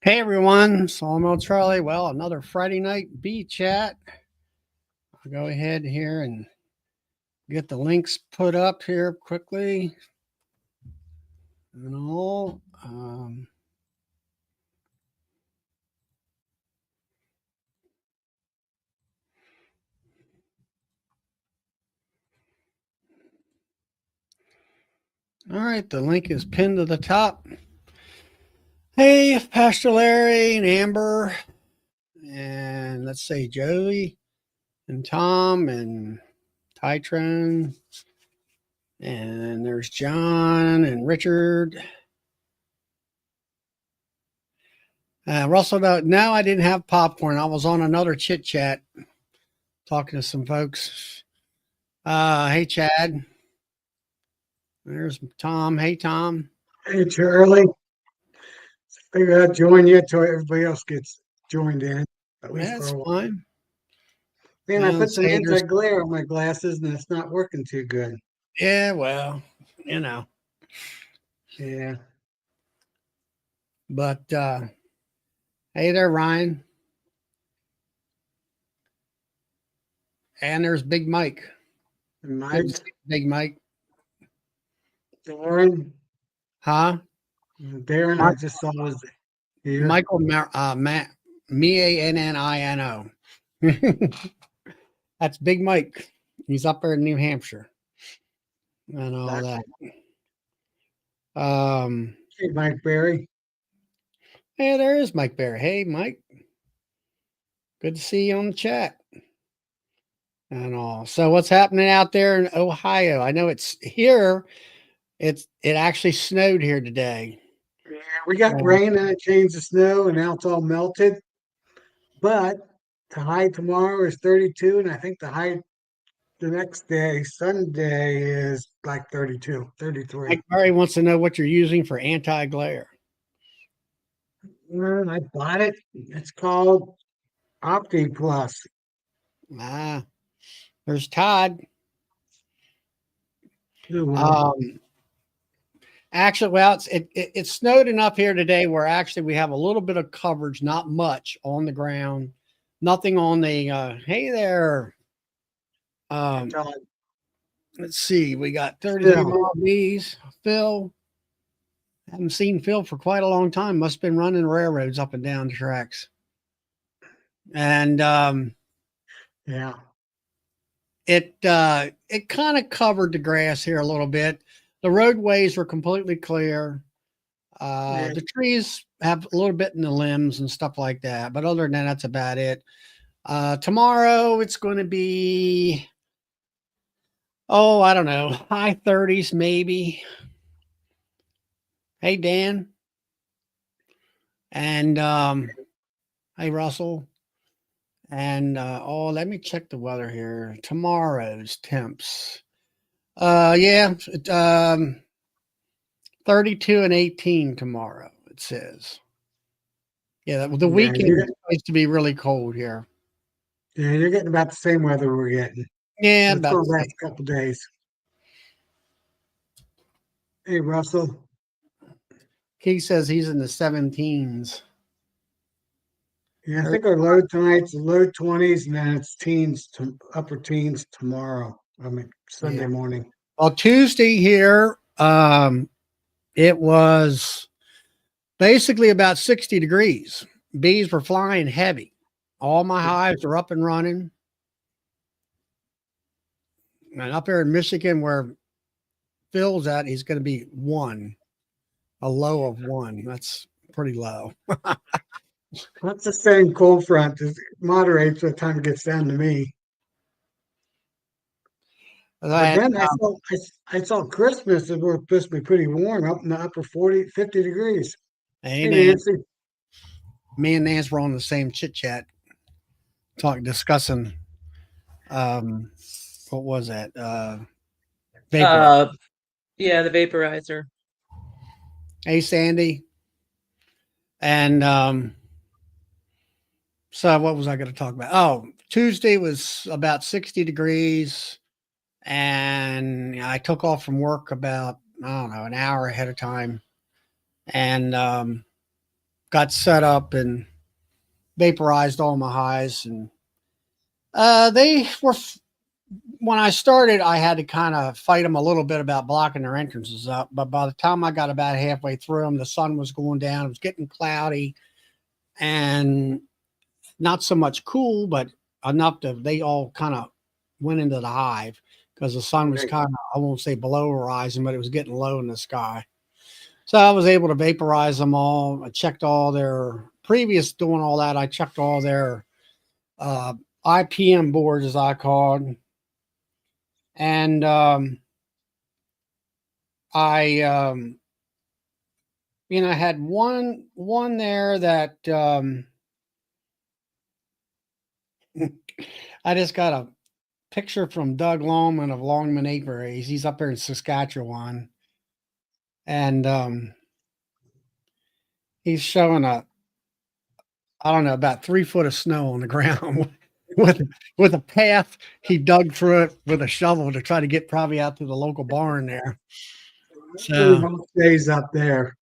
Hey everyone, Sawmill Charlie. Well, another Friday night bee chat. I'll go ahead here and get the links put up here quickly. And all. All right, the link is pinned to the top. Hey, Pastor Larry and Amber, and let's say Joey and Tom and Tytrone, and there's John and Richard. Russell, no, I didn't have popcorn. I was on another chit chat talking to some folks. Hey, Chad. There's Tom. Hey, Tom. Hey, Charlie. Figure I'd join you until everybody else gets joined in. At least That's for a while. fine. Man, I put some anti-glare on my glasses and it's not working too good. Yeah, well, you know. Yeah. But hey there, Ryan. And there's Big Mike. Mike. Big Mike. Darren. Huh? Darren, I just saw was here. Michael Mannino. That's Big Mike. He's up there in New Hampshire. And all that. Hey, Mike Berry. Hey, there is Mike Bear. Hey, Mike. Good to see you on the chat. And all. So what's happening out there in Ohio? I know it's here. It actually snowed here today. Yeah, we got rain and it changed the snow and now it's all melted. But the high tomorrow is 32, and I think the high the next day, Sunday, is like 32, 33. Mike Murray wants to know what you're using for anti-glare. I bought it. It's called Opti Plus. There's Todd. Actually, well, it snowed enough here today where actually we have a little bit of coverage, not much on the ground, nothing on the. Hey there. Let's see. We got 33 more bees. Phil. Haven't seen Phil for quite a long time. Must have been running railroads up and down the tracks. And yeah, it kind of covered the grass here a little bit. The roadways were completely clear. The trees have a little bit in the limbs and stuff like that. But other than that, that's about it. Tomorrow it's going to be, I don't know, high 30s maybe. Hey, Dan. And hey, Russell. And let me check the weather here. Tomorrow's temps. 32 and 18 tomorrow, it says. Yeah, the weekend is supposed to be really cold here. Yeah, you're getting about the same weather we're getting. Yeah, about the last couple of days. Hey, Russell. He says he's in the 17s. Yeah, I think our low tonight's low 20s, and then it's teens to upper teens tomorrow. I mean, Sunday morning. Well, Tuesday here, it was basically about 60 degrees. Bees were flying heavy. All my hives are up and running. And up here in Michigan, where Phil's at, he's going to be 1, a low of 1. That's pretty low. That's the same cold front. It moderates by the time it gets down to me. But then I saw Christmas and we're supposed to be pretty warm, up in the upper 40, 50 degrees. Hey, Nancy. Me and Nance were on the same chit chat, discussing what was that? Vapor. Yeah, the vaporizer. Hey, Sandy. And so what was I going to talk about? Oh, Tuesday was about 60 degrees. And I took off from work about, I don't know, an hour ahead of time. And got set up and vaporized all my hives, and they were. When I started, I had to kind of fight them a little bit about blocking their entrances up. But by the time I got about halfway through them, the sun was going down. It was getting cloudy, and not so much cool, but enough to they all kind of went into the hive because the sun was kind of, I won't say below horizon, but it was getting low in the sky. So I was able to vaporize them all. I checked all their previous doing all that. I checked all their IPM boards, as I called. And I had one there that I just got a picture from Doug Longman of Longman Apiaries. He's up there in Saskatchewan, and he's showing I don't know, about 3 foot of snow on the ground with a path he dug through it with a shovel to try to get probably out to the local barn there. So days up there.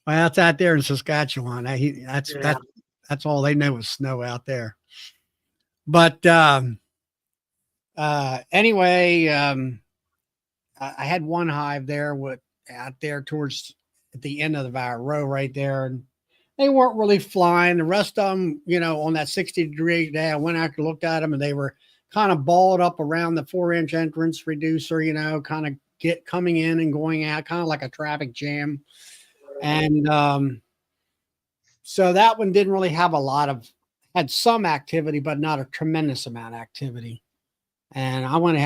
Well, that's out there in Saskatchewan. That's all they know is snow out there. But anyway, I had one hive there out there towards at the end of our row right there, and they weren't really flying. The rest of them, on that 60-degree day, I went out and looked at them, and they were kind of balled up around the 4-inch entrance reducer, kind of coming in and going out, kind of like a traffic jam. And so that one didn't really have had some activity, but not a tremendous amount of activity. And I went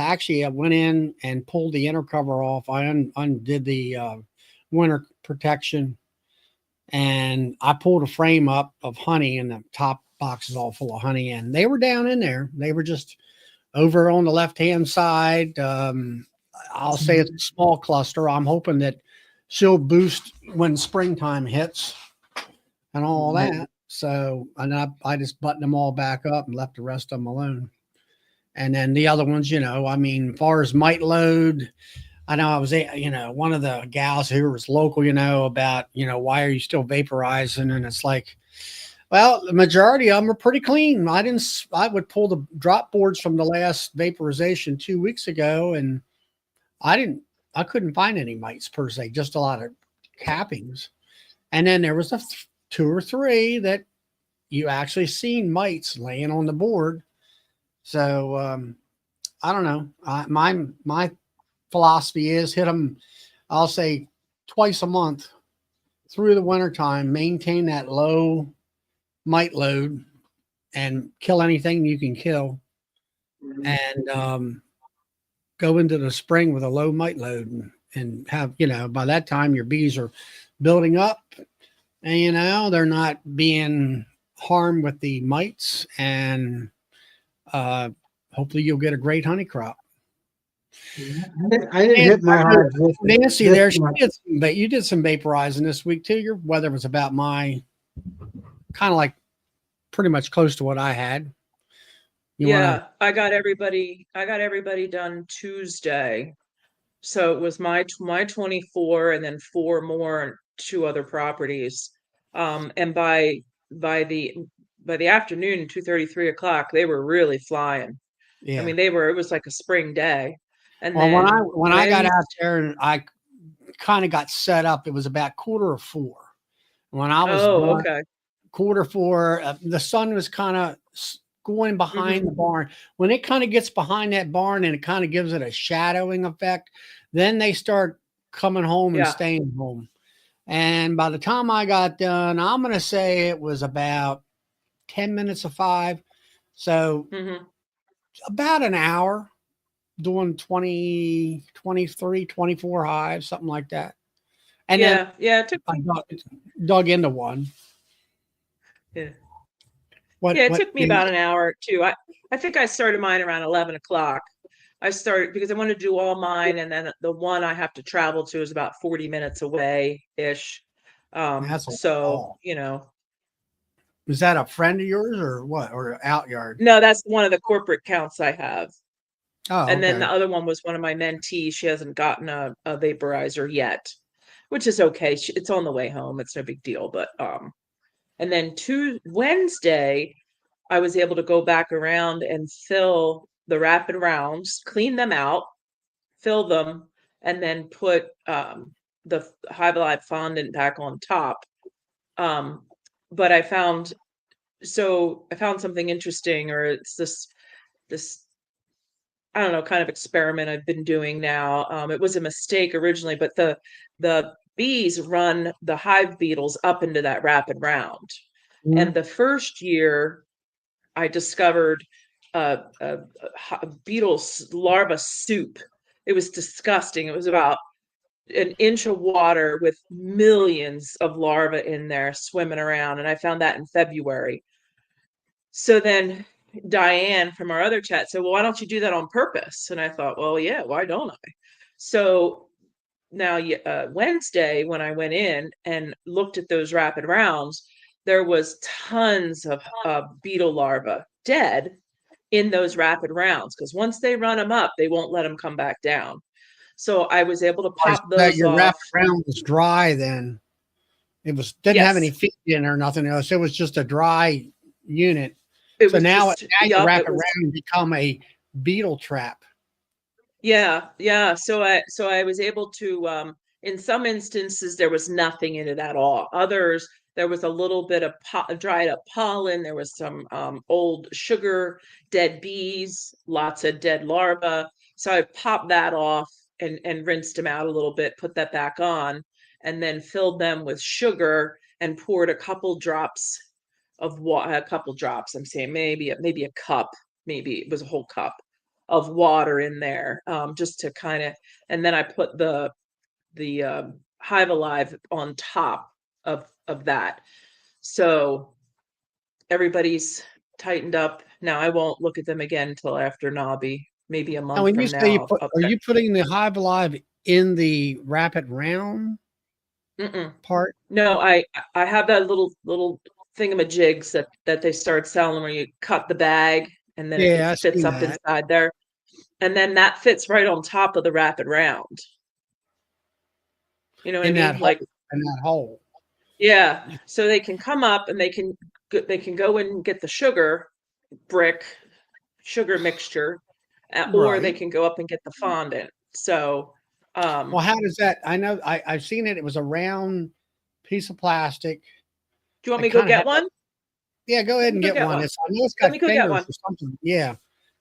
in and pulled the inner cover off. I undid the winter protection, and I pulled a frame up of honey, and the top box is all full of honey, and they were down in there. They were just over on the left-hand side. I'll say it's a small cluster. I'm hoping that she'll boost when springtime hits and all that. So, and I just buttoned them all back up and left the rest of them alone. And then the other ones, as far as mite load, I know I was, one of the gals who was local, about, why are you still vaporizing? And it's like, well, the majority of them are pretty clean. I would pull the drop boards from the last vaporization 2 weeks ago, and I couldn't find any mites per se, just a lot of cappings. And then there was 2 or 3 that you actually seen mites laying on the board. So I don't know. My philosophy is hit them, I'll say twice a month through the wintertime, maintain that low mite load and kill anything you can kill. And go into the spring with a low mite load and have, by that time your bees are building up and, they're not being harmed with the mites, and hopefully you'll get a great honey crop. I didn't hit my hives. Nancy there, you did some vaporizing this week too. Your weather was about my kind of like pretty much close to what I had. I got everybody done Tuesday. So it was my 24 and then 4 more and 2 other properties. And by the afternoon, 2:30, 3 o'clock, they were really flying. Yeah. I mean, it was like a spring day. And well, then when I got out there and I kind of got set up, it was about 3:45. When I was okay. 3:45, the sun was kind of going behind the barn. When it kind of gets behind that barn and it kind of gives it a shadowing effect, then they start coming home and staying home. And by the time I got done, I'm going to say it was about 10 minutes of 5. So about an hour doing 20, 23, 24 hives, something like that. And then it took me. I dug into one. Yeah. It took me about an hour too. I think I started mine around 11 o'clock. I started because I wanted to do all mine, and then the one I have to travel to is about 40 minutes away ish. So, Is that a friend of yours or what? Or out yard? No, that's one of the corporate counts I have. Oh, and then the other one was one of my mentees. She hasn't gotten a vaporizer yet, which is okay. It's on the way home. It's no big deal, but And then Wednesday, I was able to go back around and fill the rapid rounds, clean them out, fill them, and then put the Hive Alive fondant back on top. But I found something interesting, or it's this I don't know, kind of experiment I've been doing now. It was a mistake originally, but the bees run the hive beetles up into that rapid round. And the first year I discovered a beetle larva soup. It was disgusting. It was about an inch of water with millions of larvae in there swimming around. And I found that in February. So then Diane from our other chat said, well, why don't you do that on purpose? And I thought, well, yeah, why don't I? So now Wednesday, when I went in and looked at those rapid rounds, there was tons of beetle larvae dead in those rapid rounds, because once they run them up, they won't let them come back down. So I was able to pop those your off. rapid round was dry then. It didn't have any Yes. feed in or nothing else. It was just a dry unit. It So was now just, your yup, rapid round become a beetle trap. yeah. So I was able to, in some instances, there was nothing in it at all. Others, there was a little bit of dried up pollen. There was some old sugar, dead bees, lots of dead larvae. So I popped that off and rinsed them out a little bit, put that back on, and then filled them with sugar and poured a couple drops of water. A couple drops, I'm saying maybe a cup, maybe it was a whole cup of water in there, just to kind of, and then I put the Hive Alive on top of that. So everybody's tightened up. Now I won't look at them again until after Nobby, maybe a And month when you from say now. are you putting the Hive Alive in the rapid round part? No, I have that little thingamajigs that they start selling, where you cut the bag and then Yeah, I it fits seen up that. inside there. And then that fits right on top of the rapid round. You know what I mean? Like, in that hole. yeah. So they can come up and they can go in and get the sugar mixture, or they Right. can go up and get the fondant. So, Well, how does that? I know I've seen it. It was a round piece of plastic. do you want I me to go kind of get had. one? Yeah, go Let ahead me and go get get one. one. I know it's Let got me go get fingers one. or something. Yeah.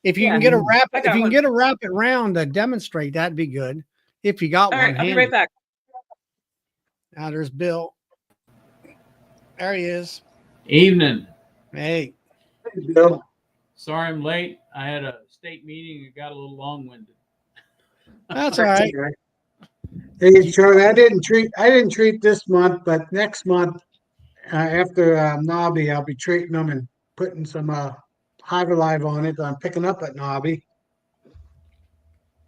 If you Yeah, can get a I got one. rapid round to demonstrate, that'd be good. If you got All one right, I'll be handy. right back. Now there's Bill. There he is. Evening. Hey. Bill. Sorry I'm late. I had a state meeting and got a little long-winded. That's all right. Okay. Hey, Charlie, I didn't treat this month, but next month, after Nobby, I'll be treating them and putting some Hive Alive on it. I'm picking up at Nobby,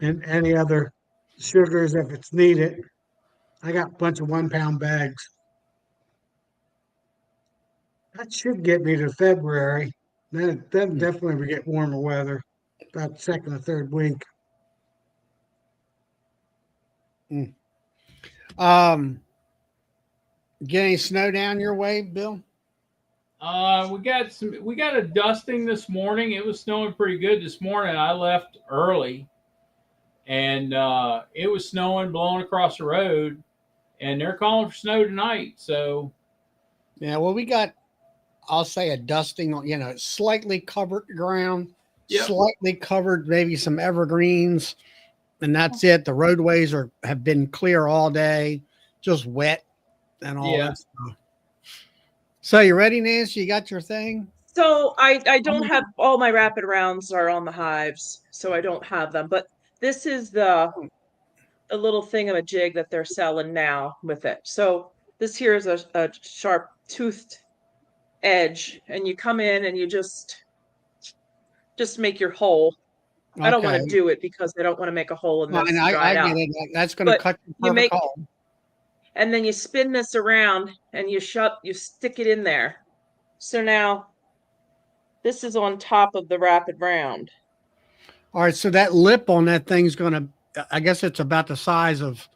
and any other sugars if it's needed. I got a bunch of 1 pound bags. That should get me to February. Then definitely we get warmer weather, about second or third week. Get any snow down your way, Bill? We got a dusting this morning. It was snowing pretty good this morning. I left early, and it was snowing, blowing across the road, and they're calling for snow tonight. So Yeah, well, we got, I'll say, a dusting on, slightly covered ground, slightly covered, maybe some evergreens, and that's it. The roadways have been clear all day, just wet and all that stuff. So you ready, Nancy? You got your thing? So I don't have all my rapid rounds are on the hives, so I don't have them. But this is the little thingamajig that they're selling now with it. So this here is a sharp toothed edge, and you come in and you just make your hole. I don't want to do it because I don't want to make a hole in this and dry I it get out. it. That's going to cut your perfect hole. And then you spin this around and you stick it in there. So now this is on top of the rapid round. All right. So that lip on that thing's going to, I guess it's about the size of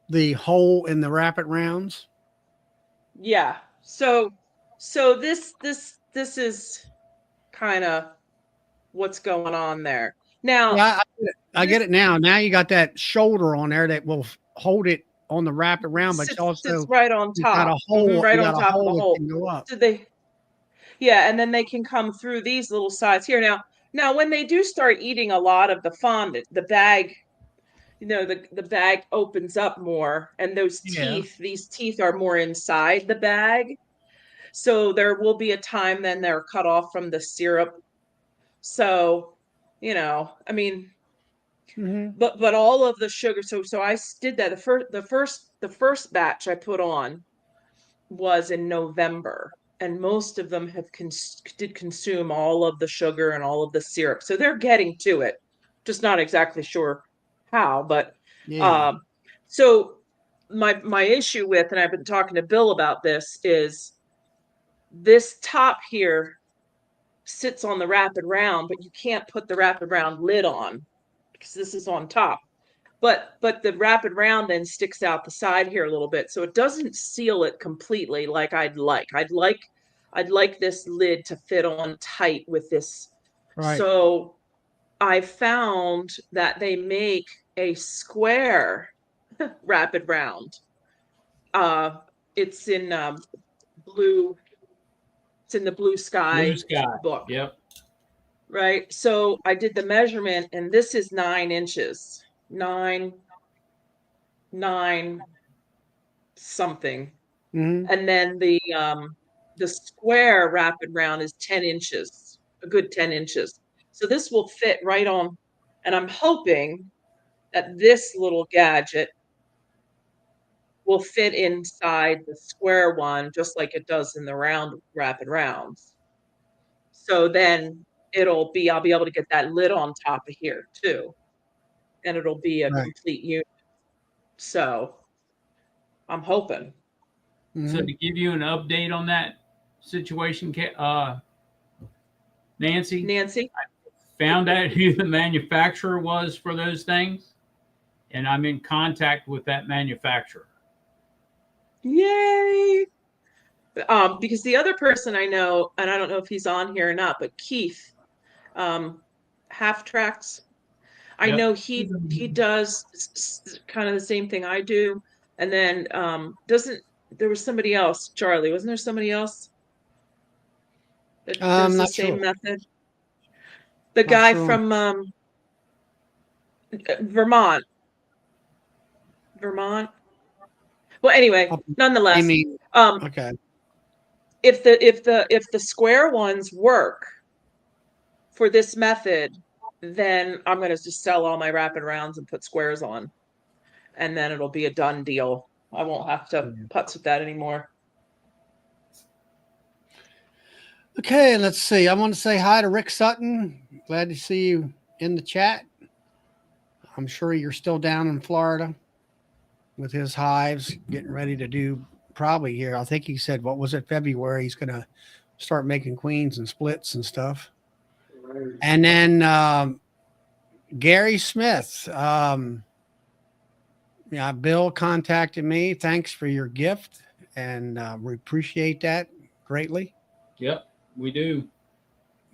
the hole in the rapid rounds. Yeah. So So this is kind of what's going on there. Now, Yeah, I get it now. Now you got that shoulder on there that will hold it on the wrap around, but sits also right on you got top, a hole. right You on got a top of the hole that hole. can go up. So yeah, and then they can come through these little sides here. Now when they do start eating a lot of the fondant, the bag, the bag opens up more, and Yeah. these teeth are more inside the bag. So there will be a time then they're cut off from the syrup. So, I mean, Hmm. but all of the sugar. So I did that. The first batch I put on was in November, and most of them did consume all of the sugar and all of the syrup. So they're getting to it. Just not exactly sure how, but Yeah. um, so my issue with, and I've been talking to Bill about this, is this top here sits on the Rapid Round, but you can't put the Rapid Round lid on because this is on top. But the Rapid Round then sticks out the side here a little bit, so it doesn't seal it completely like I'd like. I'd like this lid to fit on tight with this. Right. So I found that they make a square Rapid Round. Uh, it's in blue. It's in the Blue Blue Sky sky. book. Yep. Right. So I did the measurement, and this is 9 inches, nine something. Hmm. And then the square Rapid Round is 10 inches, a good 10 inches. So this will fit right on. And I'm hoping that this little gadget will fit inside the square one, just like it does in the round Rapid Rounds. So then I'll be able to get that lid on top of here too. And it'll be a Right. complete unit. So I'm hoping. So Hmm. to give you an update on that situation, Nancy, Nancy? found out who the manufacturer was for those things, and I'm in contact with that manufacturer. Yay! Because the other person I know, and I don't know if he's on here or not, but Keith, Half Tracks. I Yep. know he does kind of the same thing I do, and then doesn't there was somebody else, Charlie? Wasn't there somebody else that does the Not same sure. method? The Not guy sure. from Vermont. Vermont. Well, anyway, I nonetheless, mean, um, okay. if the square ones work for this method, then I'm going to just sell all my Rapid Rounds and put squares on, and then it'll be a done deal. I won't have to putz with that anymore. Okay, let's see. I want to say hi to Rick Sutton. Glad to see you in the chat. I'm sure you're still down in Florida with his hives, getting ready to do probably here. I think he said, what was it, February? He's going to start making queens and splits and stuff. And then Gary Smith. Yeah, Bill contacted me. Thanks for your gift, and we appreciate that greatly. Yep, we do.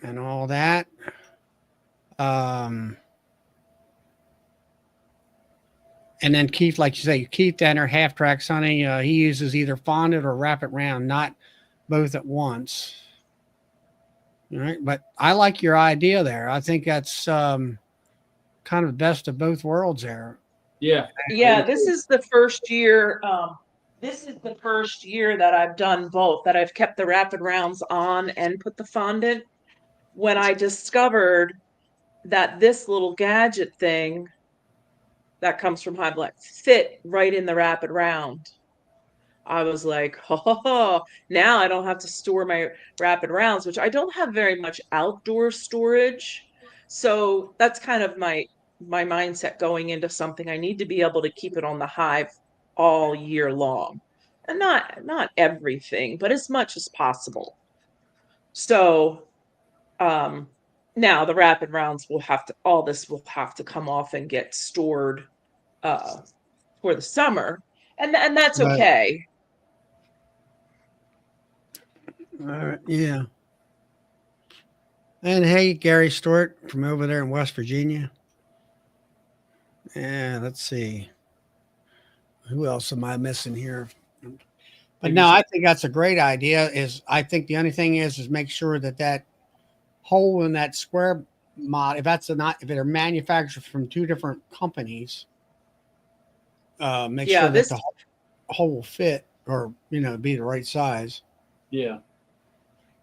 And all that. And then Keith, like you say, Keith Danner, Half Tracks Honey, he uses either fondant or Rapid Round, not both at once. All right, but I like your idea there. I think that's kind of the best of both worlds there. Yeah. Yeah, this is the first year. This is the first year that I've done both, that I've kept the Rapid Rounds on and put the fondant. When I discovered that this little gadget thing that comes from High Black fit right in the Rapid Round, I was like, oh, now I don't have to store my Rapid Rounds, which I don't have very much outdoor storage. So that's kind of my mindset going into something. I need to be able to keep it on the hive all year long. And not everything, but as much as possible. So now the Rapid Rounds will have to come off and get stored for the summer. And that's Right. okay. All right, yeah. And hey, Gary Stewart from over there in West Virginia. Yeah, let's see. Who else am I missing here? But no, I think that's a great idea. Is I think the only thing is make sure that that hole in that square mod, if that's not if they're manufactured from two different companies, make Yeah, sure that this the hole will fit or be the right size. Yeah.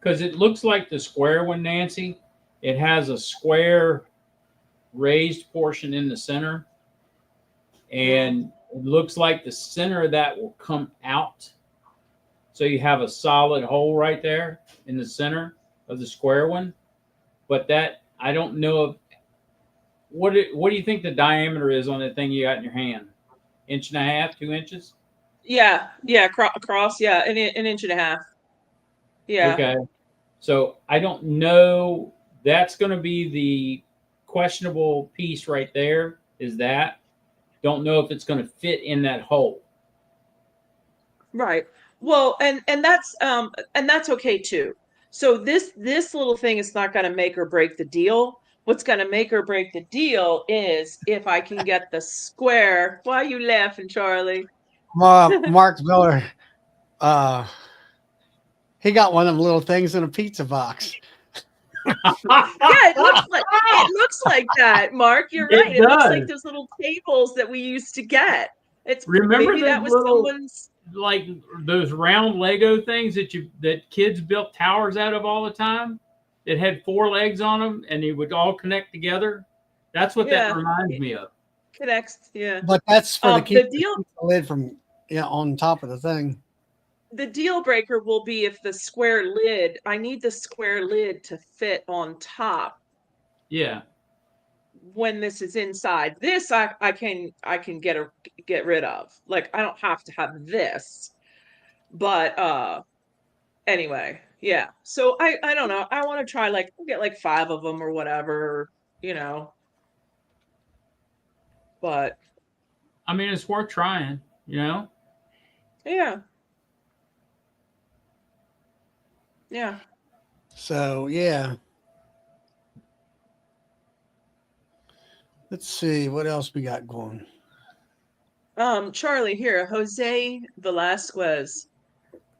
Because it looks like the square one, Nancy. It has a square raised portion in the center, and it looks like the center of that will come out. So you have a solid hole right there in the center of the square one. But that I don't know if what do you think the diameter is on that thing you got in your hand? 1.5 inches, 2 inches? yeah, across, yeah, an inch and a half. Yeah. Okay. So I don't know. That's going to be the questionable piece right there. Is that don't know if it's going to fit in that hole. Right. Well, and that's okay too. So this little thing is not going to make or break the deal. What's going to make or break the deal is if I can get the square. Why are you laughing, Charlie? Mark Miller, he got one of them little things in a pizza box. Yeah, it looks like that, Mark. You're It right. It looks like does. those little tables that we used to get. It's Remember maybe those that was little someone's. like those round Lego things that kids built towers out of all the time? That had 4 legs on them and they would all connect together. That's what that Yeah, reminds it me of. connects. Yeah. But that's for the keep The the deal pizza lid from on top of the thing. the deal breaker will be if the square lid, I need the square lid to fit on top Yeah. when this is inside. This I can get rid of. Like I don't have to have this. But anyway, yeah. So I don't know. I want to try like get like 5 of them or whatever, you know. But I mean, it's worth trying, you know? yeah. Yeah. So yeah. Let's see what else we got going. Charlie here, Jose Velasquez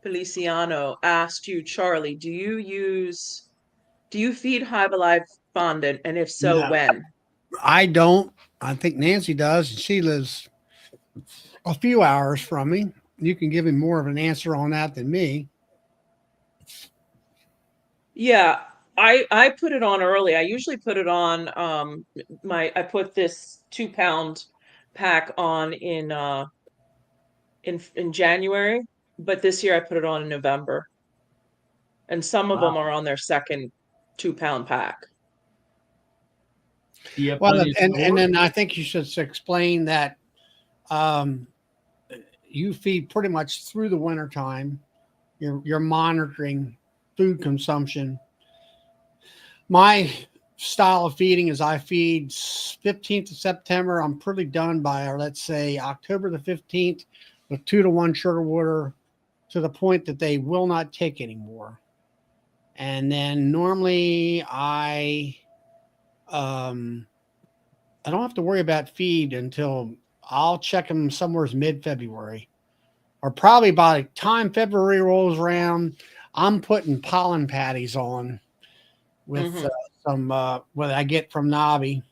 Feliciano asked you, Charlie, do you feed Hive Alive fondant? And if so, No, when? I don't. I think Nancy does, and she lives a few hours from me. You can give him more of an answer on that than me. Yeah, I put it on early. I usually put it on I put this 2 pound pack on in January, but this year I put it on in November. And some of them Wow. are on their second 2 pound pack. Do you have Well, plenty of and stores? then I think you should explain that um, you feed pretty much through the winter time. You're monitoring food consumption. My style of feeding is I feed 15th of September. I'm pretty done by, or let's say October the 15th with 2-to-1 sugar water to the point that they will not take anymore. And then normally I don't have to worry about feed until I'll check them somewhere mid-February, or probably by the time February rolls around, I'm putting pollen patties on with some what I get from Nobby,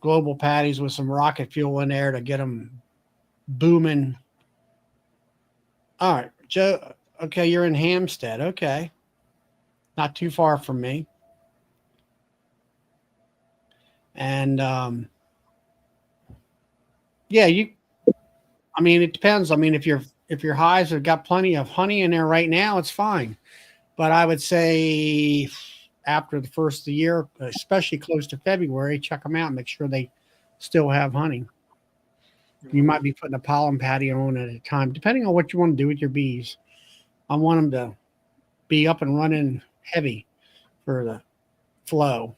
global patties with some rocket fuel in there to get them booming. All right, Joe. Okay, you're in Hampstead. Okay, not too far from me. And yeah, I mean, it depends. I mean, if your hives have got plenty of honey in there right now, it's fine. But I would say after the first of the year, especially close to February, check them out and make sure they still have honey. You might be putting a pollen patty on at a time, depending on what you want to do with your bees. I want them to be up and running heavy for the flow.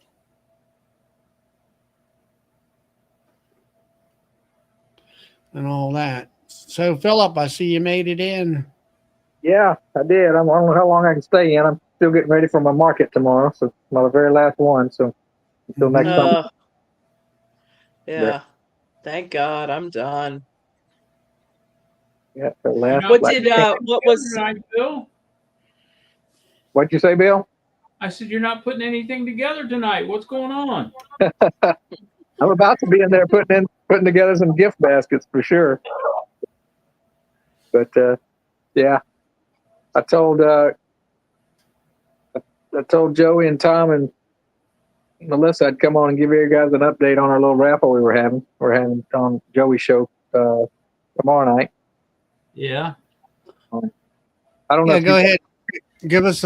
And all that. So, Philip, I see you made it in. Yeah, I did. I don't know how long I can stay in. I'm still getting ready for my market tomorrow, so my very last one. So until next time. Uh, yeah. Thank God I'm done. Yeah, the You're last. not What putting did anything what together was tonight, Bill? What'd you say, Bill? I said you're not putting anything together tonight. What's going on? I'm about to be in there putting together some gift baskets for sure. But yeah, I told Joey and Tom and Melissa I'd come on and give you guys an update on our little raffle we were having. We're having on Joey's show tomorrow night. Yeah. I don't know. Yeah, If go you, ahead. Give us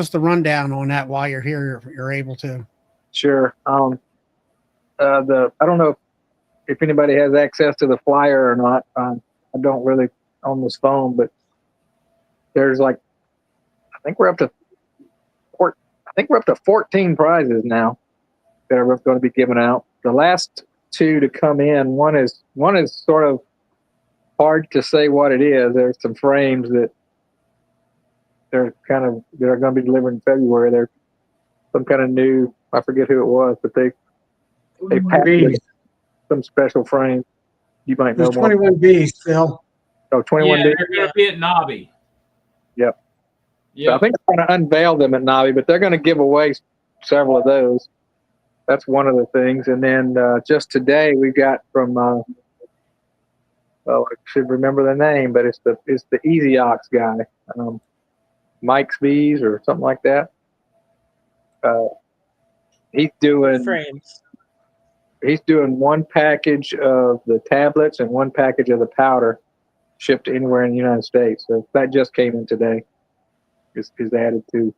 the rundown on that while you're here. If you're able to. Sure. I don't know if anybody has access to the flyer or not. I don't really on this phone, but there's like I think we're up to 14 prizes now that are going to be given out. The last two to come in, one is sort of hard to say what it is. There's some frames that they're going to be delivered in February. They're some kind of new. I forget who it was, but they packaged some special frames. You might know There's more. 21 bees, Phil. Oh, 21 Yeah, days. they're going to be at Nobby. Yep. Yeah. So I think they're going to unveil them at Nobby, but they're going to give away several of those. That's one of the things. And then just today we got from, well, I should remember the name, but it's the Easy Ox guy, Mike's Bees or something like that. He's doing one package of the tablets and one package of the powder shipped anywhere in the United States. So that just came in today. Is added to,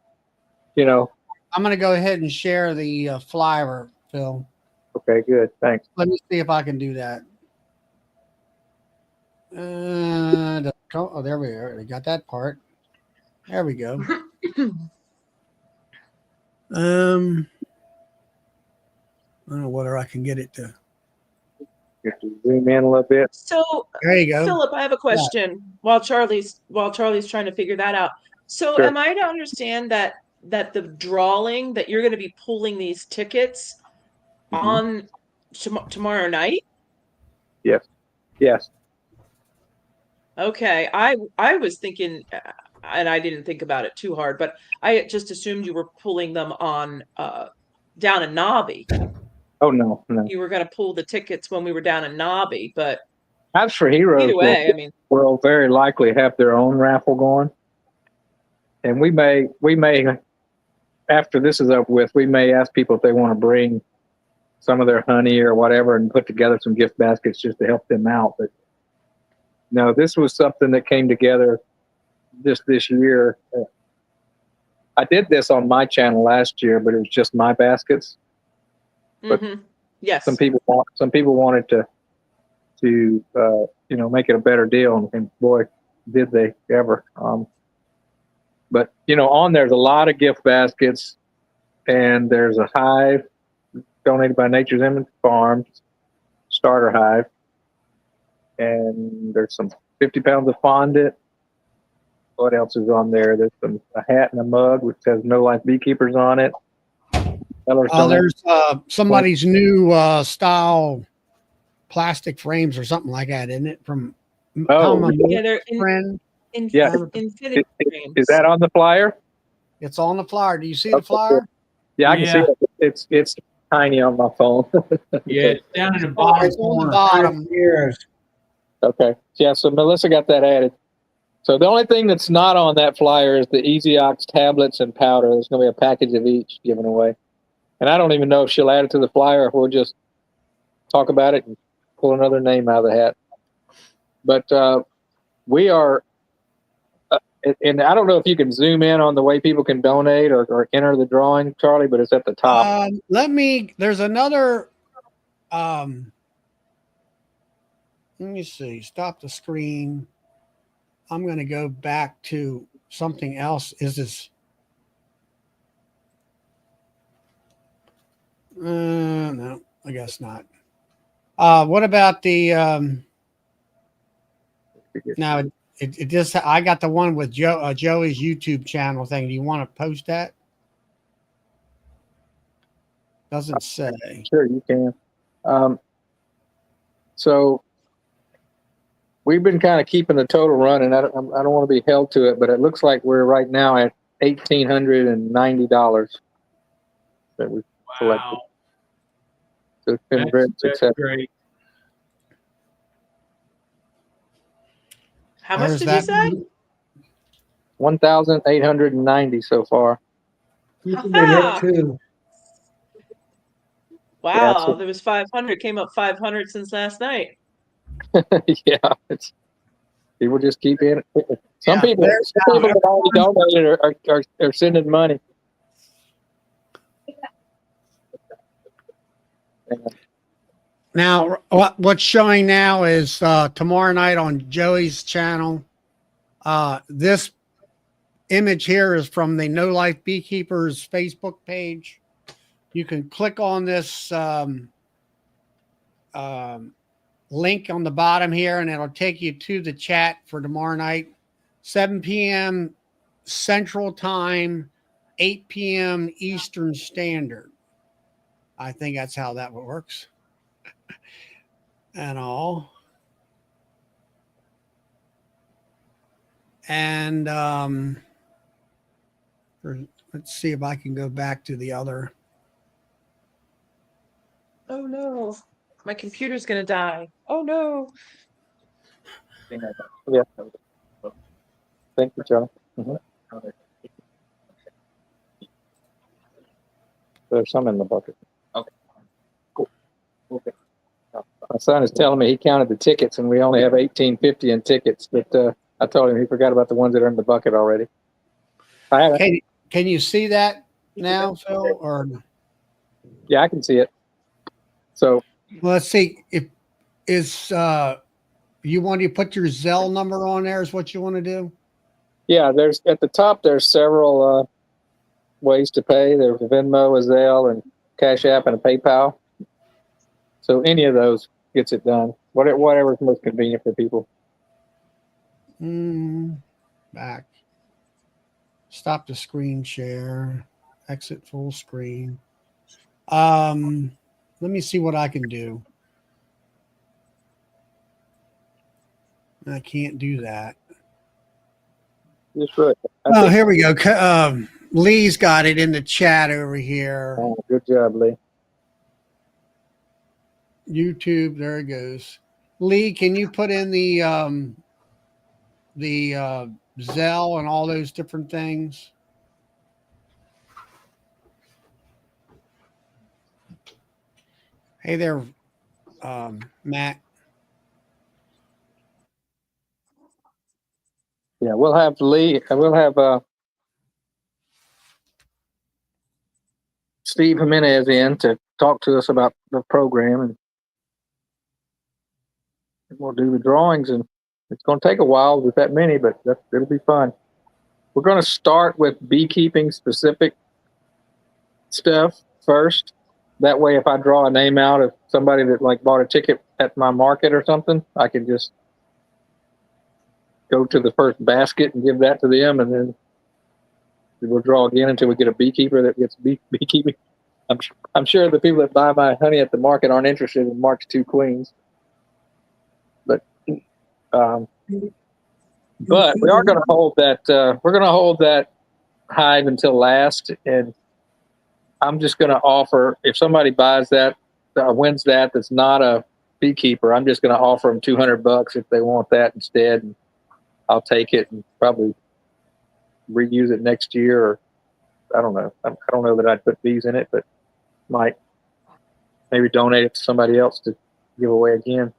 I'm going to go ahead and share the flyer, Phil. Okay, good. Thanks. Let me see if I can do that. Oh, there we are. We got that part. There we go. I don't know whether I can get it to. You have to zoom in a little bit. So There you go. Philip, I have a question while Charlie's trying to figure that out. So Sure. am I to understand that the drawing that you're going to be pulling these tickets on tomorrow night? Yes. Okay, I was thinking, and I didn't think about it too hard, but I just assumed you were pulling them on down in Nobby. Oh no. You were going to pull the tickets when we were down in Nobby, but As for Heroes, either way, I mean, will very likely have their own raffle going, and we may after this is up with, we may ask people if they want to bring some of their honey or whatever and put together some gift baskets just to help them out. But no, this was something that came together this year. I did this on my channel last year, but it was just my baskets. But yes, some people wanted to make it a better deal, and boy, did they ever. But on there's a lot of gift baskets, and there's a hive donated by Nature's Image Farms, starter hive, and there's some 50 pounds of fondant. What else is on there? There's a hat and a mug which says "No Life Beekeepers" on it. There's somebody's new style plastic frames or something like that, isn't it? From Oh, yeah, they're friend. infinity frames. Is that on the flyer? It's on the flyer. Do you see the flyer? Yeah, I can see it. It's tiny on my phone. Yeah, it's down in the bottom It's on the corner. bottom. Years. Okay. Yeah, so Melissa got that added. So the only thing that's not on that flyer is the Easy Ox tablets and powder. There's going to be a package of each given away. And I don't even know if she'll add it to the flyer or if we'll just talk about it and pull another name out of the hat. But we are, and I don't know if you can zoom in on the way people can donate or enter the drawing, Charlie, but it's at the top. There's another, let me see, stop the screen. I'm going to go back to something else. Is this? No, I guess not. What about the? No, it just, I got the one with Joey's YouTube channel thing. Do you want to post that? Doesn't say. Sure, you can. So we've been kind of keeping the total running. I don't want to be held to it, but it looks like we're right now at $1,890 that we collected. Wow. So it's been very That's successful. great. How much There's did that. you say? 1,890 so far. You can get hit Ha-ha! too. Wow, so- there was 500. Came up 500 since last night. Yeah, it's people just keep in. Some Yeah, people there's that already donated are sending money. Now, what's showing now is tomorrow night on Joey's channel. This image here is from the No Life Beekeepers Facebook page. You can click on this link on the bottom here, and it'll take you to the chat for tomorrow night, 7 p.m. Central Time, 8 p.m. Eastern Standard. I think that's how that works. And all. And let's see if I can go back to the other. Oh no, my computer's gonna die. Oh no. Yeah. Thank you, John. There's some in the bucket. Okay. Cool. Okay. My son is telling me he counted the tickets and we only have 1,850 in tickets, but I told him he forgot about the ones that are in the bucket already. I haven't. Can you see that now, Phil? Or Yeah, I can see it. So well, let's see if is you want to put your Zelle number on there is what you want to do. yeah, there's at the top. There's several ways to pay. There's a Venmo, a Zelle, and Cash App, and a PayPal. So any of those gets it done. Whatever is most convenient for people. Back. Stop the screen share. Exit full screen. Let me see what I can do. I can't do that. Just right. Oh, here we go. Lee's got it in the chat over here. Oh, good job, Lee. YouTube, there it goes. Lee, can you put in the Zelle and all those different things? Hey there, Matt. Yeah, we'll have Lee. We'll have Steve Jimenez in to talk to us about the program, and we'll do the drawings. And it's going to take a while with that many, but it'll be fun. We're going to start with beekeeping specific stuff first. That way, if I draw a name out of somebody that like bought a ticket at my market or something, I can just go to the first basket and give that to them, and then we'll draw again until we get a beekeeper that gets beekeeping. I'm sure the people that buy my honey at the market aren't interested in Mark's 2 queens, but we are going to hold that. We're going to hold that hive until last, and I'm just going to offer, if somebody buys that, wins that, that's not a beekeeper, I'm just going to offer them $200 if they want that instead, and I'll take it and probably reuse it next year, or I don't know. I don't know that I'd put bees in it, but might maybe donate it to somebody else to give away again.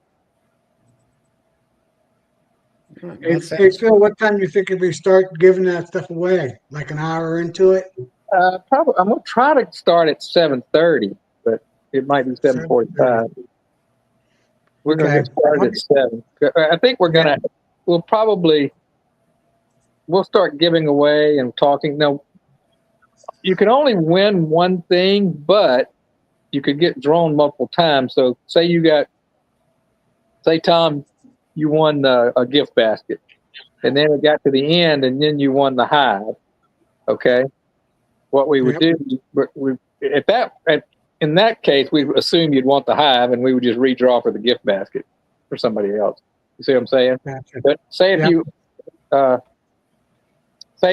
Hey, Phil, what time do you think if we start giving that stuff away? Like an hour into it? Probably. I'm gonna try to start at 7:30, but it might be 7:45. We're gonna get started at 7. I think we'll start giving away and talking. Now, you can only win one thing, but you could get drawn multiple times. So say Tom, you won a gift basket. and then it got to the end, and then you won the hive. Okay, what we would do, in that case, we assume you'd want the hive, and we would just redraw for the gift basket for somebody else. You see what I'm saying? Gotcha. But say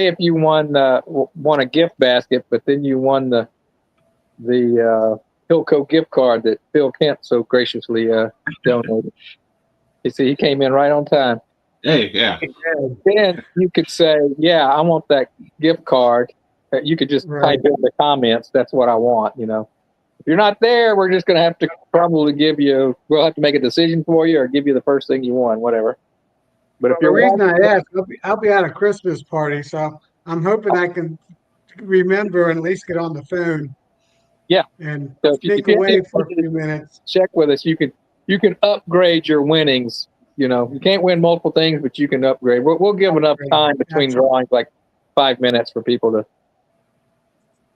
if you won a gift basket, but then you won the Hilco gift card that Phil Kent so graciously donated. You see, he came in right on time. Hey, yeah. Then you could say, "Yeah, I want that gift card." You could just type in the comments. That's what I want. You know, if you're not there, we're just going to have to probably give you. We'll have to make a decision for you, or give you the first thing you want, whatever. But if The you're reason I asked, I'll be at a Christmas party, so I'm hoping I can remember and at least get on the phone. Yeah. And So sneak away for a few minutes. check with us. You can upgrade your winnings. You know, you can't win multiple things, but you can upgrade. We'll give enough time between drawings, like 5 minutes for people to.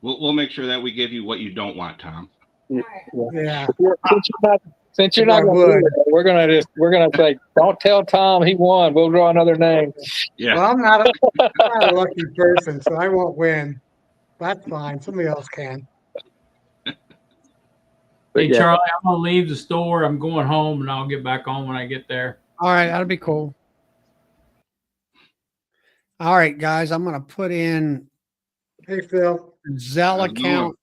We'll make sure that we give you what you don't want, Tom. Yeah. Since you're not going to do it, we're gonna say, don't tell Tom he won. We'll draw another name. Yeah. Well, I'm not a lucky person, so I won't win. That's fine. Somebody else can. Hey, Charlie, I'm going to leave the store. I'm going home, and I'll get back on when I get there. All right, that'll be cool. All right, guys, I'm going to put in Hey, Phil. Zelle account.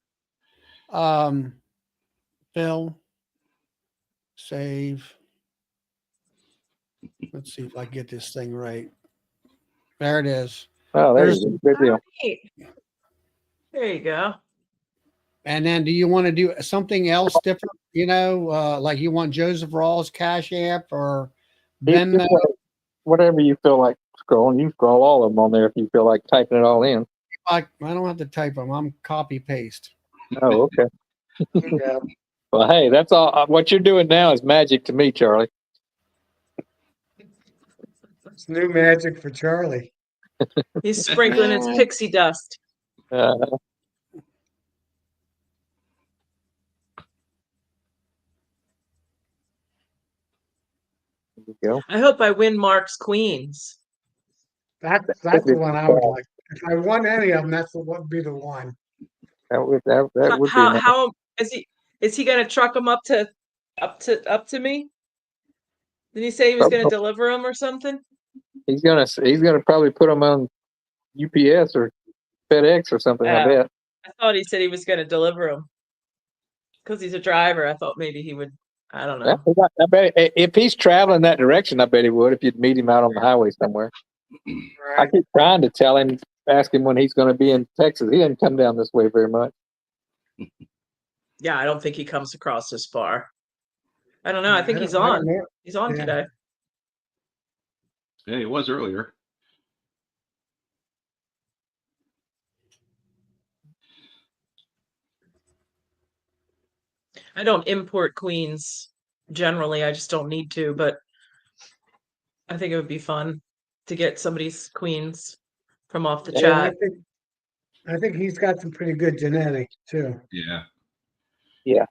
Phil, save. Let's see if I get this thing right. There it is. Oh, there you go. Good deal. There you go. And then do you want to do something else different? You know, like you want Joseph Rawls Cash App or Venmo? Whatever you feel like scrolling. You scroll all of them on there if you feel like typing it all in. I don't have to type them. I'm copy paste. Oh, okay. Yeah. Well, hey, that's all. What you're doing now is magic to me, Charlie. It's new magic for Charlie. He's sprinkling his pixie dust. Go. I hope I win Mark's Queens. That's the one I would like. If I won any of them, that's what would be the one. That would be nice. How is he going to truck them up to me? Did he say he was going to deliver them or something? He's gonna probably put them on UPS or FedEx or something. I bet. I thought he said he was going to deliver them because he's a driver. I thought maybe he would. I don't know. I bet if he's traveling that direction, I bet he would. If you'd meet him out on the highway somewhere. Right. I keep trying to tell him, ask him when he's going to be in Texas. He doesn't come down this way very much. Yeah, I don't think he comes across this far. I don't know. I think he's on. He's on today. Yeah, he was earlier. I don't import queens generally. I just don't need to, but I think it would be fun to get somebody's queens from off the chat. I think he's got some pretty good genetics too. Yeah. Yeah.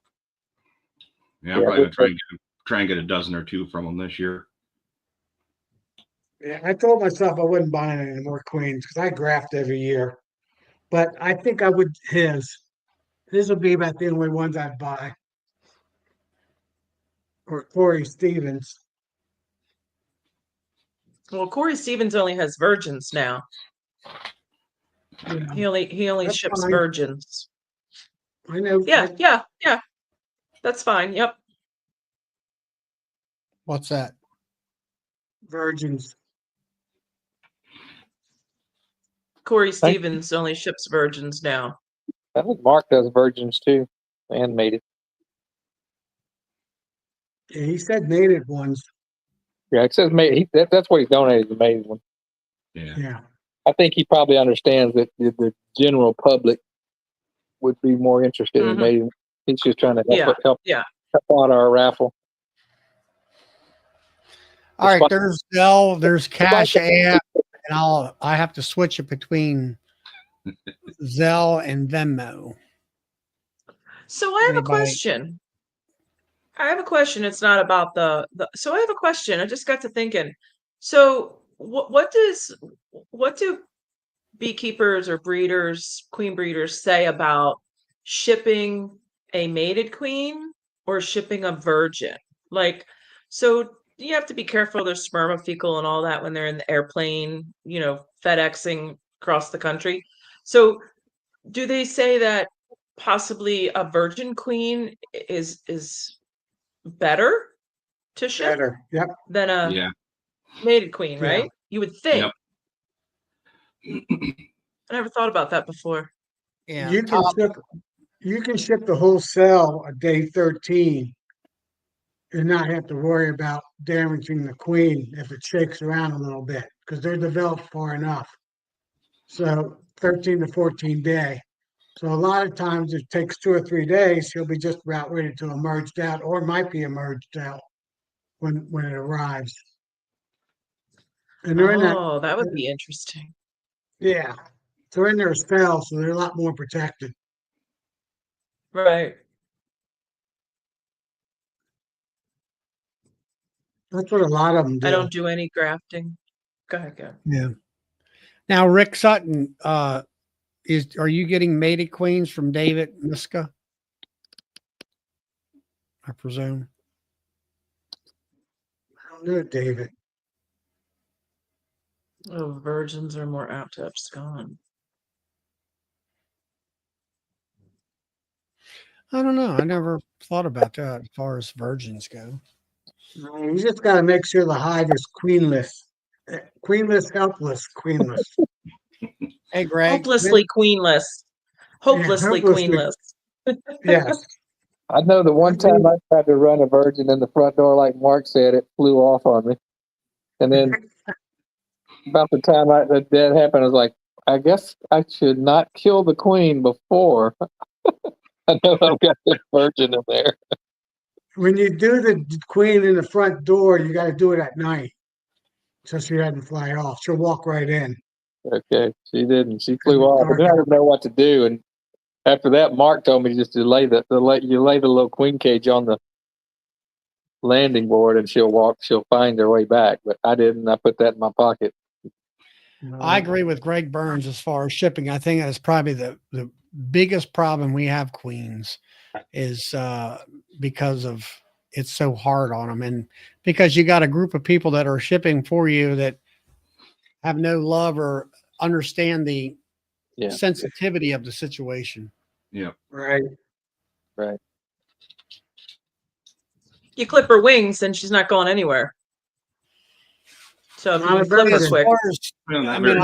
Yeah, I'm probably gonna try and get a dozen or two from him this year. Yeah, I told myself I wouldn't buy any more queens because I graft every year. But I think I would his. His would be about the only ones I'd buy. Or Corey Stevens. Well, Corey Stevens only has virgins now. Yeah, He only That's ships fine. virgins. I know. Yeah. That's fine. Yep. What's that? Virgins. Corey Stevens only ships virgins now. I think Mark does virgins too, and mated. Yeah, he said mated ones. Yeah, it says mated. That's what he's donated, the mated one. Yeah. Yeah. I think he probably understands that the general public would be more interested in mating. He's just trying to help out our raffle. All right, there's Zelle, there's Cash App, and I have to switch it between Zelle and Venmo. So I have a question. It's not about so I have a question. I just got to thinking. So what do beekeepers or breeders, queen breeders say about shipping a mated queen or shipping a virgin? Like, so you have to be careful of their spermafecal and all that when they're in the airplane, FedExing across the country. So do they say that possibly a virgin queen is better to ship Better. Yep. than a Yeah. mated queen, Yeah. right? You would think. Yep. I never thought about that before. Yeah. You can ship the whole cell a day 13 and not have to worry about damaging the queen if it shakes around a little bit because they're developed far enough. So 13 to 14 day. So a lot of times it takes 2 or 3 days. She'll be just about ready to emerge out, or might be emerged out when it arrives. And they're in that, Oh, that would be interesting. yeah. They're in their cell, so they're a lot more protected. Right. That's what a lot of them do. I don't do any grafting. Go ahead, go. Yeah. Now, Rick Sutton, are you getting mated queens from David Miska? I presume. I don't know, David. Oh, virgins are more apt to abscond. I don't know. I never thought about that as far as virgins go. You just got to make sure the hive is queenless. Queenless, helpless, queenless. Hey, Greg. Hopelessly queenless. Hopelessly hopelessly. queenless. Yes. I know the one time I tried to run a virgin in the front door, like Mark said, it flew off on me. And then about the time that happened, I was like, I guess I should not kill the queen before. I know I've got the virgin in there. When you do the queen in the front door, you got to do it at night so she doesn't fly off. She'll walk right in. Okay, she didn't. She flew off. And then I didn't know what to do. And after that, Mark told me just to lay the little queen cage on the landing board, and she'll find her way back. But I didn't. I put that in my pocket. I agree with Greg Burns as far as shipping. I think that's probably the biggest problem we have, queens, is because of it's so hard on them, and because you got a group of people that are shipping for you that have no love or understand the sensitivity of the situation. Yeah. Right. Right. You clip her wings and she's not going anywhere. So if you clip her quick. I mean,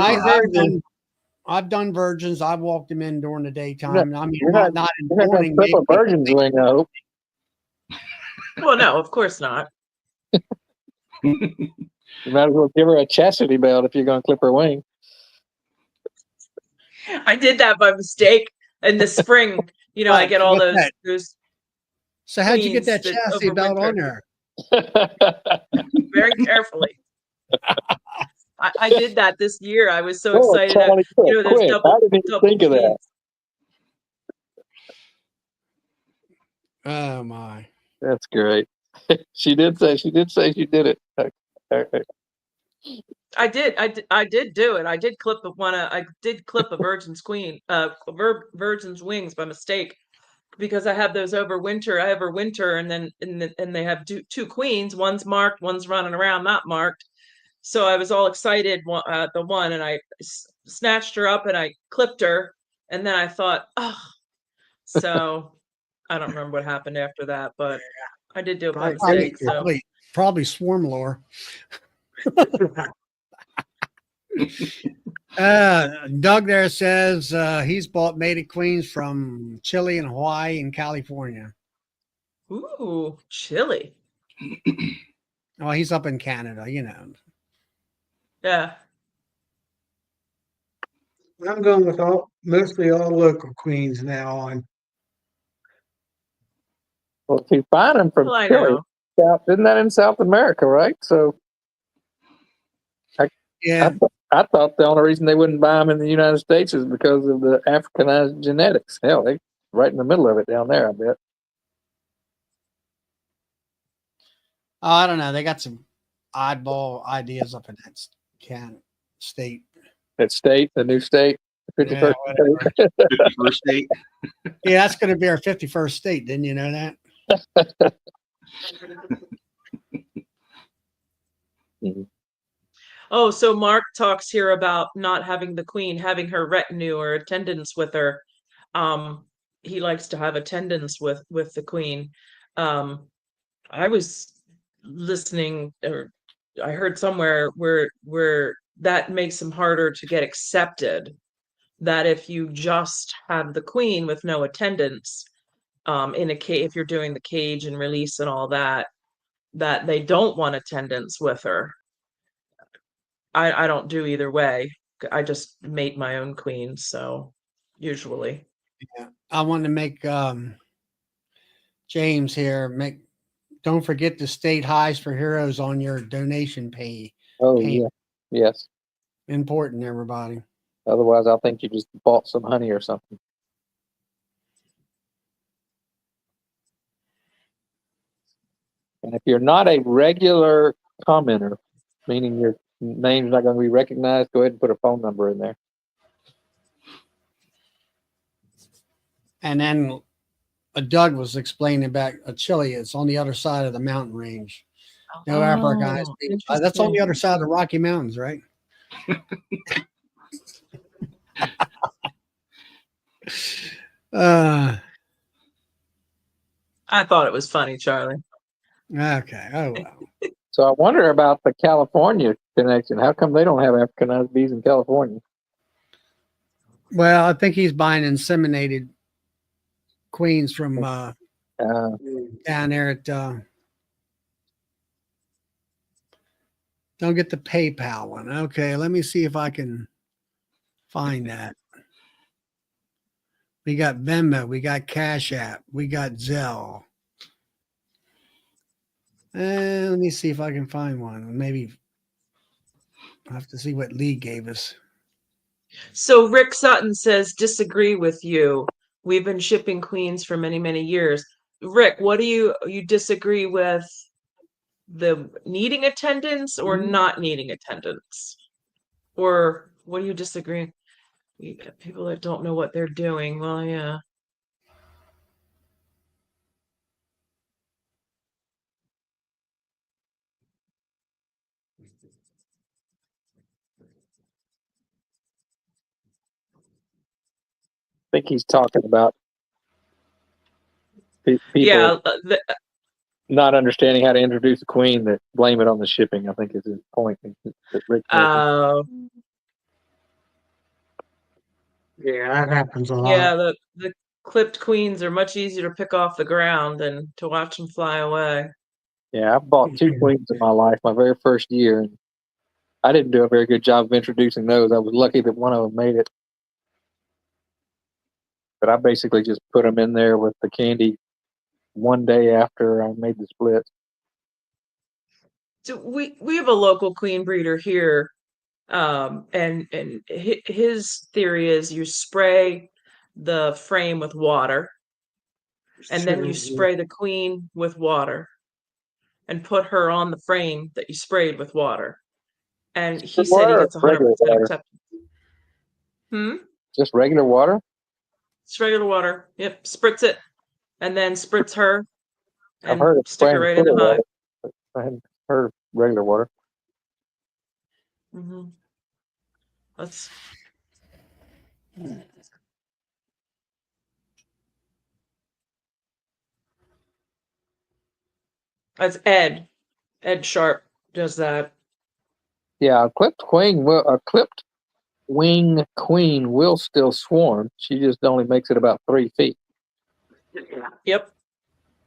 I've done virgins. I've walked them in during the daytime. I mean, not in the morning. Clip a virgin's wing, I hope. Well, no, of course not. You might as well give her a chastity belt if you're going to clip her wing. I did that by mistake in the spring. I get all those. So how'd you get that chastity belt on there? Very carefully. I did that this year. I was so excited. There's double. I didn't even think of that. Oh my. That's great. She did say she did it. I did do it. I did clip a virgin's virgin's wings by mistake because I have those overwinter. I overwinter, and then they have two queens. One's marked, one's running around not marked. So I was all excited. The one, and I snatched her up and I clipped her, and then I thought, oh, so I don't remember what happened after that, but I did do it by mistake. Probably swarm lore. Doug there says he's bought mated queens from Chile and Hawaii and California. Ooh, Chile. Oh, he's up in Canada, Yeah. I'm going with mostly all local queens now on. Well, if you find them from Chile, isn't that in South America, right? So, I thought the only reason they wouldn't buy them in the United States is because of the Africanized genetics. Hell, they right in the middle of it down there, I bet. I don't know. They got some oddball ideas up in that state. That state, the new state, the 51st whatever. state. 51st state. Yeah, that's going to be our 51st state. Didn't you know that? Mhm. Oh, so Mark talks here about not having the queen, having her retinue or attendants with her. He likes to have attendants with the queen. I was listening, or I heard somewhere where that makes him harder to get accepted. That if you just have the queen with no attendants, in a cage, if you're doing the cage and release and all that, that they don't want attendants with her. I don't do either way. I just mate my own queen, so usually. Yeah. I want to make James here. Don't forget the state highs for heroes on your donation pay. Oh, yeah. Yes. Important, everybody. Otherwise, I'll think you just bought some honey or something. And if you're not a regular commenter, meaning your name's not going to be recognized, go ahead and put a phone number in there. And then Doug was explaining about Chile. It's on the other side of the mountain range. No Africanized people. That's on the other side of the Rocky Mountains, right? I thought it was funny, Charlie. Okay. Oh, well. So I wonder about the California connection. How come they don't have Africanized bees in California? Well, I think he's buying inseminated queens from down there at don't get the PayPal one. Okay, let me see if I can find that. We got Venmo, we got Cash App, we got Zelle. And let me see if I can find one. Maybe I'll have to see what Lee gave us. So Rick Sutton says, disagree with you. We've been shipping queens for many, many years. Rick, what do you disagree with? The needing attendance or not needing attendance? Or what do you disagree? People that don't know what they're doing. Well, yeah. I think he's talking about people Yeah, not understanding how to introduce a queen that blame it on the shipping, I think is his point. That Rick Yeah, that happens a lot. yeah, the clipped queens are much easier to pick off the ground than to watch them fly away. Yeah, I bought 2 queens in my life, my very first year, and I didn't do a very good job of introducing those. I was lucky that one of them made it. But I basically just put them in there with the candy one day after I made the split. So we have a local queen breeder here, and his theory is you spray the frame with water, and then you spray the queen with water, and put her on the frame that you sprayed with water. And he said he gets 100% acceptance. Just regular water? It's regular water. Yep, spritz it, and then spritz her, I've heard and of stick her spraying right in the hive. water. I hadn't heard of regular water. That's Ed. Ed Sharp does that. Yeah, a clipped wing queen will still swarm. She just only makes it about 3 feet. Yep.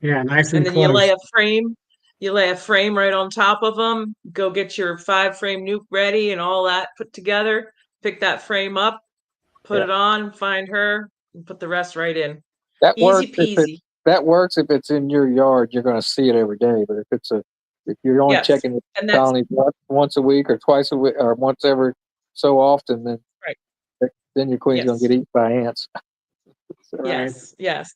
Yeah, nice and And then close. you lay a frame. You lay a frame right on top of them. Go get your 5-frame nuke ready and all that put together. Pick that frame up, put it on, find her, and put the rest right in. That Easy works peasy. that works if it's in your yard. You're going to see it every day. But if you're only checking the colonies once a week or twice a week or once every so often, then your queen's going to get eaten by ants. Yes.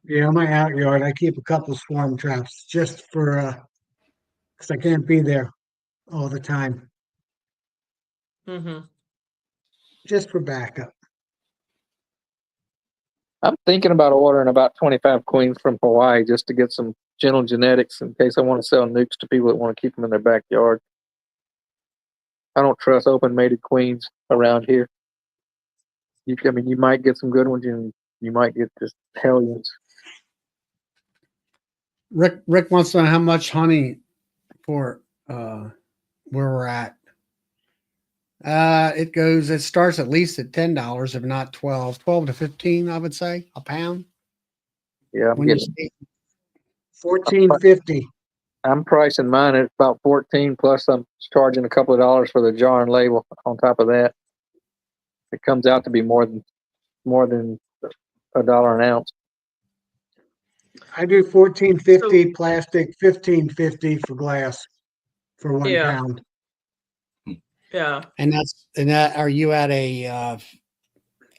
Yeah, my out yard, I keep a couple swarm traps just for, because I can't be there all the time, Hmm. just for backup. I'm thinking about ordering about 25 queens from Hawaii just to get some gentle genetics in case I want to sell nukes to people that want to keep them in their backyard. I don't trust open mated queens around here. I mean, you might get some good ones, and you might get just hellions. Rick wants to know how much honey for where we're at. It starts at least at $10, if not 12 to 15, I would say, a pound. Yeah, $14.50. I'm pricing mine at about 14, plus I'm charging a couple of dollars for the jar and label on top of that. It comes out to be more than $1 an ounce. I do $14.50 plastic, $15.50 for glass for 1 Yeah. pound. Yeah. And are you at a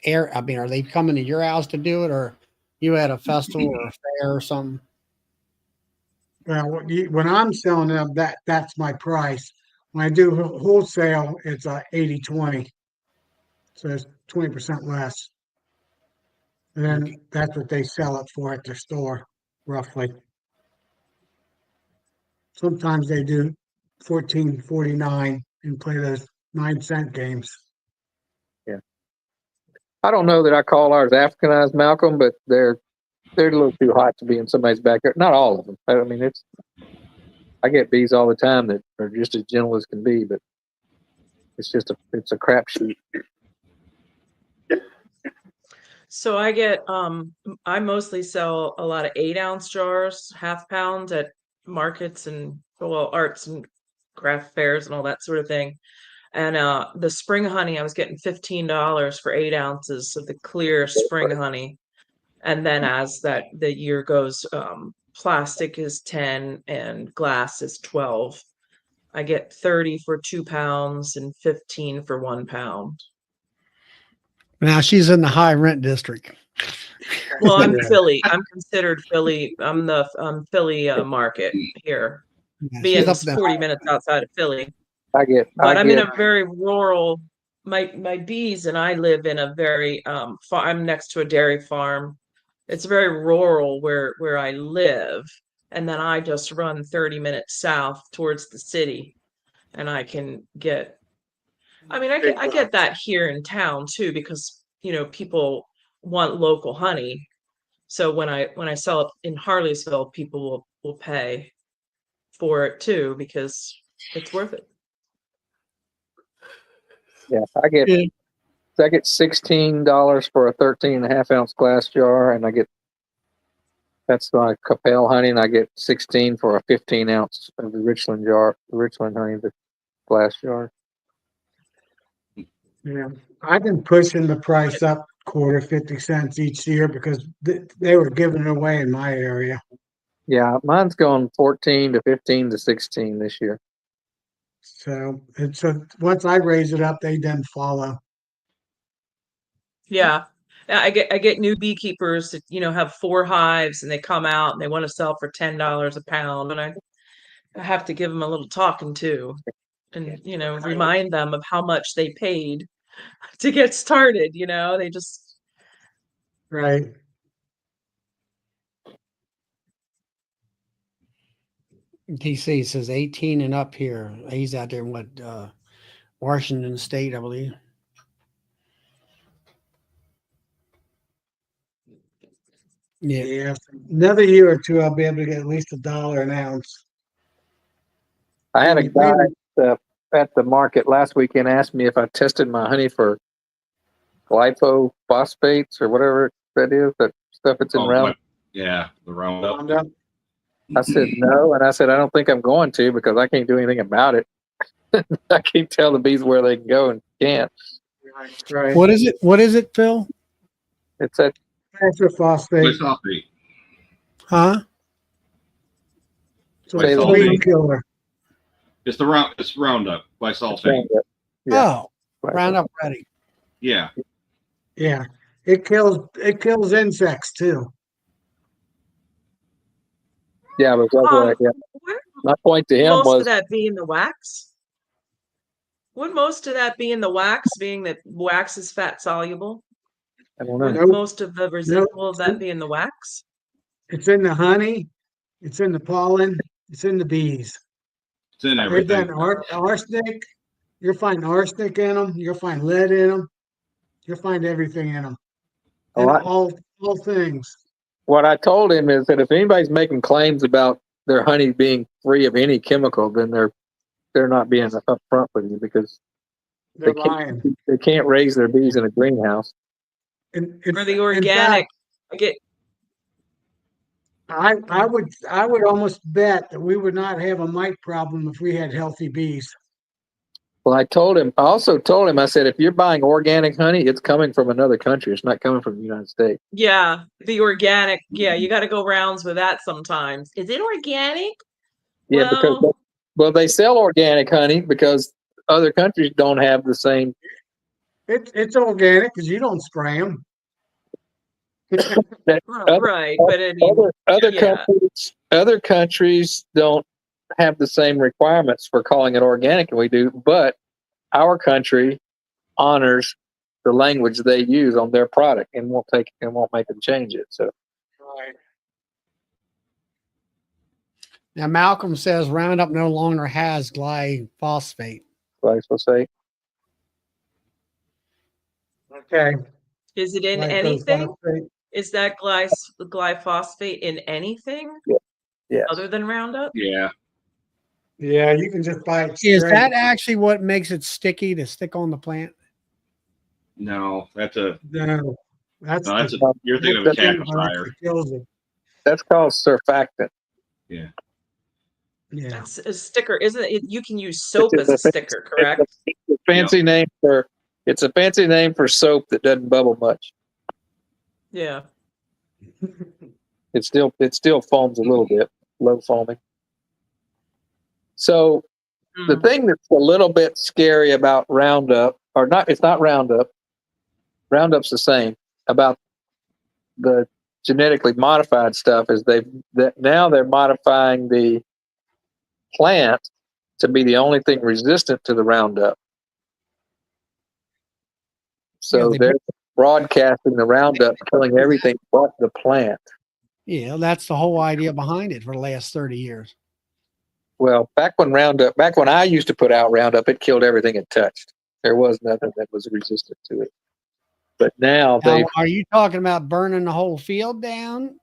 are they coming to your house to do it, or you at a festival or a fair or something? Well, when I'm selling them, that's my price. When I do wholesale, it's 80/20, so it's 20% less. And then that's what they sell it for at their store, roughly. Sometimes they do 14.49 and play those 9-cent games. Yeah. I don't know that I call ours Africanized, Malcolm, but they're a little too hot to be in somebody's backyard. Not all of them. I mean, I get bees all the time that are just as gentle as can be, but it's a crapshoot. So I mostly sell a lot of 8-ounce jars, half pounds at markets and arts and craft fairs and all that sort of thing. And the spring honey, I was getting $15 for 8 ounces of the clear spring honey. And then as the year goes, plastic is 10 and glass is 12. I get 30 for 2 pounds and 15 for 1 pound. Now she's in the high rent district. Well, I'm Philly. I'm considered Philly. I'm the Philly market here, Yeah, she's being up there. 40 minutes outside of Philly. But I'm in a very rural. My bees and I live in a very I'm next to a dairy farm. It's very rural where I live, and then I just run 30 minutes south towards the city, and I can get. I mean, I get that here in town too, because people want local honey. So when I sell it in Harleysville, people will pay for it too because it's worth it. Yeah, I get $16 for a 13.5 ounce glass jar, and that's my Capel honey, and I get 16 for a 15 ounce of the Richland honey, the glass jar. Yeah, I've been pushing the price up quarter 50 cents each year because they were giving it away in my area. Yeah, mine's gone 14 to 15 to 16 this year. So once I raise it up, they then follow. Yeah. I get new beekeepers that, have 4 hives and they come out and they want to sell for $10 a pound. And I have to give them a little talking to and, remind them of how much they paid to get started. They just. Right. TC says 18 and up here. He's out there in Washington State, I believe. Yeah. Another year or two, I'll be able to get at least $1 an ounce. I had a guy at the market last weekend asked me if I tested my honey for glyphosates or whatever that is, that stuff that's in Roundup. Yeah, the Roundup. I said no, and I said I don't think I'm going to because I can't do anything about it. I can't tell the bees where they can go and can't. Right. What is it, Phil? It's a Glyphosate. Huh? So it's a weed killer. It's Roundup by sulfate. Yeah. Oh, Roundup Ready. Yeah. Yeah. It kills insects too. Yeah, but that's right. Yeah. Where My point to would him most of was, that be in the wax? Would most of that be in the wax, being that wax is fat soluble? I don't know. Would Nope. most of the residual of that be in the wax? It's in the honey, it's in the pollen, it's in the bees. It's in They've everything. done arsenic. You'll find arsenic in them. You'll find lead in them. You'll find everything in them. Oh, And I- all things. What I told him is that if anybody's making claims about their honey being free of any chemical, then they're not being upfront with you, because They're lying. they can't raise their bees in a greenhouse. Or the In organic? fact, I get I would almost bet that we would not have a mite problem if we had healthy bees. Well, I also told him, I said, if you're buying organic honey, it's coming from another country. It's not coming from the United States. yeah, the organic. Yeah, you got to go rounds with that sometimes. Is it organic? Yeah, Well, because they sell organic honey because other countries don't have the same. It's organic because you don't spray them. right, but I mean, yeah. Other countries don't have the same requirements for calling it organic we do, but our country honors the language they use on their product and won't make them change it. So Right. Now, Malcolm says Roundup no longer has glyphosate. glyphosate. Okay. Is it in anything? Is that glyphosate in anything Yes. other than Roundup? Yeah. Yeah, you can just buy it Is straight. that actually what makes it sticky to stick on the plant? No, No, that's you're thinking of a cactus fire. kills it. That's called surfactant. Yeah. Yeah. That's a sticker, isn't it? You can use soap as a sticker, correct? It's a fancy name for soap that doesn't bubble much. Yeah. It still foams a little bit, low foaming. So the thing that's a little bit scary about Roundup, it's not Roundup. Roundup's the same, about the genetically modified stuff, is now they're modifying the plant to be the only thing resistant to the Roundup. So they're broadcasting the Roundup, killing everything but the plant. Yeah, that's the whole idea behind it for the last 30 years. Well, back when I used to put out Roundup, it killed everything it touched. There was nothing that was resistant to it. But now are you talking about burning the whole field down?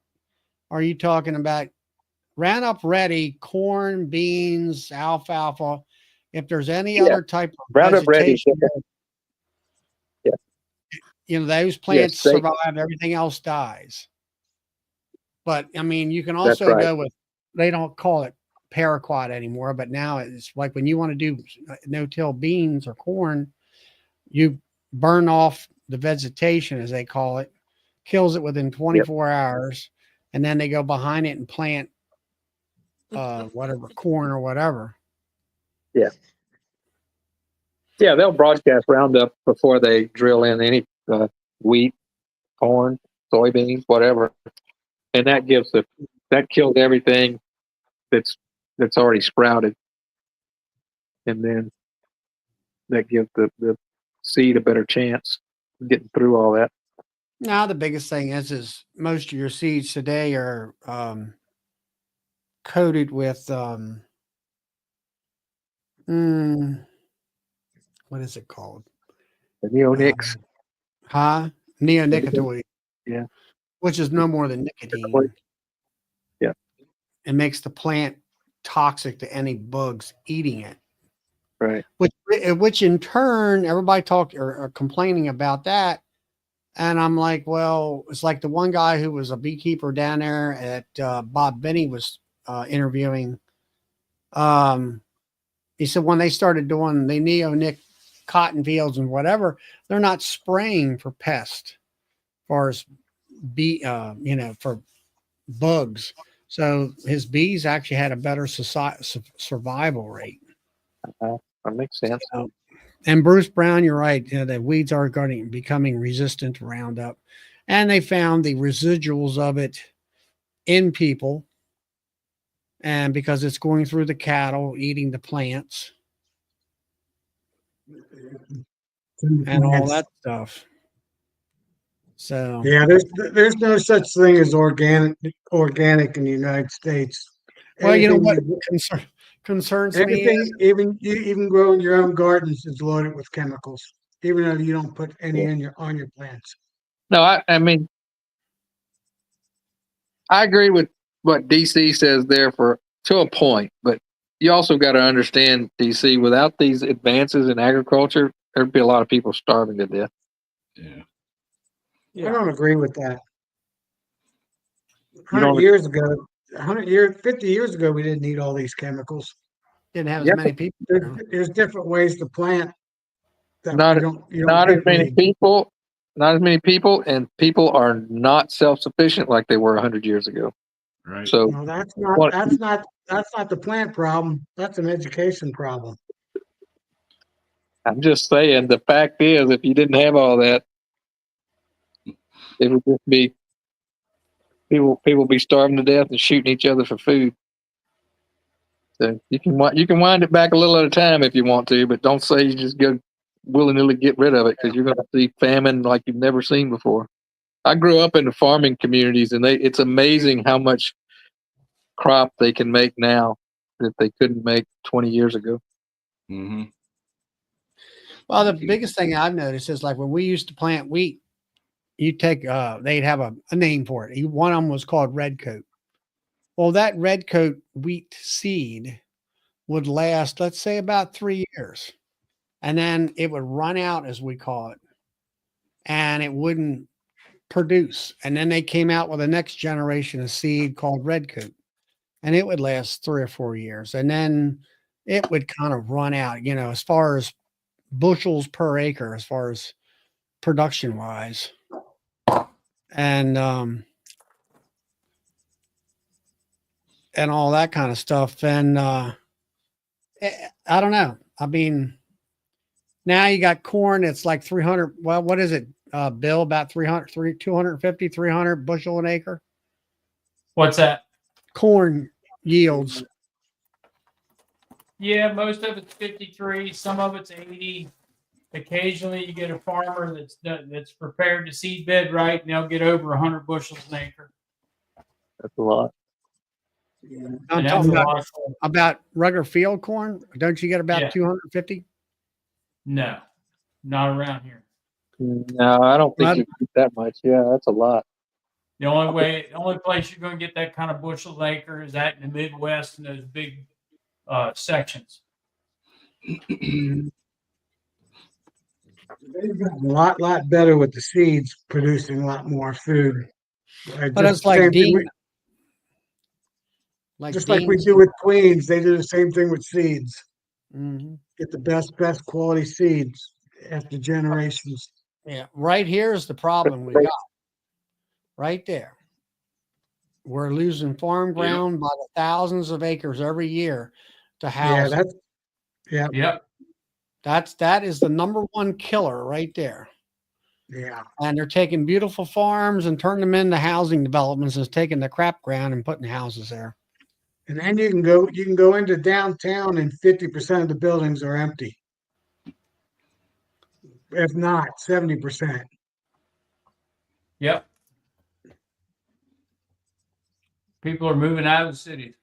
Are you talking about Roundup Ready, corn, beans, alfalfa? If there's any other type of Roundup Ready, those plants survive, everything else dies. But I mean, you can also go with, they don't call it paraquat anymore, but now it's like when you want to do no-till beans or corn, you burn off the vegetation, as they call it, kills it within 24 hours, and then they go behind it and plant whatever, corn or whatever. Yeah, they'll broadcast Roundup before they drill in any wheat, corn, soybeans, whatever, and that kills everything that's already sprouted, and then that gives the seed a better chance of getting through all that. Now the biggest thing is most of your seeds today are coated with what is it called? The neonics. Neonicotinoid. Yeah. Which is no more than nicotine. Yeah. It makes the plant toxic to any bugs eating it. Right. Which in turn, everybody are complaining about that. And I'm like, well, it's like the one guy who was a beekeeper down there at Bob Benny was interviewing. He said when they started doing the neonic cotton fields and whatever, they're not spraying for pests, as far as for bugs. So his bees actually had a better survival rate. That makes sense. And Bruce Brown, you're right. The weeds are becoming resistant to Roundup, and they found the residuals of it in people. and because it's going through the cattle, eating the plants and all that stuff. So yeah, there's no such thing as organic in the United States. well, you know Everything what concerns me everything, is, even growing your own gardens is loaded with chemicals, even though you don't put any on your plants. No, I mean, I agree with what DC says there to a point, but you also got to understand, DC, without these advances in agriculture, there'd be a lot of people starving to death. Yeah. I don't agree with that. You don't- 50 years ago, we didn't need all these chemicals. didn't have as Yeah. many people. There's different ways to plant that Not- you don't Not as people many need. people, not as many people, and people are not self-sufficient like they were 100 years ago. Right. So No, that's not the plant problem. That's an education problem. I'm just saying, the fact is, if you didn't have all that, it would just be people be starving to death and shooting each other for food. So you can wind it back a little at a time if you want to, but don't say you just go willy-nilly get rid of it, because you're going to see famine like you've never seen before. I grew up in the farming communities, and it's amazing how much crop they can make now that they couldn't make 20 years ago. Mm-hmm. Well, the biggest thing I've noticed is like when we used to plant wheat, you take they'd have a name for it. One of them was called red coat. Well, that red coat wheat seed would last, let's say, about 3 years, and then it would run out, as we call it, and it wouldn't produce. And then they came out with the next generation of seed called red coat, and it would last 3 or 4 years, and then it would kind of run out, as far as bushels per acre, as far as production wise. And all that kind of stuff. And I don't know. I mean, now you got corn. It's like 300. Well, what is it, Bill? About 250, 300 bushel an acre. What's that? Corn yields. Yeah, most of it's 53. Some of it's 80. Occasionally, you get a farmer that's prepared to seed bed right, and they'll get over 100 bushels an acre. That's a lot. I'm And talking that's a lot of corn. about regular field corn. Don't you get about Yeah. 250? No, not around here. No, I don't think you get that much. Yeah, that's a lot. The only place you're going to get that kind of bushel an acre is out in the Midwest in those big sections. They've gotten a lot better with the seeds, producing a lot more food. But it's like Dean. Just like we do with Queens, they do the same thing with seeds. Mm-hmm. Get the best quality seeds after generations. Yeah, right here is the problem we got. Right there. We're losing farm ground by the thousands of acres every year to house. Yep. That is the number one killer right there. Yeah. And they're taking beautiful farms and turning them into housing developments and taking the crap ground and putting houses there. And then you can go into downtown and 50% of the buildings are empty. If not 70%. Yep. People are moving out of the cities.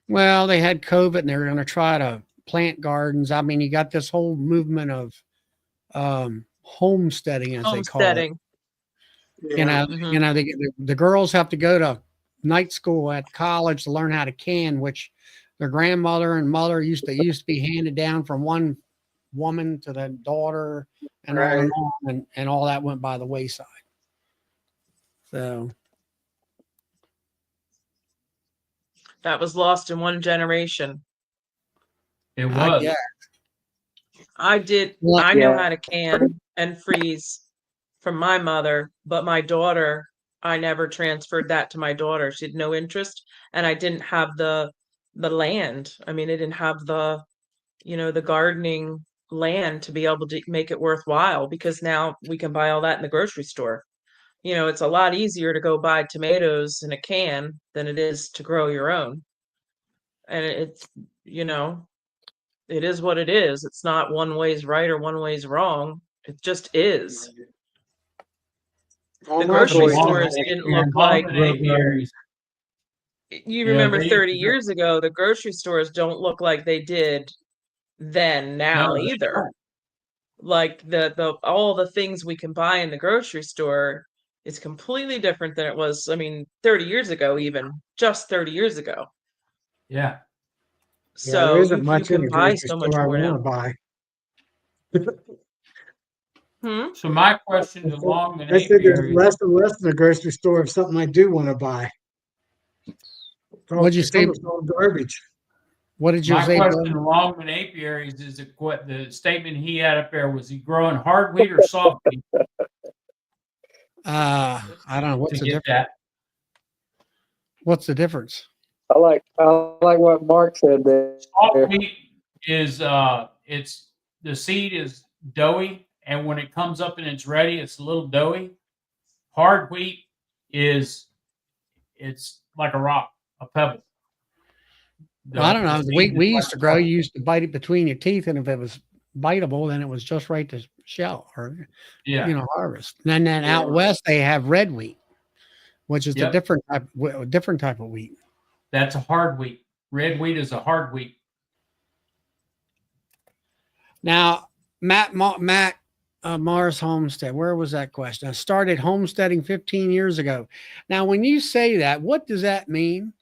Well, they had COVID and they're going to try to plant gardens. I mean, you got this whole movement of homesteading, as they call it. Yeah. The girls have to go to night school at college to learn how to can, which their grandmother and mother used to be handed down from one woman to the daughter, and Right. and all that went by the wayside. So That was lost in one generation. It was. yeah. I know how to can and freeze from my mother, but my daughter, I never transferred that to my daughter. She had no interest, and I didn't have the land. I mean, I didn't have the gardening land to be able to make it worthwhile, because now we can buy all that in the grocery store. it's a lot easier to go buy tomatoes in a can than it is to grow your own. And it's, it is what it is. It's not one way's right or one way's wrong. It just is. All The my grocery boys stores have didn't canned look like, Common apiaries. you Yeah, remember they 30 used to- years ago, the grocery stores don't look like they did then now No, they either. don't. Like the all the things we can buy in the grocery store is completely different than it was, 30 years ago, even just 30 years ago. Yeah. Yeah, there So isn't you much in can the buy grocery so much store I more want to now. buy. So my question to long and I said there's apiaries. less and less in the grocery store of something I do want to buy. What'd you It's say? almost all garbage. What did you My say, question Bill? to Longman apiaries is the statement he had up there, was he growing hard wheat or soft wheat I don't know. What's to the get difference? that? What's the difference? I like what Mark said there. Soft wheat is it's the seed is doughy, and when it comes up and it's ready, it's a little doughy. Hard wheat it's like a rock, a pebble. I don't know. The We seed is we like used to a grow. rock. You used to bite it between your teeth, and if it was biteable, then it was just right to shell or Yeah. harvest. And then out west they have red wheat, which is a Yep. different type of wheat. That's a hard wheat. Red wheat is a hard wheat. Now, Matt Mars Homestead, where was that question? I started homesteading 15 years ago. Now, when you say that, what does that mean?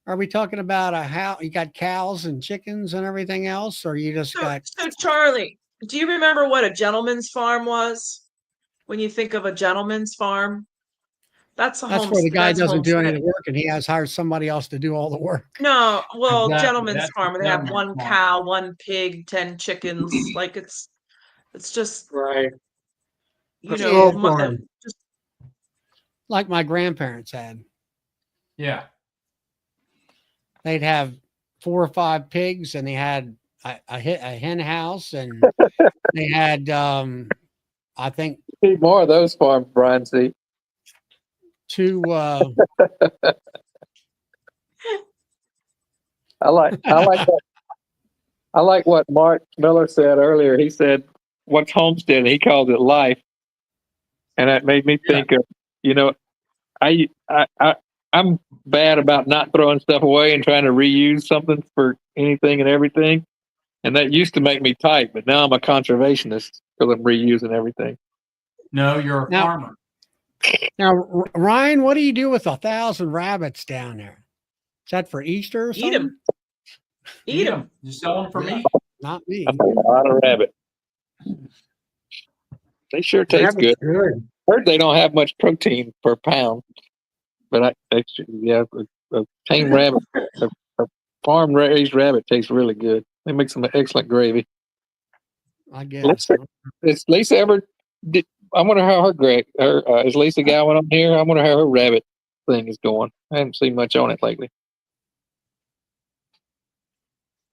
Are we talking about how you got cows and chickens and everything else, or you just got? So Charlie, do you remember what a gentleman's farm was? When you think of a gentleman's farm, that's That's where the guy that's doesn't do any of homesteading. the work, and he has hired somebody else to do all the work. No, well, Exactly. gentleman's That's farm, the they have gentleman's one farm. cow, one pig, 10 chickens. Like it's just, Right. you A know, small farm. just Like my grandparents had. Yeah. They'd have 4 or 5 pigs, and they had a hen house, and they had I think Need more of those farms, Brian. See, 2 I like what Mark Miller said earlier. He said, "What's homesteading?" He called it life, and that made me think of, I'm bad about not throwing stuff away and trying to reuse something for anything and everything, and that used to make me tight. But now I'm a conservationist because I'm reusing everything. No, you're a Now- farmer. Now, Ryan, what do you do with 1,000 rabbits down there? Is that for Easter or eat something? them. Eat them. You sell them for meat. Not me. That's a lot of rabbit. They sure taste good. Rabbit's good. Heard they don't have much protein per pound, but a tame rabbit, a farm raised rabbit tastes really good. They make some excellent gravy. I guess. Lisa, is Lisa ever? I wonder how is Lisa Gowan on here? I wonder how her rabbit thing is going. I haven't seen much on it lately.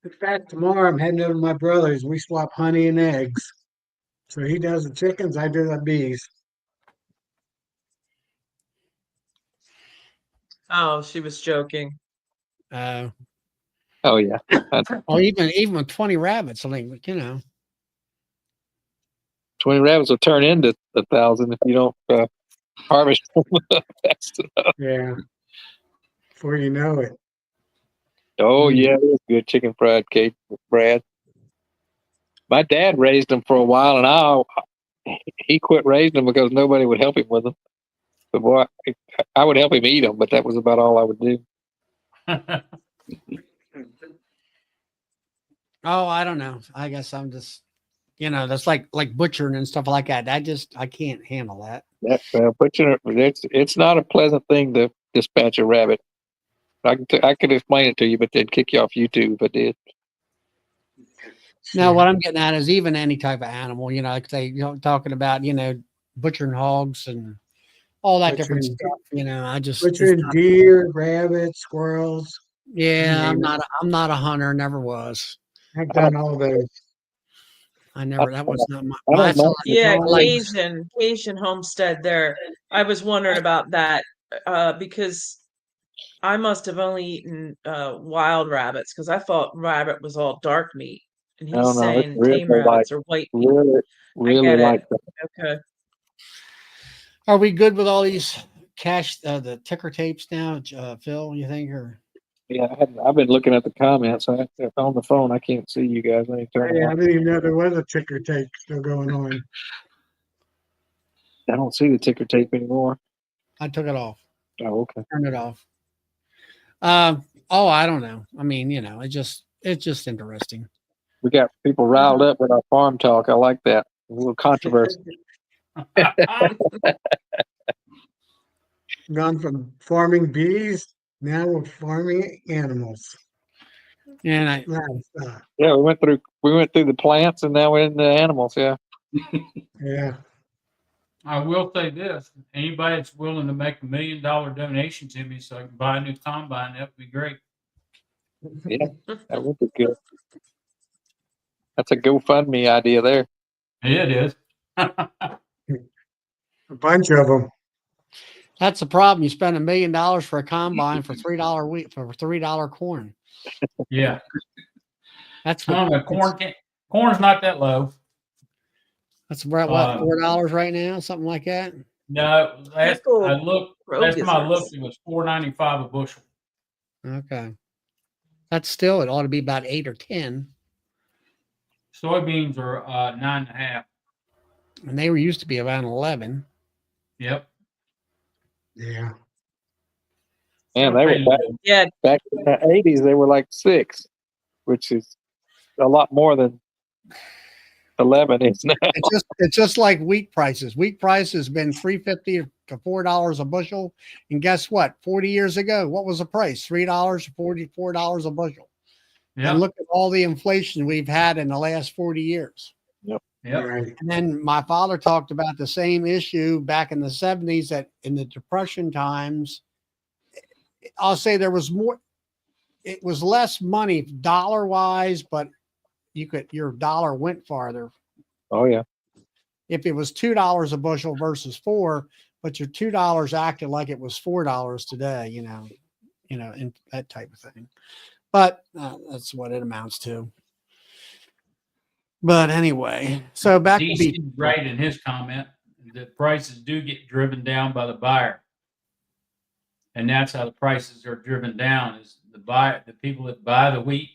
In fact, tomorrow I'm heading over to my brother's. We swap honey and eggs. So he does the chickens, I do the bees. Oh, she was joking. Oh, yeah, even with 20 rabbits, I think, 20 rabbits will turn into 1,000 if you don't harvest them fast enough. Yeah. Before you know it. Oh yeah, it was good chicken fried cake with Brad. My dad raised them for a while, and he quit raising them because nobody would help him with them. But boy, I would help him eat them, but that was about all I would do. Oh, I don't know. I guess I'm just, that's like butchering and stuff like that. I can't handle that. It's not a pleasant thing to dispatch a rabbit. I could explain it to you, but they'd kick you off YouTube if I did. Now, what I'm getting at is even any type of animal, like they, talking about, butchering hogs and all that different Butchering- stuff. I just, Butchering deer, rabbits, squirrels. yeah, name I'm not a hunter, never was. I've done all those. I never. That was not my. I don't my know. Yeah, like- Cajun homestead there. I was wondering about that because I must have only eaten wild rabbits because I thought rabbit was all dark meat, and I don't he's know. It's saying really tame rabbits are white meat. Really, I really get like it. that. Okay. Are we good with all these the ticker tapes now, Phil? You think or? Yeah, I've been looking at the comments. If on the phone, I can't see you guys. Let me turn it Hey, I on. didn't even know there was a ticker tape still going on. I don't see the ticker tape anymore. I took it off. Oh, okay. Turned it off. I don't know. I mean, it's just interesting. We got people riled up with our farm talk. I like that. A little controversy. Gone from farming bees, now we're farming animals. And I Livestock. Yeah, we went through the plants, and now we're in the animals. Yeah. Yeah. I will say this: anybody that's willing to make $1 million donation to me so I can buy a new combine, that would be great. Yeah, that would be good. That's a GoFundMe idea there. It is. A bunch of them. that's the problem. You spend $1 million for a combine for $3 wheat for $3 corn. Yeah. That's I don't know. Corn's not that low. That's what $4 right now, something like that. No, last People time I looked, it was $4.95 a bushel. Okay, that's still it ought to be about 8 or 10, Soybeans are 9.5. and they were used to be about 11. Yep. Yeah. And they were Yeah, back in the 80s. They were like 6, which is a lot more than 11 is now. It's just like wheat prices. Wheat price has been $3.50 to $4 a bushel, and guess what? 40 years ago, what was the price? $3 to $44 a bushel. Yep. And look at all the inflation we've had in the last 40 years. Yep. Right. And then my father talked about the same issue back in the 70s, that in the Depression times, I'll say there was more, it was less money dollar wise, but your dollar went farther. Oh, yeah. If it was $2 a bushel versus $4, but your $2 acted like it was $4 today, and that type of thing. But that's what it amounts to. But anyway, so back to DC is right in his comment that prices do get driven down by the buyer. And that's how the prices are driven down is the people that buy the wheat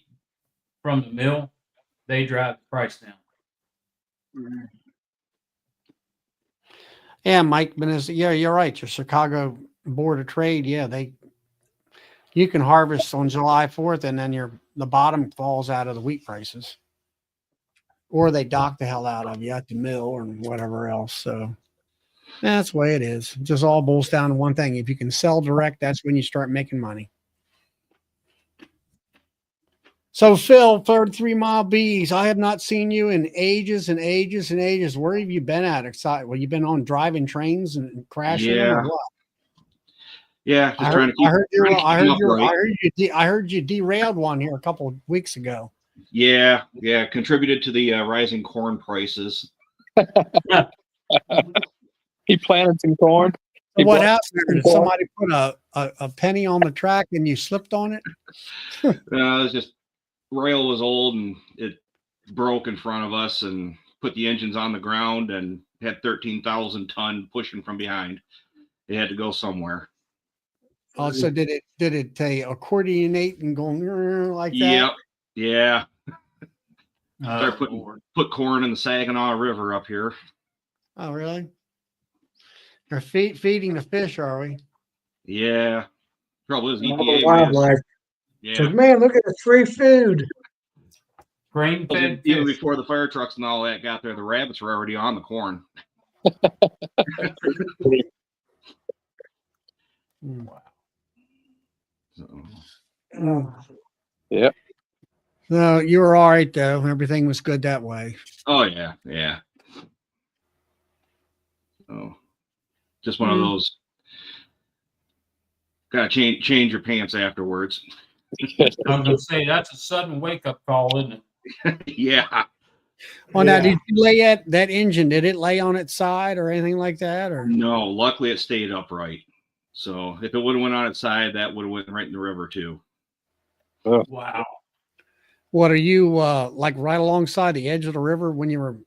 from the mill, they drive the price down. Yeah, Mike, yeah, you're right. Your Chicago Board of Trade, yeah, you can harvest on July 4th, and then the bottom falls out of the wheat prices, or they dock the hell out of you at the mill or whatever else. So that's the way it is. It just all boils down to one thing: if you can sell direct, that's when you start making money. So Phil, 33 Mile Bees, I have not seen you in ages and ages and ages. Where have you been at? Well, you've been on driving trains and crashing them, or what? Yeah, just trying to keep. I heard you derailed one here a couple of weeks ago. Yeah, contributed to the rising corn prices. He planted some corn. What happened? Did somebody put a penny on the track and you slipped on it? It was just rail was old and it broke in front of us and put the engines on the ground and had 13,000 ton pushing from behind. It had to go somewhere. Oh, so did it accordionate and go like that? Yep. Yeah. Put corn in the Saginaw River up here. Oh, really? They're feeding the fish, are we? Yeah. Trouble is All the EPA. wildlife. Yeah. Says, man, look at the free food. Grain fed Even fish. before the fire trucks and all that got there, the rabbits were already on the corn. Wow. So, Yeah. No, you were all right though. Everything was good that way. oh yeah. Oh, just one of those. Gotta change your pants afterwards. I was gonna say that's a sudden wake up call, isn't it? Yeah. Well, now, Yeah. did you lay that engine? Did it lay on its side or anything like that? Or No, luckily it stayed upright. So if it would have went on its side, that would have went right in the river too. Wow. what are you like right alongside the edge of the river when you were?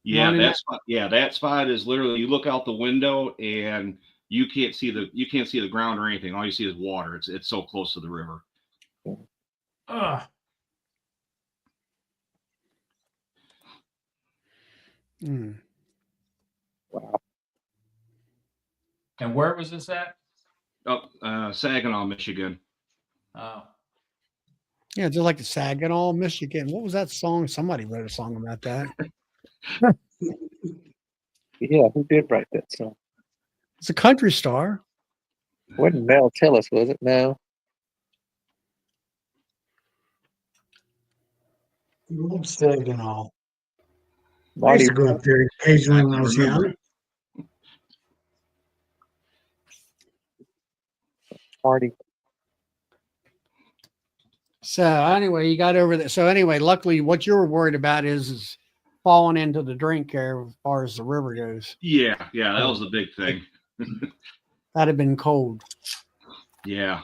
Yeah, Running that spot is literally, you look out the window and you can't see the ground or anything. All you see is water. It's so close to the river. Ugh. Hmm. Wow. And where was this at? Oh, Saginaw, Michigan. Oh. Yeah, just like the Saginaw, Michigan. What was that song? Somebody wrote a song about that. Yeah, who did write that song? It's a country star. Wasn't Mel Tillis, was it? No. I'm saved and all. I Marty, used to go up there occasionally when I was remember. young. Marty. So anyway, you got over that. So anyway, luckily, what you were worried about is falling into the drink there as far as the river goes. Yeah, that was the big thing. That'd have been cold. Yeah.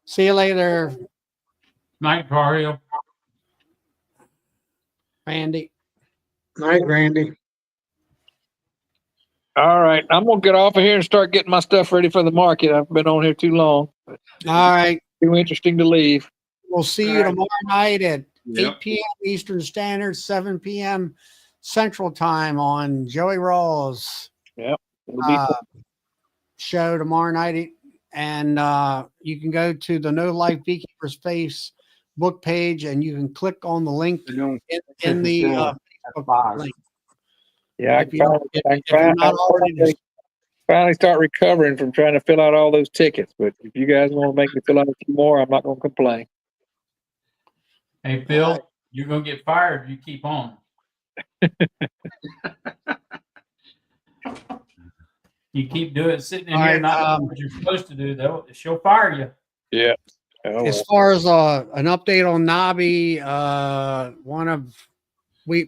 See you later, Night, Mario. Randy. Night, Randy. All right, I'm gonna get off of here and start getting my stuff ready for the market. I've been on here too long. All right. Too interesting to leave. We'll see you tomorrow night at Yep. 8 p.m. Eastern Standard, 7 p.m. Central Time on Joey Rawls It'll be show tomorrow night. And you can go to the No Life Beekeepers Facebook page and you can click on the link in the Facebook link. yeah. I If can you- finally, if- I if you're can not already- finally start recovering from trying to fill out all those tickets. But if you guys want to make me fill out a few more, I'm not gonna complain. Hey, Phil, you're going to get fired if you keep on. You keep doing it, sitting in All here, right, not doing what you're supposed to do, she'll fire you. Yeah. Oh, As far as an update on Nobby,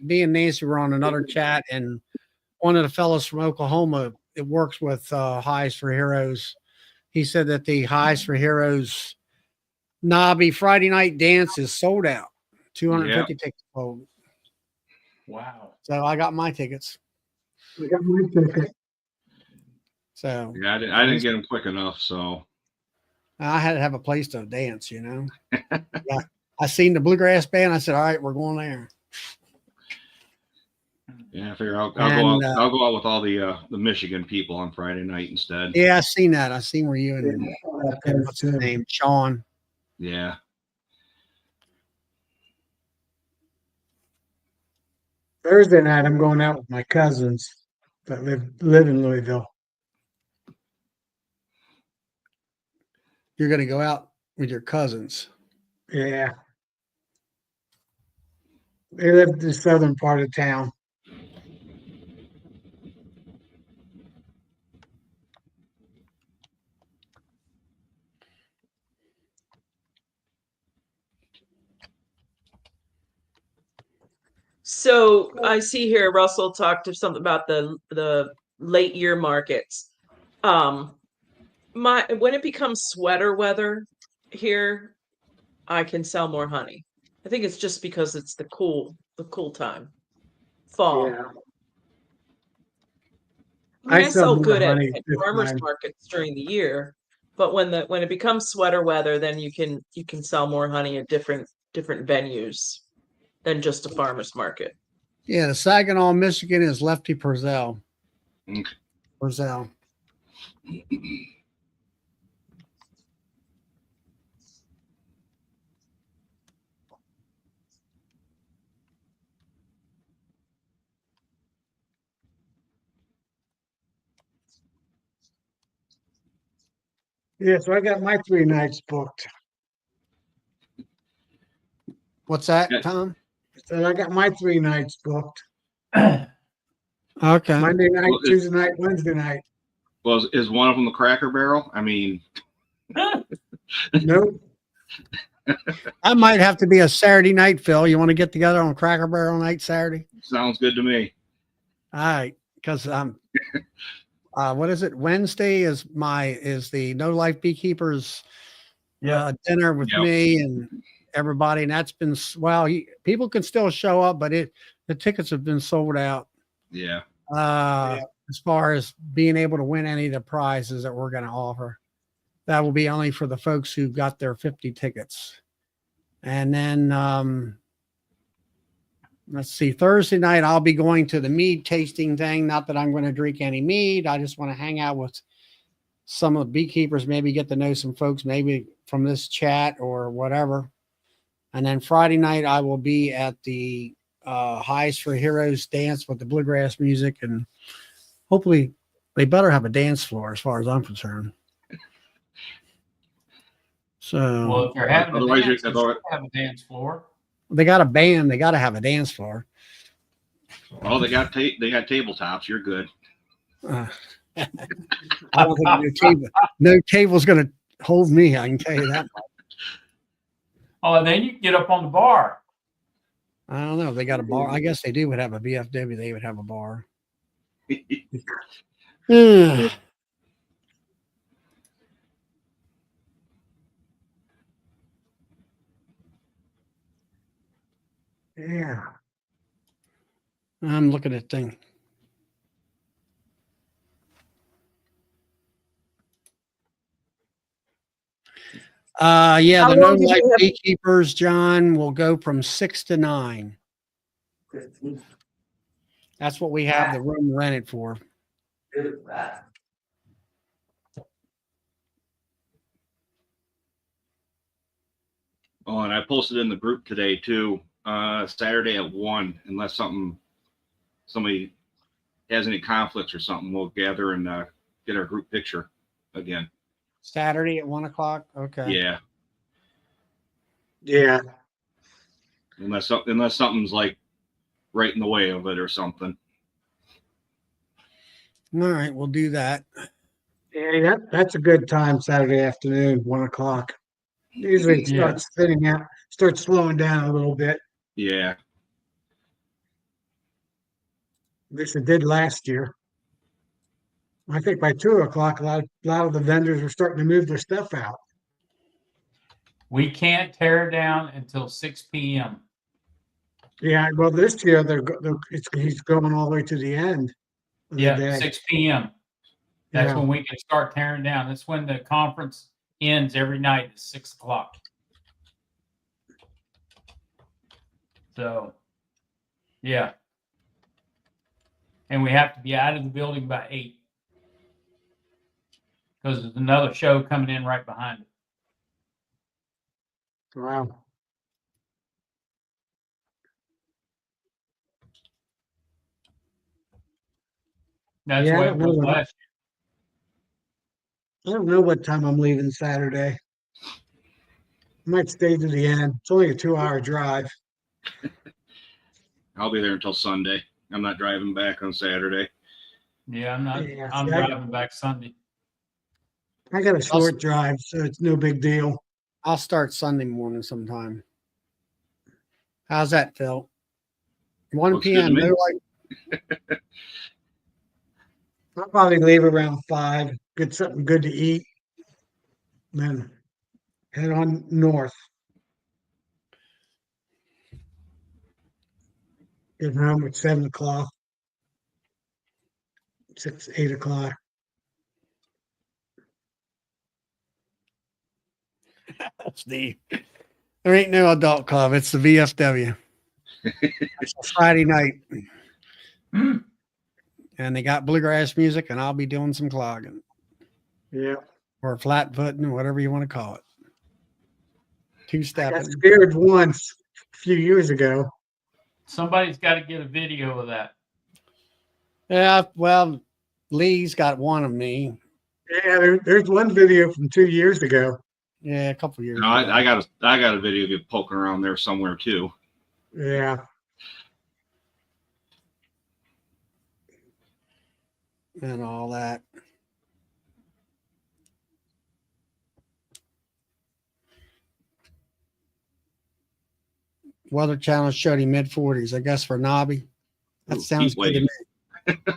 me and Nancy were on another chat, and one of the fellows from Oklahoma, it works with Highs for Heroes. He said that the Highs for Heroes Nobby Friday night dance is sold out. 250 tickets sold. Wow. So I got my tickets. I got my ticket. So Yeah, I didn't get them quick enough, so I had to have a place to dance, Yeah. I seen the bluegrass band. I said, all right, we're going there. yeah, I figure I'll go And, out. I'll go out with all the Michigan people on Friday night instead. Yeah, I seen that. I seen where you and what's his too. name, Sean. Yeah. Thursday night, I'm going out with my cousins that live in Louisville. You're going to go out with your cousins. Yeah. They live in the southern part of town. So I see here Russell talked to something about the late year markets. When it becomes sweater weather here, I can sell more honey. I think it's just because it's the cool time. Fall. Yeah. I mean, I I sell sell more good at honey this farmers time. markets during the year, but when it becomes sweater weather, then you can sell more honey at different venues than just a farmer's market. Yeah, the Saginaw, Michigan is Lefty Purcell. Okay. Purcell. Yeah, so I got my 3 nights booked. What's that, Yeah. Tom? So I got my 3 nights booked. Okay. Monday night, Well, Tuesday night, Wednesday night. Is one of them the Cracker Barrel? I mean, Nope. I might have to be a Saturday night, Phil. You want to get together on Cracker Barrel night Saturday? Sounds good to me. All right, because what is it? Wednesday is the No Life Beekeepers dinner with Yep. me and everybody, and that's been people can still show up, but the tickets have been sold out. Yeah. As far as being able to win any of the prizes that we're going to offer, that will be only for the folks who got their 50 tickets. And then let's see, Thursday night I'll be going to the mead tasting thing. Not that I'm going to drink any mead. I just want to hang out with some of the beekeepers, maybe get to know some folks, maybe from this chat or whatever. And then Friday night I will be at the Highs for Heroes dance with the bluegrass music, and hopefully they better have a dance floor as far as I'm concerned. So, Well, if they're having a Otherwise, dance, you- they should have a dance floor. they got a band. They got to have a dance floor. Well, they got tabletops. You're good. I don't think no table's going to hold me. I can tell you that. Oh, and then you can get up on the bar. I don't know. They got a bar. I guess they do would have a VFW. They would have a bar. Yeah. Yeah. I'm looking at things. Yeah, How the No long did Life you have- Beekeepers, John, will go from 6 to 9. That's what we have the room rented for. Oh, and I posted in the group today too. Saturday at 1, unless somebody has any conflicts or something, we'll gather and get our group picture again. Saturday at 1 o'clock. Okay. Yeah, Yeah. unless something's like right in the way of it or something. All right, we'll do that. Yeah, that's a good time, Saturday afternoon, 1 o'clock. Usually it starts thinning out, starts slowing down a little bit. Yeah, At least it did last year. I think by 2 o'clock, a lot of the vendors are starting to move their stuff out. We can't tear down until 6 p.m. Yeah, well, this year he's going all the way to the end of the day. 6 p.m. That's Yeah. when we can start tearing down. That's when the conference ends every night at 6 o'clock. So, yeah. And we have to be out of the building by 8. Because there's another show coming in right behind it. Wow. That's Yeah, the way I it don't was know. last I don't know what time I'm leaving Saturday. Might stay to the end. It's only a 2-hour drive. I'll be there until Sunday. I'm not driving back on Saturday. year. Yeah, Yeah, I'm see, driving back Sunday. I got a short drive, so it's no big deal. I'll start Sunday morning sometime. How's that, Phil? 1 Looks good to p.m. me. No light. I'll probably leave around 5, get something good to eat, then head on north. Get home at 7 o'clock, 8 o'clock. Steve. There ain't no adult club. It's the VFW. It's a Friday night. And they got bluegrass music, and I'll be doing some clogging Yeah. or flat footing, whatever you want to call it. I got Two-stepping. scared once a few years ago. Somebody's got to get a video of that. Yeah, well, Lee's got one of me. Yeah, there's one video from 2 years ago. Yeah, a couple years No, ago. I got a video of you poking around there somewhere too. Yeah. And all that. Weather Channel showed him mid-40s. I guess for Nobby. That Ooh, sounds heat good to wave. me.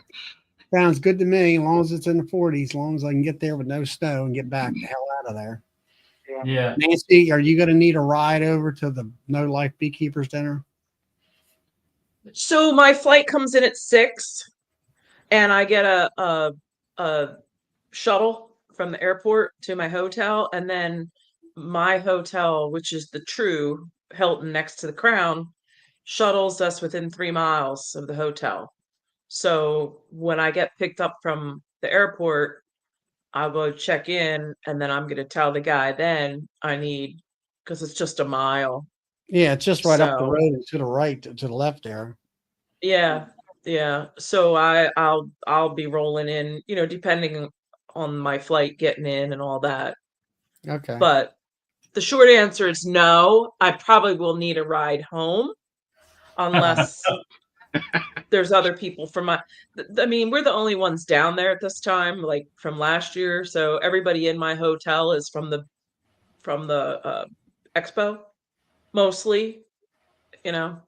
Sounds good to me, as long as it's in the 40s, as long as I can get there with no snow and get back the hell out of there. Yeah. Nancy, are you going to need a ride over to the No Life Beekeepers dinner? So my flight comes in at 6, and I get a shuttle from the airport to my hotel, and then my hotel, which is the True Hilton next to the Crown, shuttles us within 3 miles of the hotel. So when I get picked up from the airport, I'll go check in, and then I'm going to tell the guy then I need, because it's just a mile. Yeah, it's just right up the So road and to the right, to the left there. yeah, yeah. So I'll be rolling in, depending on my flight getting in and all that. Okay. But the short answer is no. I probably will need a ride home unless there's other people from I mean, we're the only ones down there at this time, like from last year. So everybody in my hotel is from the expo mostly, you know.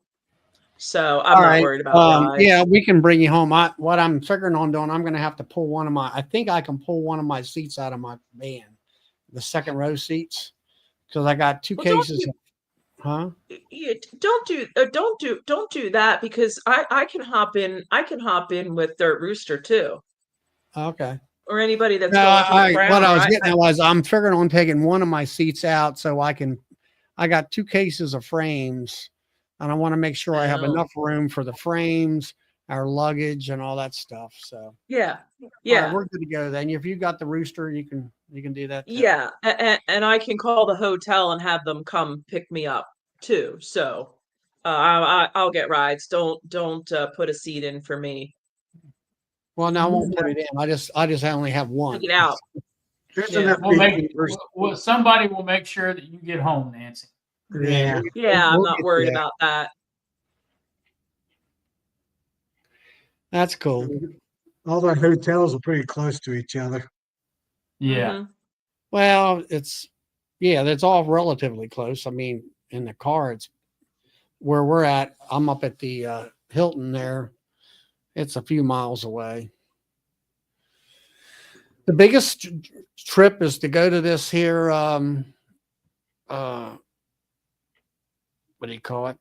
So I'm All not right. worried about rides. Yeah, we can bring you home. What I'm figuring on doing, I'm going to have to pull I think I can pull one of my seats out of my van, the second row seats, because I got two Well, don't cases. Huh? don't do that, because I can hop in with Dirt Rooster too, Okay. or anybody that's No, going to the what Crown. I Or was getting at was I'm figuring on taking one of my seats out so I got two cases of frames, and I want to make sure I have Oh. enough room for the frames, our luggage, and all that stuff. So Yeah, all right, yeah, we're good to go then. If you got the Rooster, you can do that too. yeah, and I can call the hotel and have them come pick me up too. So I'll get rides. Don't put a seat in for me. Well, no, I won't put it in. I just only have one. Take it out. There's Yeah. enough We'll make beekeepers. somebody will make sure that you get home, Nancy. Yeah. Yeah, I'm We'll not get worried that. about that. That's cool. All the hotels are pretty close to each other. Yeah. Mhm. Well, it's all relatively close. I mean, in the car, it's where we're at. I'm up at the Hilton there. It's a few miles away. The biggest trip is to go to this here. What do you call it?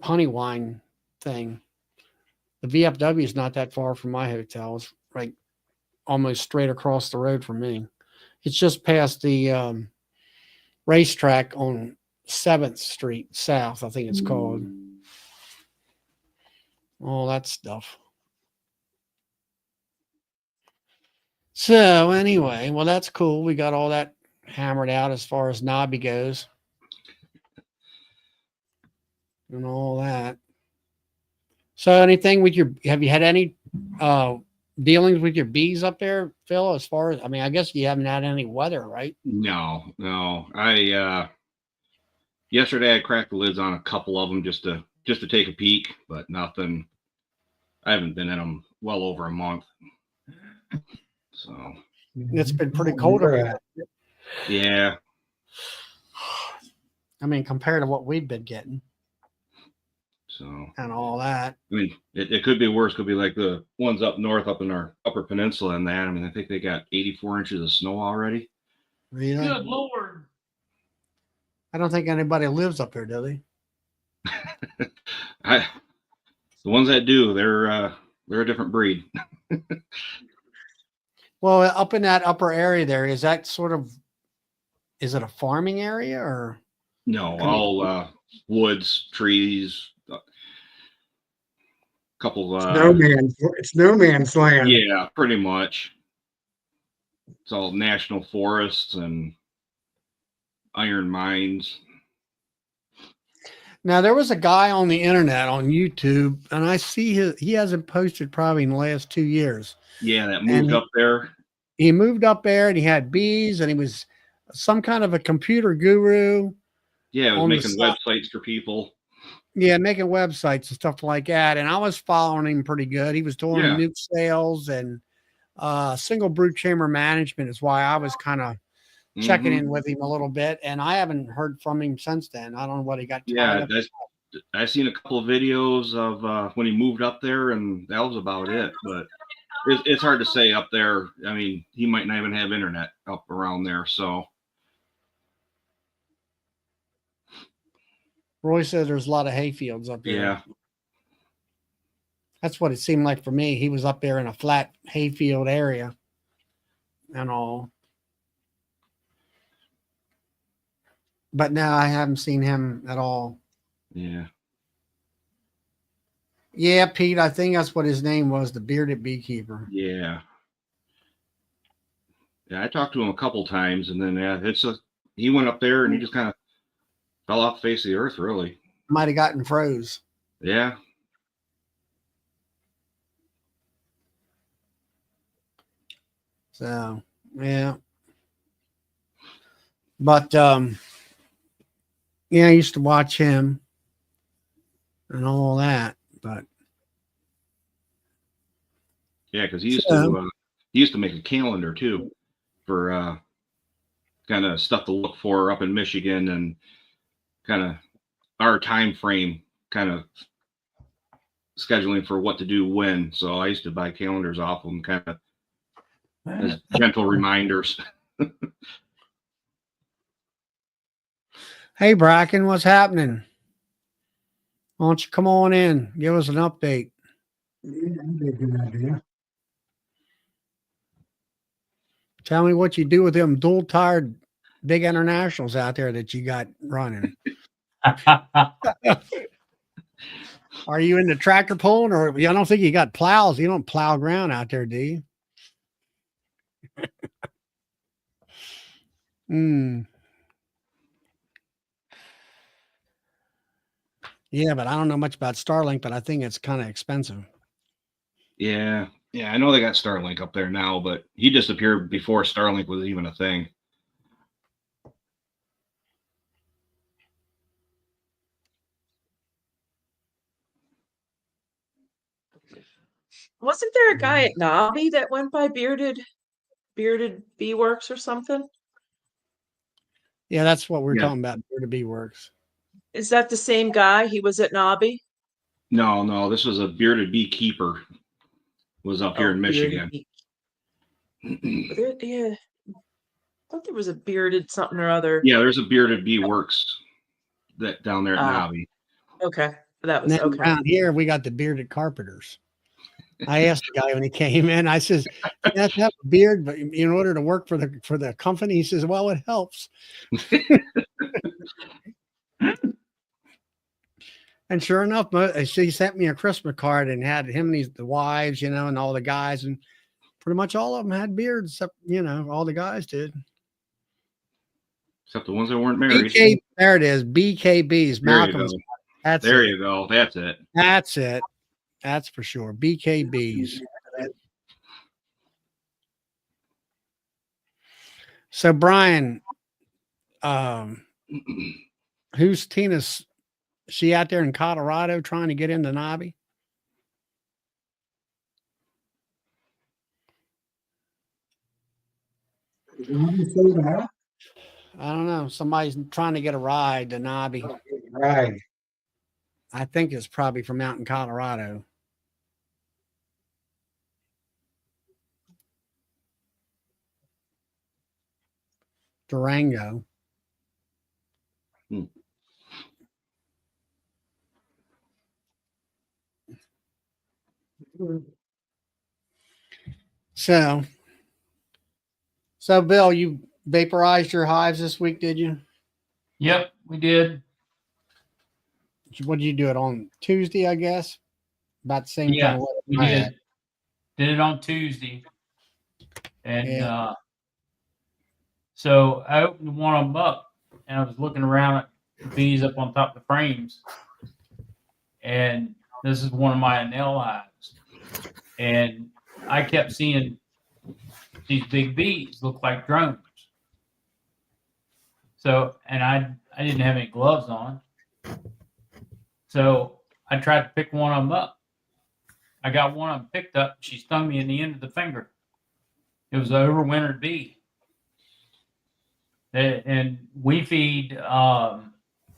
Honey wine thing. The VFW is not that far from my hotel. It's right almost straight across the road from me. It's just past the racetrack on 7th Street South, I think it's called. All that stuff. So anyway, well, that's cool. We got all that hammered out as far as Nobby goes and all that. So anything with have you had any dealings with your bees up there, Phil? As far as, I mean, I guess you haven't had any weather, right? No. I yesterday I cracked the lids on a couple of them just to take a peek, but nothing. I haven't been in them well over a month. So It's been pretty cold up there. yeah. I mean, compared to what we've been getting So and all that. I mean, it could be worse. Could be like the ones up north, up in our Upper Peninsula, and that. I mean, I think they got 84 inches of snow already. Really? Good Lord. I don't think anybody lives up there, do they? The ones that do, they're a different breed. Well, up in that upper area there, is that is it a farming area or? No, all woods, trees, a couple. It's no man's land. Yeah, pretty much. It's all national forests and iron mines. Now there was a guy on the internet on YouTube, and I see he hasn't posted probably in the last 2 years. Yeah, that moved up there. He moved up there and he had bees, and he was some kind of a computer guru. Yeah, it was making websites for people. Yeah, making websites and stuff like that. And I was following him pretty good. He was doing nuke sales and single brood chamber management is why I was kind of checking Mhm. in with him a little bit, and I haven't heard from him since then. I don't know what he got tied Yeah, up. I seen a couple of videos of when he moved up there, and that was about it. But it's hard to say up there. I mean, he might not even have internet up around there. So Roy said there's a lot of hay fields up there. yeah, That's what it seemed like for me. He was up there in a flat hayfield area and all. But now I haven't seen him at all. yeah, Yeah, Pete, I think that's what his name was, the bearded beekeeper. yeah. I talked to him a couple times, and then he went up there and he just kind of fell off the face of the earth, really. Might have gotten froze. Yeah. So, yeah. But yeah, I used to watch him and all that, but Yeah, because he used to make a calendar too for kind of stuff to look for up in Michigan and kind of our time frame, kind of scheduling for what to do when. So I used to buy calendars off them, kind of as gentle reminders. hey, Bracken, what's happening? Why don't you come on in? Give us an update. Yeah, that'd be a good idea. Tell me what you do with them dual-tired big internationals out there that you got running. Are you into tractor pulling, or I don't think you got plows? You don't plow ground out there, do you? Yeah, but I don't know much about Starlink, but I think it's kind of expensive. Yeah. Yeah, I know they got Starlink up there now, but he disappeared before Starlink was even a thing. Wasn't there a guy at Nobby that went by Bearded Bee Works or something? Yeah, that's what we're Yeah. talking about. Bearded Bee Works. Is that the same guy? He was at Nobby? No, this was a bearded beekeeper. Was up here in Michigan. Yeah. I thought there was a bearded something or other. Yeah, there's a bearded bee works that down there at Nobby. Okay. That And was then okay. around here, we got the bearded carpenters. I asked the guy when he came in, I says, you have to have a beard, but in order to work for the company, he says, well, it helps. And sure enough, she sent me a Christmas card and had him and the wives, and all the guys, and pretty much all of them had beards, except, all the guys did. Except the ones that weren't married. There it is, BKBs. Malcolm's. There you go. That's it. That's it. That's for sure. BKBs. So Brian, who's Tina's? She out there in Colorado trying to get into Nobby? I don't know. Somebody's trying to get a ride to Nobby. Right. I think it's probably from out in Colorado. Durango. So Bill, you vaporized your hives this week, did you? Yep, we did. What did you do it on Tuesday, I guess? About the same Yeah, time. we did. Did it on Tuesday. And so I opened one of them up and I was looking around at the bees up on top of the frames. And this is one of my Anel hives. And I kept seeing these big bees look like drones. So, and I didn't have any gloves on. So I tried to pick one of them up. I got one of them picked up. She stung me in the end of the finger. It was an overwintered bee. And we feed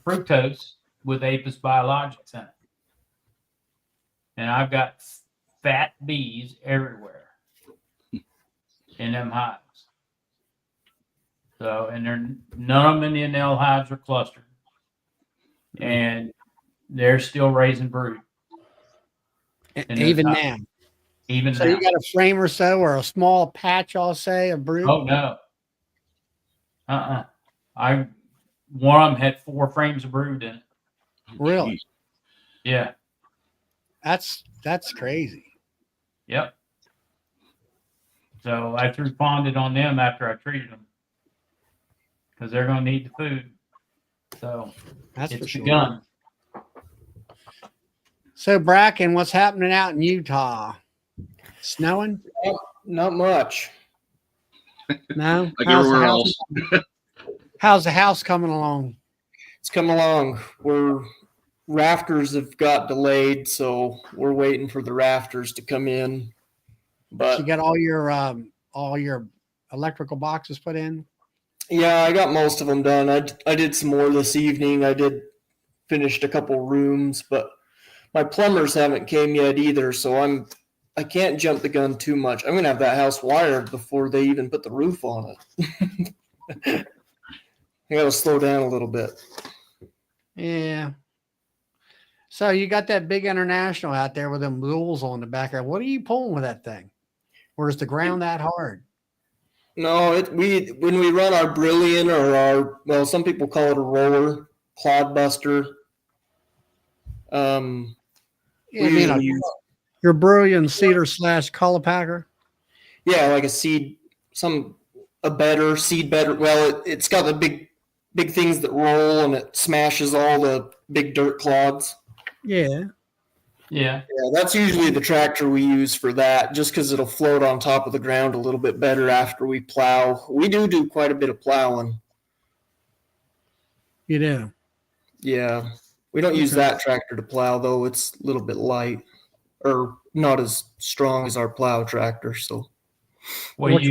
fructose with Apis biologics in it. And I've got fat bees everywhere in them hives. So, and none of them in the Enel hives are clustered. And they're still raising brood. Even now. Even So now. you got a frame or so, or a small patch, I'll say, of brood? Oh, no. One of them had 4 frames of brood in it. Really? Yeah. That's crazy. Yep. So I threw Fondant on them after I treated them because they're going to need the food. So That's it's for sure. begun. So Bracken, what's happening out in Utah? Snowing? Not much. No. Like everywhere else. How's the house coming along? It's coming along. Rafters have got delayed, so we're waiting for the rafters to come in. But You got all your electrical boxes put in? yeah, I got most of them done. I did some more this evening. Finished a couple rooms, but my plumbers haven't came yet either, so I can't jump the gun too much. I'm gonna have that house wired before they even put the roof on it. I gotta slow down a little bit. Yeah. So you got that big International out there with them rules on the back. What are you pulling with that thing? Or is the ground that hard? No, when we run our Brilliant or some people call it a roller, clod buster. Yeah, I mean, your Brilliant Cedar / color packer. Yeah, like a better seed better. Well, it's got the big things that roll and it smashes all the big dirt clods. Yeah. Yeah. Yeah, that's usually the tractor we use for that, just because it'll float on top of the ground a little bit better after we plow. We do quite a bit of plowing. You do? Yeah. We don't use that tractor to plow, though. It's a little bit light or not as strong as our plow tractor. So, Which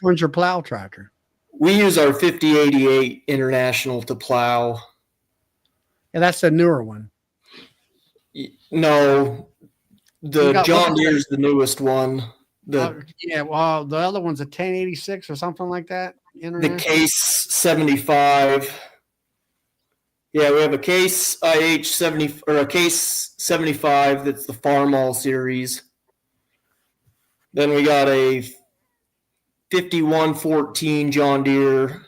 one's your plow tractor? we use our 5088 International to plow. Yeah, that's the newer one. No, the John Deere's the newest one. Yeah, well, the other one's a 1086 or something like that. The Case 75. Yeah, we have a Case IH 70 or a Case 75 that's the Farmall series. Then we got a 5114 John Deere.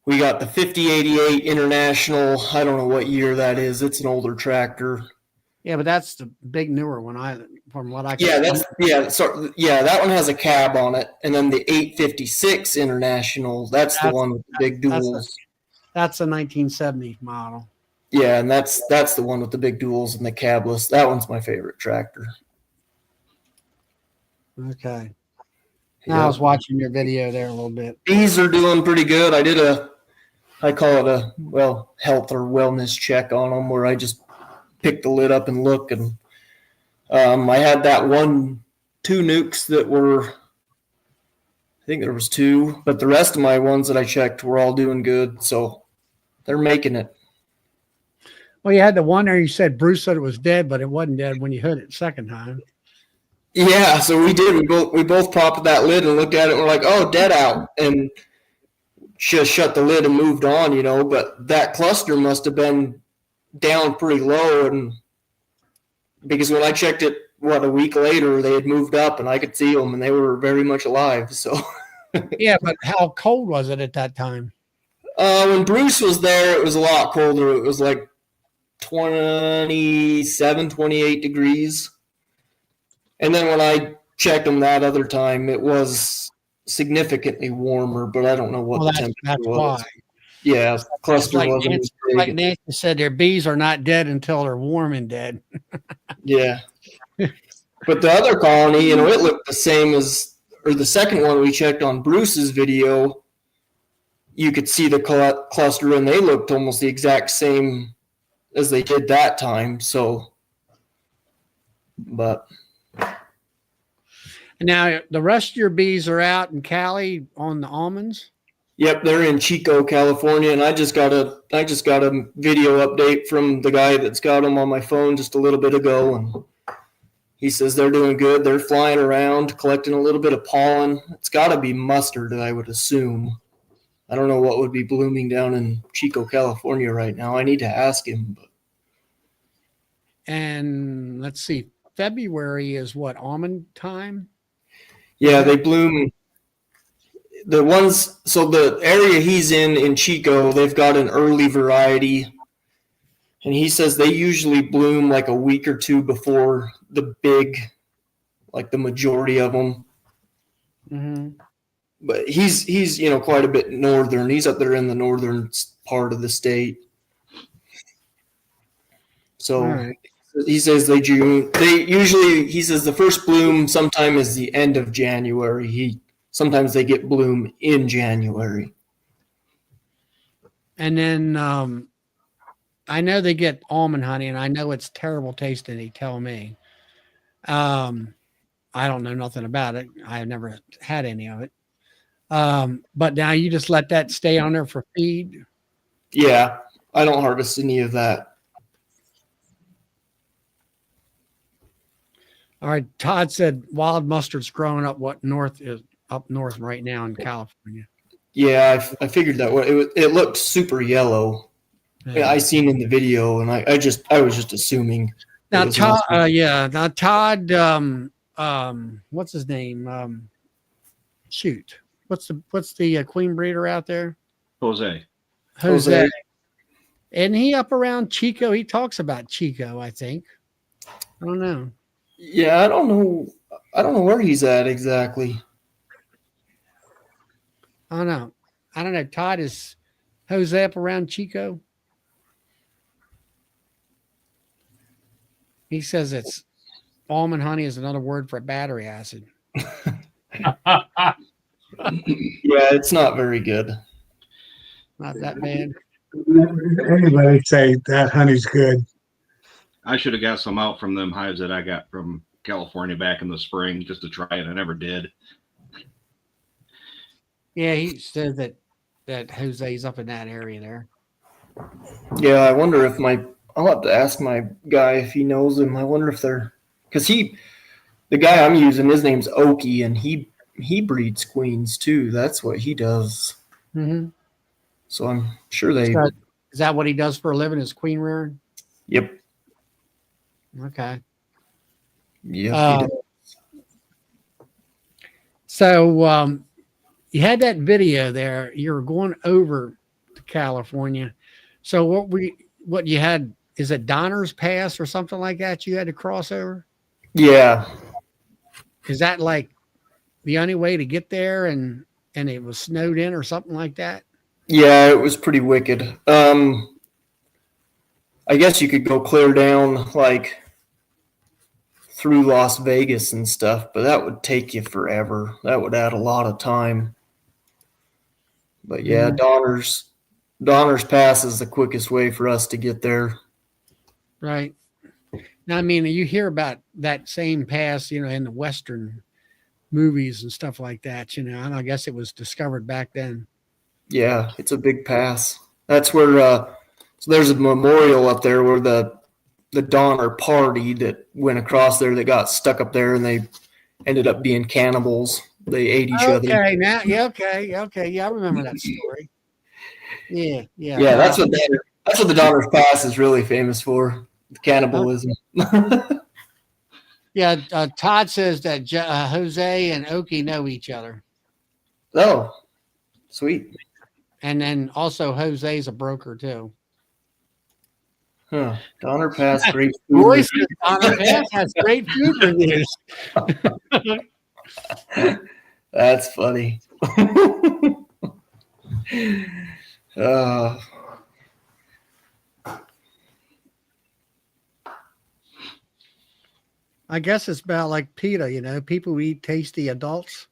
We got the 5088 International. I don't know what year that is. It's an older tractor. Yeah, but that's the big newer one. From what I can. Yeah, that one has a cab on it, and then the 856 International. That's the one with the big duals. That's a 1970 model. Yeah, and that's the one with the big duals and the cabless. That one's my favorite tractor. Okay. Now I was watching your video there a little bit. Bees are doing pretty good. I call it a health or wellness check on them, where I just pick the lid up and look. And I had that 2 nukes that were, I think there was 2, but the rest of my ones that I checked were all doing good. So they're making it. Well, you had the one there. You said Bruce said it was dead, but it wasn't dead when you hit it second time. Yeah, so we did. We both popped that lid and looked at it. And we're like, "Oh, dead out," and just shut the lid and moved on. But that cluster must have been down pretty low, and because when I checked it, a week later, they had moved up, and I could see them, and they were very much alive. So, yeah, but how cold was it at that time? When Bruce was there, it was a lot colder. It was like 27, 28 degrees. And then when I checked them that other time, it was significantly warmer, but I don't know what the temperature was. Why. Yeah, cluster wasn't as big. Like Nancy said, their bees are not dead until they're warm and dead. Yeah. But the other colony, it looked the same or the second one we checked on Bruce's video, you could see the cluster, and they looked almost the exact same as they did that time. So, but... Now, the rest of your bees are out in Cali on the almonds? Yep, they're in Chico, California, and I just got a video update from the guy that's got them on my phone just a little bit ago, and he says they're doing good. They're flying around, collecting a little bit of pollen. It's got to be mustard, I would assume. I don't know what would be blooming down in Chico, California right now. I need to ask him. But. And let's see, February is what, almond time? Yeah, they bloom. The ones, so the area he's in Chico, they've got an early variety, and he says they usually bloom like a week or two before the big, like the majority of them. Mm-hmm. But he's quite a bit northern. He's up there in the northern part of the state. So Right. he says he says the first bloom sometime is the end of January. Sometimes they get bloom in January. And then I know they get almond honey, and I know it's terrible tasting. They tell me. I don't know nothing about it. I have never had any of it. But now you just let that stay on there for feed. Yeah, I don't harvest any of that. All right. Todd said wild mustard's growing up up north right now in California. Yeah, I figured that way. It looked super yellow. Yeah, I seen in the video, and I was just assuming. Now Todd, Now Todd, what's his name? Shoot, what's the queen breeder out there? Jose. Isn't he up around Chico? He talks about Chico, I think. I don't know. Yeah, I don't know where he's at exactly. I don't know. Todd, is Jose up around Chico? He says it's almond honey is another word for battery acid. Yeah, it's not very good. Not that bad. Anybody say that honey's good? I should have got some out from them hives that I got from California back in the spring just to try it. I never did. Yeah, he said that Jose's up in that area there. Yeah, I wonder if I'll have to ask my guy if he knows him. I wonder if because the guy I'm using, his name's Okie, and he breeds queens too. That's what he does. Mm-hmm. So I'm sure they. Is that what he does for a living? Is queen rearing? Yep. Okay. Yeah. So you had that video there. You were going over to California. So what you had, is it Donner's Pass or something like that you had to cross over? Yeah. Is that like the only way to get there, and it was snowed in or something like that? Yeah, it was pretty wicked. I guess you could go clear down like through Las Vegas and stuff, but that would take you forever. That would add a lot of time. But yeah, Donner's Pass is the quickest way for us to get there. Right. Now, I mean, you hear about that same pass, in the Western movies and stuff like that, and I guess it was discovered back then. Yeah, it's a big pass. That's where so there's a memorial up there where the Donner party that went across there that got stuck up there, and they ended up being cannibals. They ate each other. Okay, now, okay, yeah, I remember that story. Yeah. Yeah, that's what the Donner's Pass is really famous for, cannibalism. Yeah, Todd says that Jose and Okie know each other. Oh, sweet. And then also Jose's a broker too. Huh. Donner Pass, great food. Roy says Donner Pass has great food reviews. That's funny. I guess it's about like PETA, people who eat tasty adults.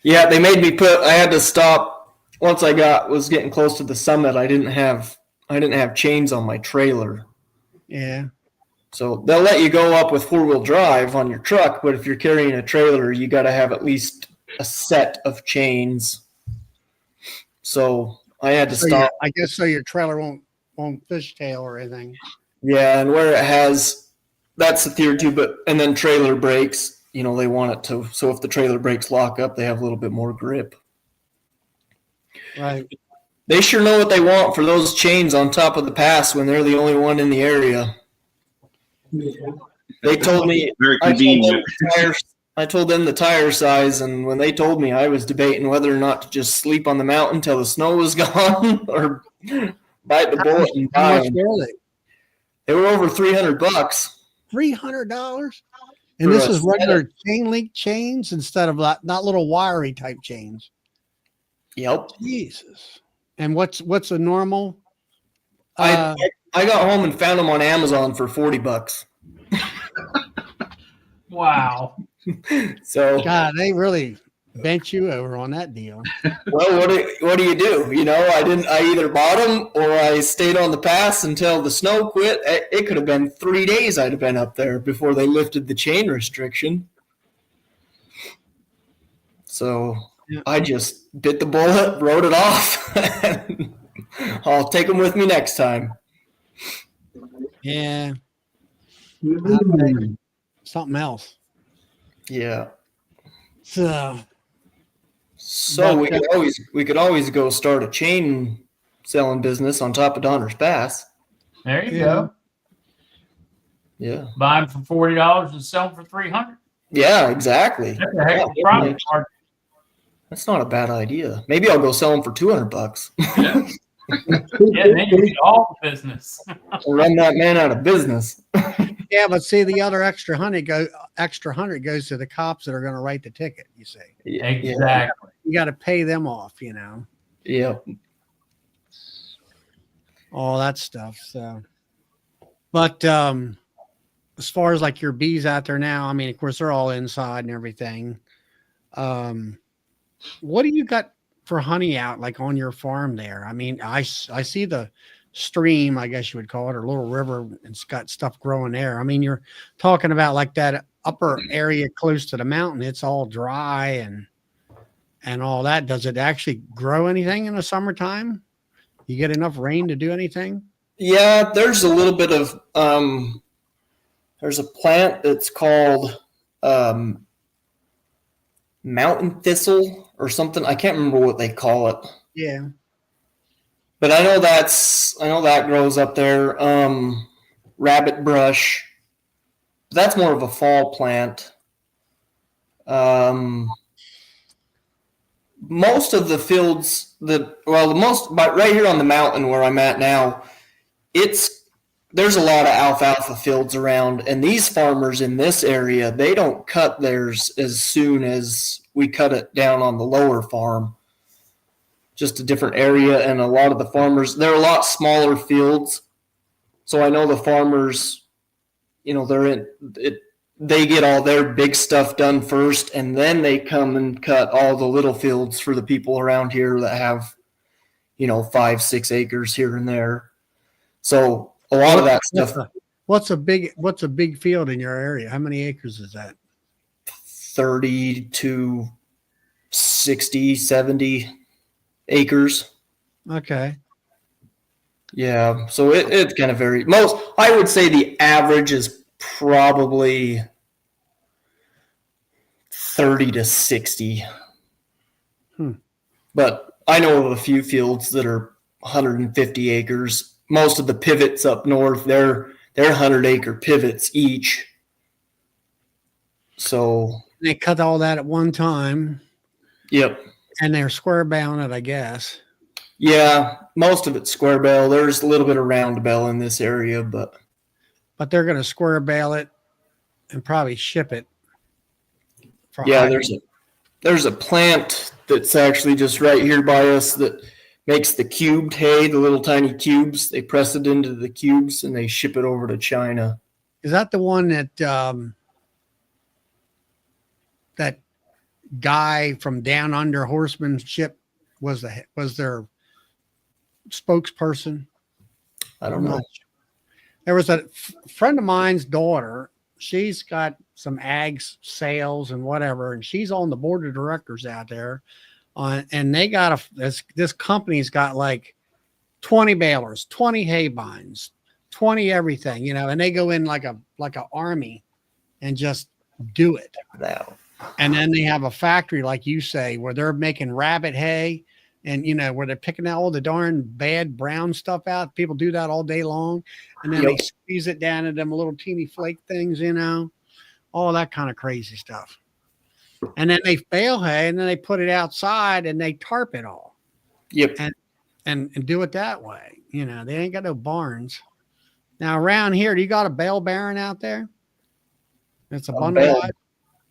Yeah, they made me I had to stop once I was getting close to the summit. I didn't have chains on my trailer. Yeah. So they'll let you go up with 4-wheel drive on your truck, but if you're carrying a trailer, you got to have at least a set of chains. So I had to stop. I guess so your trailer won't fishtail or anything. Yeah, and where it has, that's the tier 2, and then trailer brakes, they want it to, so if the trailer brakes lock up, they have a little bit more grip. Right. They sure know what they want for those chains on top of the pass when they're the only one in the area. They told me, Very convenient. I told them the tire size, and when they told me, I was debating whether or not to just sleep on the mountain till the snow was gone or bite the bullet and How buy much them. were they? They were over $300. $300? And this is regular chain link chains instead of not little wiry type chains. Yep. Jesus. And what's a normal? I got home and found them on Amazon for $40. Wow. So God, they really bent you over on that deal. well, what do you do? I either bought them or I stayed on the pass until the snow quit. It could have been 3 days I'd have been up there before they lifted the chain restriction. So yeah. I just bit the bullet, wrote it off. I'll take them with me next time. Yeah. Something else. Yeah. So we could always go start a chain selling business on top of Donner's Pass. There you go. Yeah. Buy them for $40 and sell them for $300. Yeah, exactly. That's a heck of a profit. That's not a bad idea. Maybe I'll go sell them for $200. Yeah. Yeah, then you get all the business. We'll run that man out of business. Yeah, but see, the other extra hundred goes to the cops that are going to write the ticket. You see, exactly. You got to pay them off. Yeah. All that stuff. So, but as far as like your bees out there now, I mean, of course, they're all inside and everything. What do you got for honey out like on your farm there? I mean, I see the stream, I guess you would call it, or little river, and it's got stuff growing there. I mean, you're talking about like that upper area close to the mountain. It's all dry and all that. Does it actually grow anything in the summertime? You get enough rain to do anything? Yeah, there's a little bit of there's a plant that's called mountain thistle or something. I can't remember what they call it. Yeah. But I know that grows up there. Rabbit brush. That's more of a fall plant. Most of the fields but right here on the mountain where I'm at now, there's a lot of alfalfa fields around, and these farmers in this area, they don't cut theirs as soon as we cut it down on the lower farm. Just a different area, and a lot of the farmers, they're a lot smaller fields. So I know the farmers, they get all their big stuff done first, and then they come and cut all the little fields for the people around here that have, 5-6 acres here and there. So a lot of that stuff. What's a big field in your area? How many acres is that? 30 to 60, 70 acres. Okay. Yeah. So it kind of varies. I would say the average is probably 30 to 60. But I know of a few fields that are 150 acres. Most of the pivots up north, they're 100-acre pivots each. So they cut all that at one time. Yep. And they're square bound it, I guess. Yeah, most of it's square bale. There's a little bit of round bale in this area, but they're going to square bale it and probably ship it. Yeah, there's a plant that's actually just right here by us that makes the cubed hay, the little tiny cubes. They press it into the cubes and they ship it over to China. Is that the one that that guy from Down Under Horsemanship was their spokesperson? I don't know. there was a friend of mine's daughter. She's got some ag sales and whatever, and she's on the board of directors out there. And they got this company's got like 20 balers, 20 hay binds, 20 everything, you know, and they go in like a army and just do it. Now, And then they have a factory, like you say, where they're making rabbit hay and, you know, where they're picking out all the darn bad brown stuff out. People do that all day long. And then they squeeze it down into them little teeny flake things, you know, all that kind of crazy stuff. And then they bale hay and then they put it outside and they tarp it all. Yep. And do it that way. You know, they ain't got no barns. Now around here, do you got a bale baron out there? It's a bundle.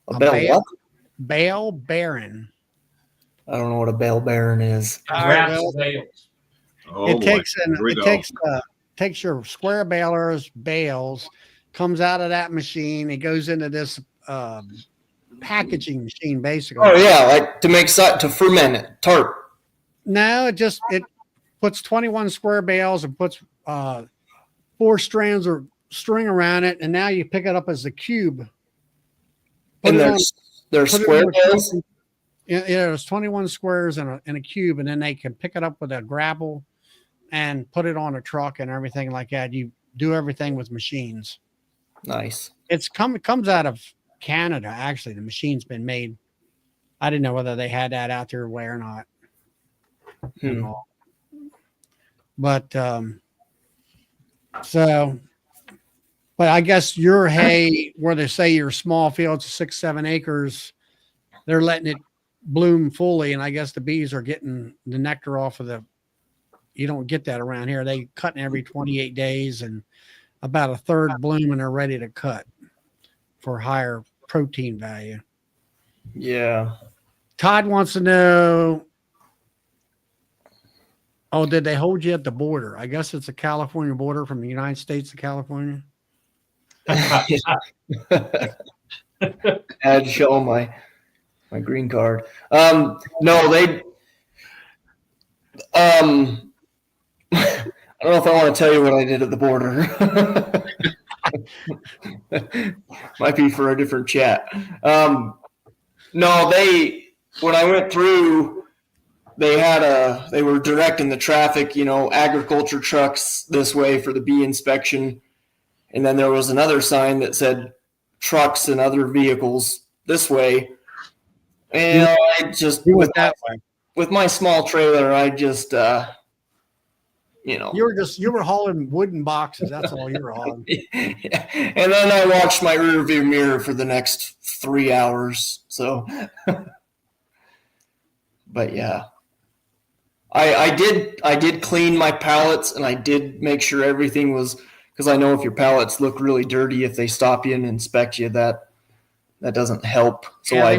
A bale what? Bale baron. I don't know what a bale baron is. Wraps bales. It takes your square balers, bales, comes out of that machine. It goes into this packaging machine, basically. Oh yeah, like to ferment it, tarp. No, it puts 21 square bales and puts 4 strands of string around it, and now you pick it up as a cube. And there's square bales. Yeah, there's 21 squares in a cube, and then they can pick it up with a grapple and put it on a truck and everything like that. You do everything with machines. Nice. It comes out of Canada, actually. The machine's been made. I didn't know whether they had that out there way or not. But but I guess your hay, where they say your small fields of 6-7 acres, they're letting it bloom fully, and I guess the bees are getting the nectar off of you don't get that around here. They cutting every 28 days and about a third bloom, and they're ready to cut for higher protein value. Yeah. Todd wants to know, did they hold you at the border? I guess it's a California border from the United States to California. I had to show my green card. No, they. I don't know if I want to tell you what I did at the border. Might be for a different chat. No, when I went through, they were directing the traffic, you know, agriculture trucks this way for the bee inspection. And then there was another sign that said trucks and other vehicles this way. And I just with my small trailer, I just you know. You were hauling wooden boxes. That's all you were hauling. And then I watched my rear view mirror for the next 3 hours. So, but yeah, I did clean my pallets, and I did make sure everything was, because I know if your pallets look really dirty, if they stop you and inspect you, that doesn't help. So yeah,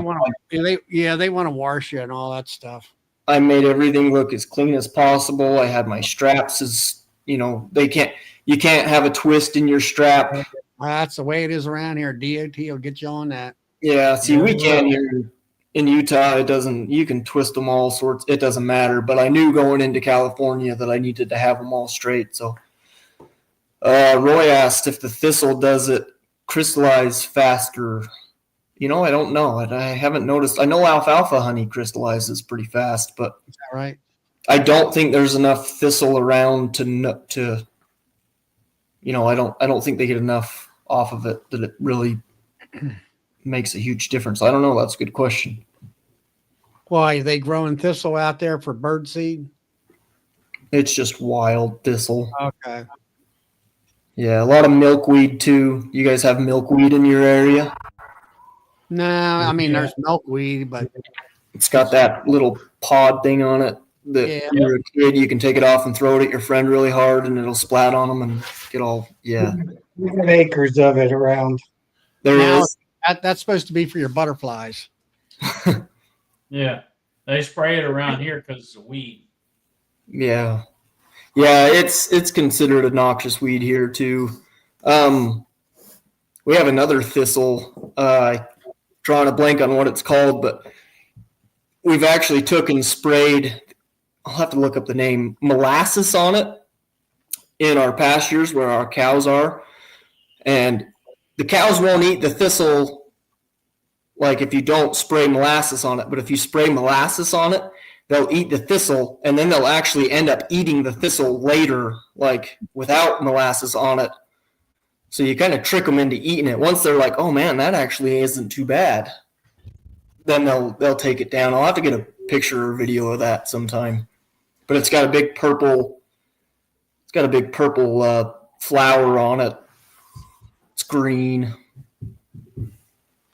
they want to wash you and all that stuff. I made everything look as clean as possible. I had my straps as, you know, you can't have a twist in your strap. That's the way it is around here. DOT will get you on that. Yeah. See, we can here in Utah. It doesn't, you can twist them all sorts. It doesn't matter. But I knew going into California that I needed to have them all straight. So Roy asked if the thistle does it crystallize faster. You know, I don't know. I haven't noticed. I know alfalfa honey crystallizes pretty fast, but is that right? I don't think there's enough thistle around to you know, I don't think they get enough off of it that it really makes a huge difference. I don't know. That's a good question. Why are they growing thistle out there for bird seed? It's just wild thistle. Okay. Yeah, a lot of milkweed too. You guys have milkweed in your area? No, I mean there's milkweed, but it's got that little pod thing on it that you're a kid, you can take it off and throw it at your friend really hard, and it'll splat on them and get all We got acres of it around. That's supposed to be for your butterflies. Yeah, they spray it around here because it's a weed. Yeah, it's considered a noxious weed here too. We have another thistle. Drawing a blank on what it's called, but we've actually took and sprayed, I'll have to look up the name, molasses on it, in our pastures where our cows are. And the cows won't eat the thistle like if you don't spray molasses on it. But if you spray molasses on it, they'll eat the thistle, and then they'll actually end up eating the thistle later, like without molasses on it. So you kind of trick them into eating it. Once they're like, oh man, that actually isn't too bad, then they'll take it down. I'll have to get a picture or video of that sometime. But it's got a big purple flower on it. It's green.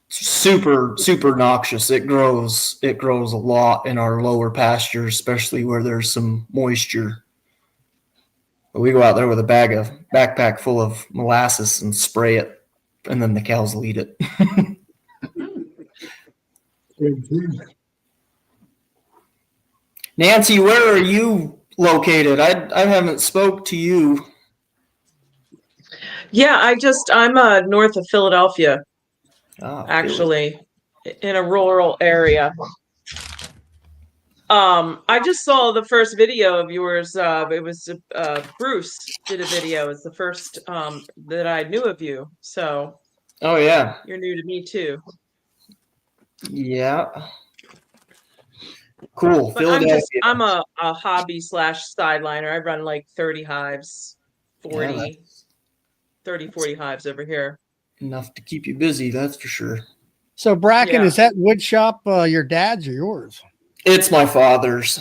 It's super, super noxious. It grows a lot in our lower pastures, especially where there's some moisture. But we go out there with a backpack full of molasses and spray it, and then the cows will eat it. Nancy, where are you located? I haven't spoke to you. Yeah, I'm north of Philadelphia, Oh, actually, in a rural area. I just saw the first video of yours. It was Bruce did a video. It's the first that I knew of you. So oh yeah. you're new to me too. Yeah. Cool. But I'm a hobby / sideliner. I run like 30 hives, 40 hives over here. Enough to keep you busy, that's for sure. So Bracken, Yeah. is that wood shop your dad's or yours? It's my father's.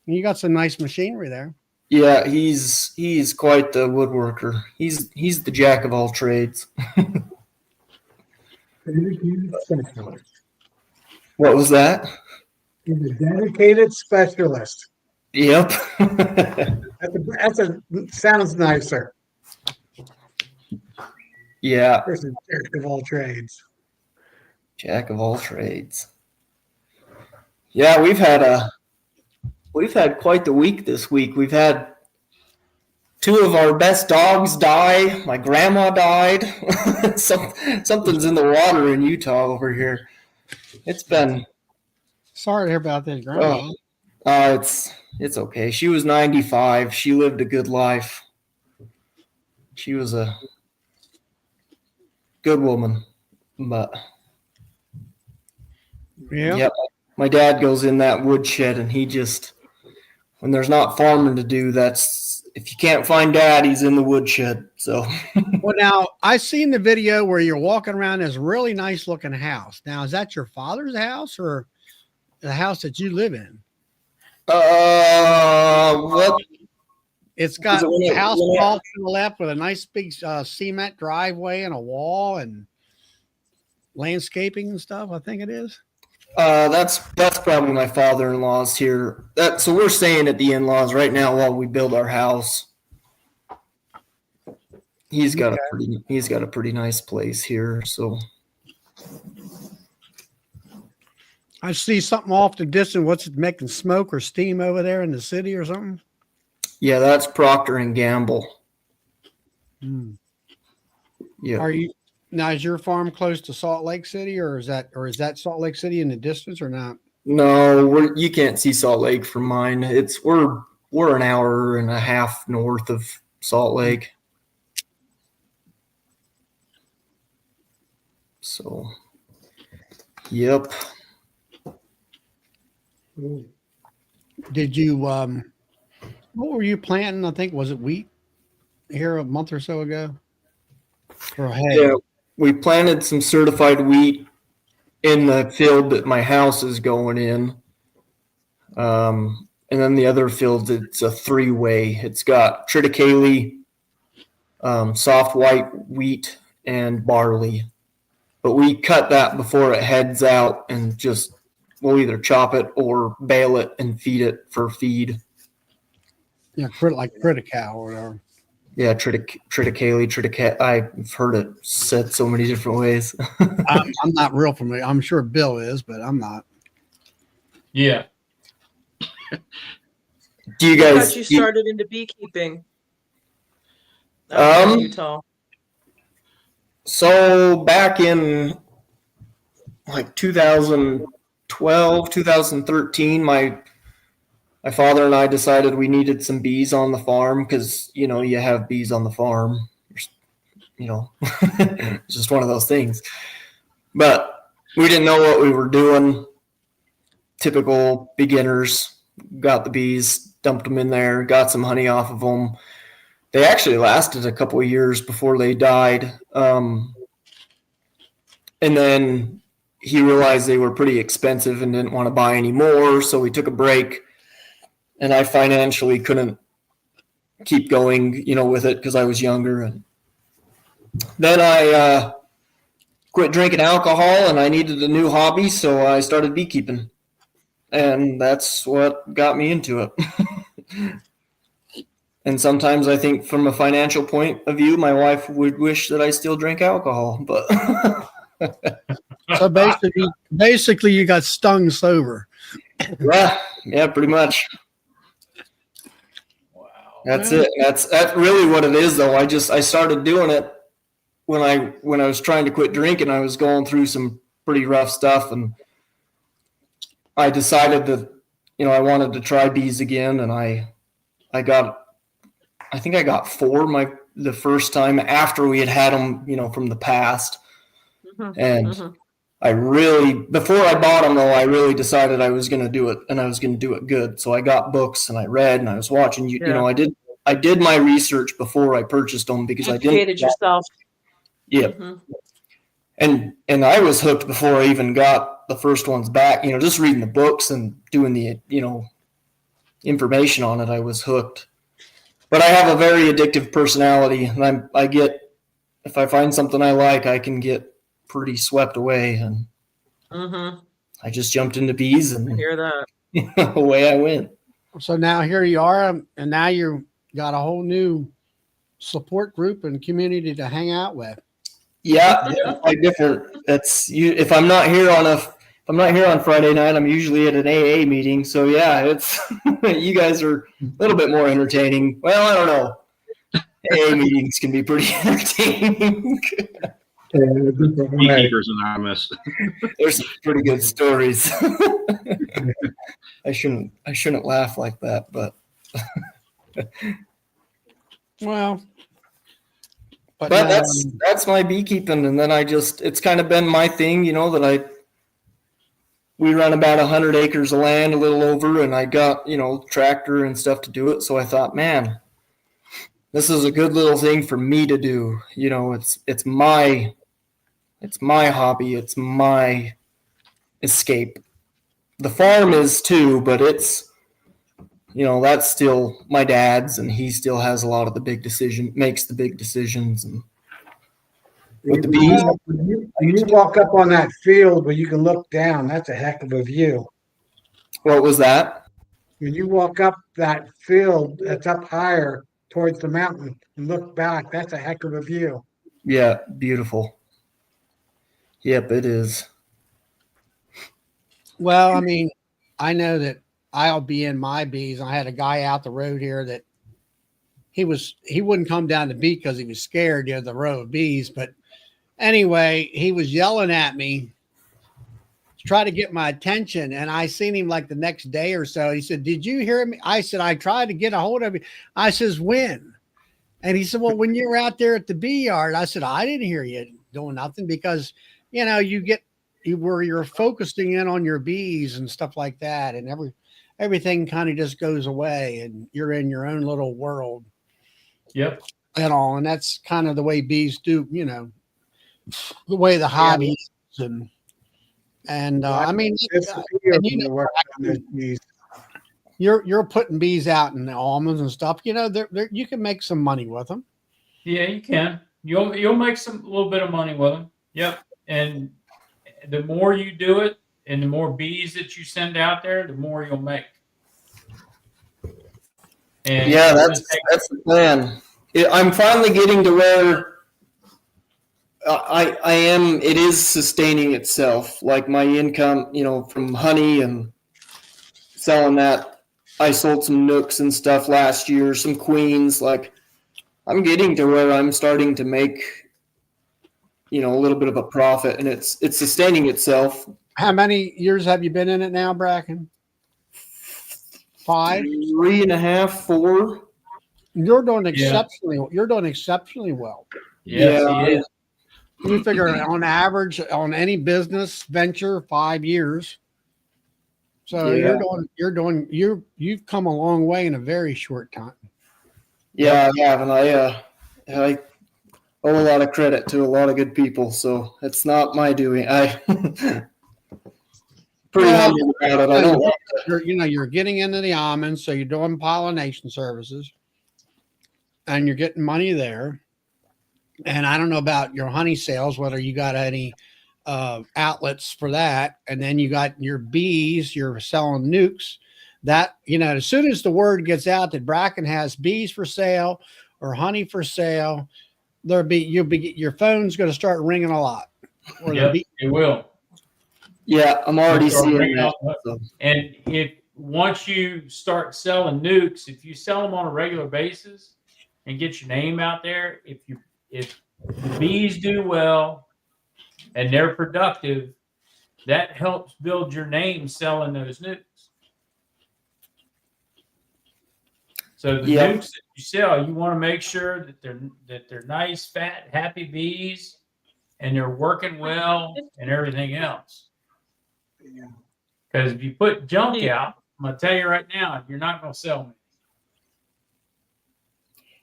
You got some nice machinery there. Yeah, he's quite the woodworker. He's the jack of all trades. What was that? He's a dedicated specialist. Yep. Sounds nicer. Yeah, Versus jack of all trades. jack of all trades. Yeah, we've had quite the week this week. We've had 2 of our best dogs die. My grandma died. Something's in the water in Utah over here. It's been. Sorry to hear about this, Grandma. It's okay. She was 95. She lived a good life. She was a good woman, but Yeah. yep. My dad goes in that woodshed, and he just, when there's not farming to do, that's, if you can't find dad, he's in the woodshed. So Well, now I seen the video where you're walking around this really nice looking house. Now, is that your father's house or the house that you live in? what? It's got Is it a house wall to the left with a nice big cement driveway and a wall and landscaping and stuff. I think it is. That's probably my father-in-law's here. So we're staying at the in-laws right now while we build our house. He's got a pretty nice place here. So I see something off the distance. What's it making smoke or steam over there in the city or something? yeah, that's Procter and Gamble. Hmm. Yeah. Are you now? Is your farm close to Salt Lake City, or is that Salt Lake City in the distance or not? No, you can't see Salt Lake from mine. We're an hour and a half north of Salt Lake. So, yep. Did you what were you planting? I think was it wheat here a month or so ago? Or hay? Yeah, we planted some certified wheat in the field that my house is going in. And then the other field, it's a 3-way. It's got triticale, soft white wheat, and barley. But we cut that before it heads out and we'll either chop it or bale it and feed it for feed. Yeah, like Critical or whatever. Yeah, triticale. I've heard it said so many different ways. I'm not real familiar. I'm sure Bill is, but I'm not. Yeah. Do you I guys? thought you started into beekeeping. In Utah. So back in like 2012, 2013, my my father and I decided we needed some bees on the farm because, you know, you have bees on the farm. You know, it's just one of those things. But we didn't know what we were doing. Typical beginners. Got the bees, dumped them in there, got some honey off of them. They actually lasted a couple of years before they died. And then he realized they were pretty expensive and didn't want to buy any more. So we took a break, and I financially couldn't keep going, you know, with it because I was younger. And then I quit drinking alcohol, and I needed a new hobby. So I started beekeeping, and that's what got me into it. And sometimes I think from a financial point of view, my wife would wish that I still drink alcohol, but So basically you got stung sober. yeah, pretty much. Wow. That's it. That's really what it is, though. I started doing it when I was trying to quit drinking. I was going through some pretty rough stuff, and I decided that, you know, I wanted to try bees again, and I think I got 4 the first time after we had them, you know, from the past. And I really, before I bought them though, I really decided I was going to do it, and I was going to do it good. So I got books and I read and I was watching, you know, I did my research before I purchased them because Educated yourself. Yeah. And I was hooked before I even got the first ones back, you know, just reading the books and doing the, you know, information on it. I was hooked. But I have a very addictive personality, and I get, if I find something I like, I can get pretty swept away, and I just jumped into bees, and I hear that. away I went. So now here you are, and now you got a whole new support group and community to hang out with. Yeah, quite different. That's you. If I'm not here on Friday night, I'm usually at an AA meeting. So yeah, it's you guys are a little bit more entertaining. Well, I don't know. AA meetings can be pretty entertaining. Beekeepers Anonymous. There's some pretty good stories. I shouldn't laugh like that, but Well, but that's my beekeeping, and then it's kind of been my thing, you know, that we run about 100 acres of land, a little over, and I got, you know, tractor and stuff to do it. So I thought, man, this is a good little thing for me to do. You know, it's my hobby. It's my escape. The farm is too, but it's, you know, that's still my dad's, and he still has a lot of makes the big decisions. And with the bees, When you walk up on that field where you can look down, that's a heck of a view. what was that? When you walk up that field that's up higher towards the mountain and look back, that's a heck of a view. Yeah, beautiful. Yep, it is. well, I mean, I know that I'll be in my bees. I had a guy out the road here that he wouldn't come down to beat because he was scared, you know, the row of bees. But anyway, he was yelling at me to try to get my attention. And I seen him like the next day or so. He said, "Did you hear me?" I said, "I tried to get a hold of you." I says, "When?" And he said, "Well, when you were out there at the bee yard." I said, "I didn't hear you doing nothing," because, you know, you're focusing in on your bees and stuff like that. And everything kind of just goes away, and you're in your own little world. Yep. And all. And that's kind of the way bees do, you know, the way the hobby is. And I mean, you're putting bees out in the almonds and stuff, you know, you can make some money with them. Yeah, you can. You'll make a little bit of money with them. Yep. And the more you do it, and the more bees that you send out there, the more you'll make. And yeah, that's the plan. I'm finally getting to where I am. It is sustaining itself. Like my income, you know, from honey and selling that. I sold some nooks and stuff last year, some queens. Like I'm getting to where I'm starting to make, you know, a little bit of a profit, and it's sustaining itself. How many years have you been in it now, Bracken? 5? 3.5, 4. You're doing Yeah. exceptionally. You're doing exceptionally well. Yes, Yeah. he is. You figure on average on any business venture 5 years. So Yeah. you've come a long way in a very short time. Yeah, I have, and I owe a lot of credit to a lot of good people, so it's not my doing. I pretty Well, humble about it. I don't want you're getting into the almonds, so you're doing pollination services, and you're getting money there. And I don't know about your honey sales, whether you got any outlets for that, and then you got your bees. You're selling nukes. That as soon as the word gets out that Bracken has bees for sale or honey for sale, your phone's going to start ringing a lot. Or Yep, it will. Yeah, I'm already Start seeing bringing that. out- So. And if once you start selling nukes, if you sell them on a regular basis and get your name out there, if the bees do well and they're productive, that helps build your name selling those nukes. So the Yeah. nukes that you sell, you want to make sure that they're nice, fat, happy bees, and they're working well and everything else. Because if you put junk out, I'm gonna tell you right now, you're not gonna sell me.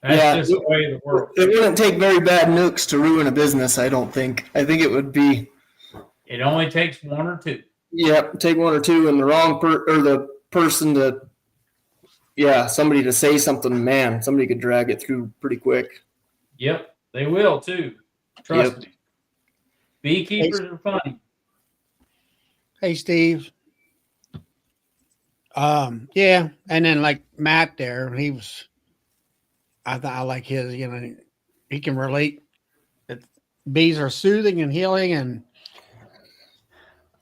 That's just the way of the world. It wouldn't take very bad nukes to ruin a business, I don't think. I think it would be. It only takes one or two. Yep, take one or two, and the wrong or the person to. Yeah, somebody to say something, man, somebody could drag it through pretty quick. Yep, they will too. Trust me. Beekeepers are funny. Hey, Steve. Yeah, and then like Matt there, I thought I like his. He can relate. That bees are soothing and healing,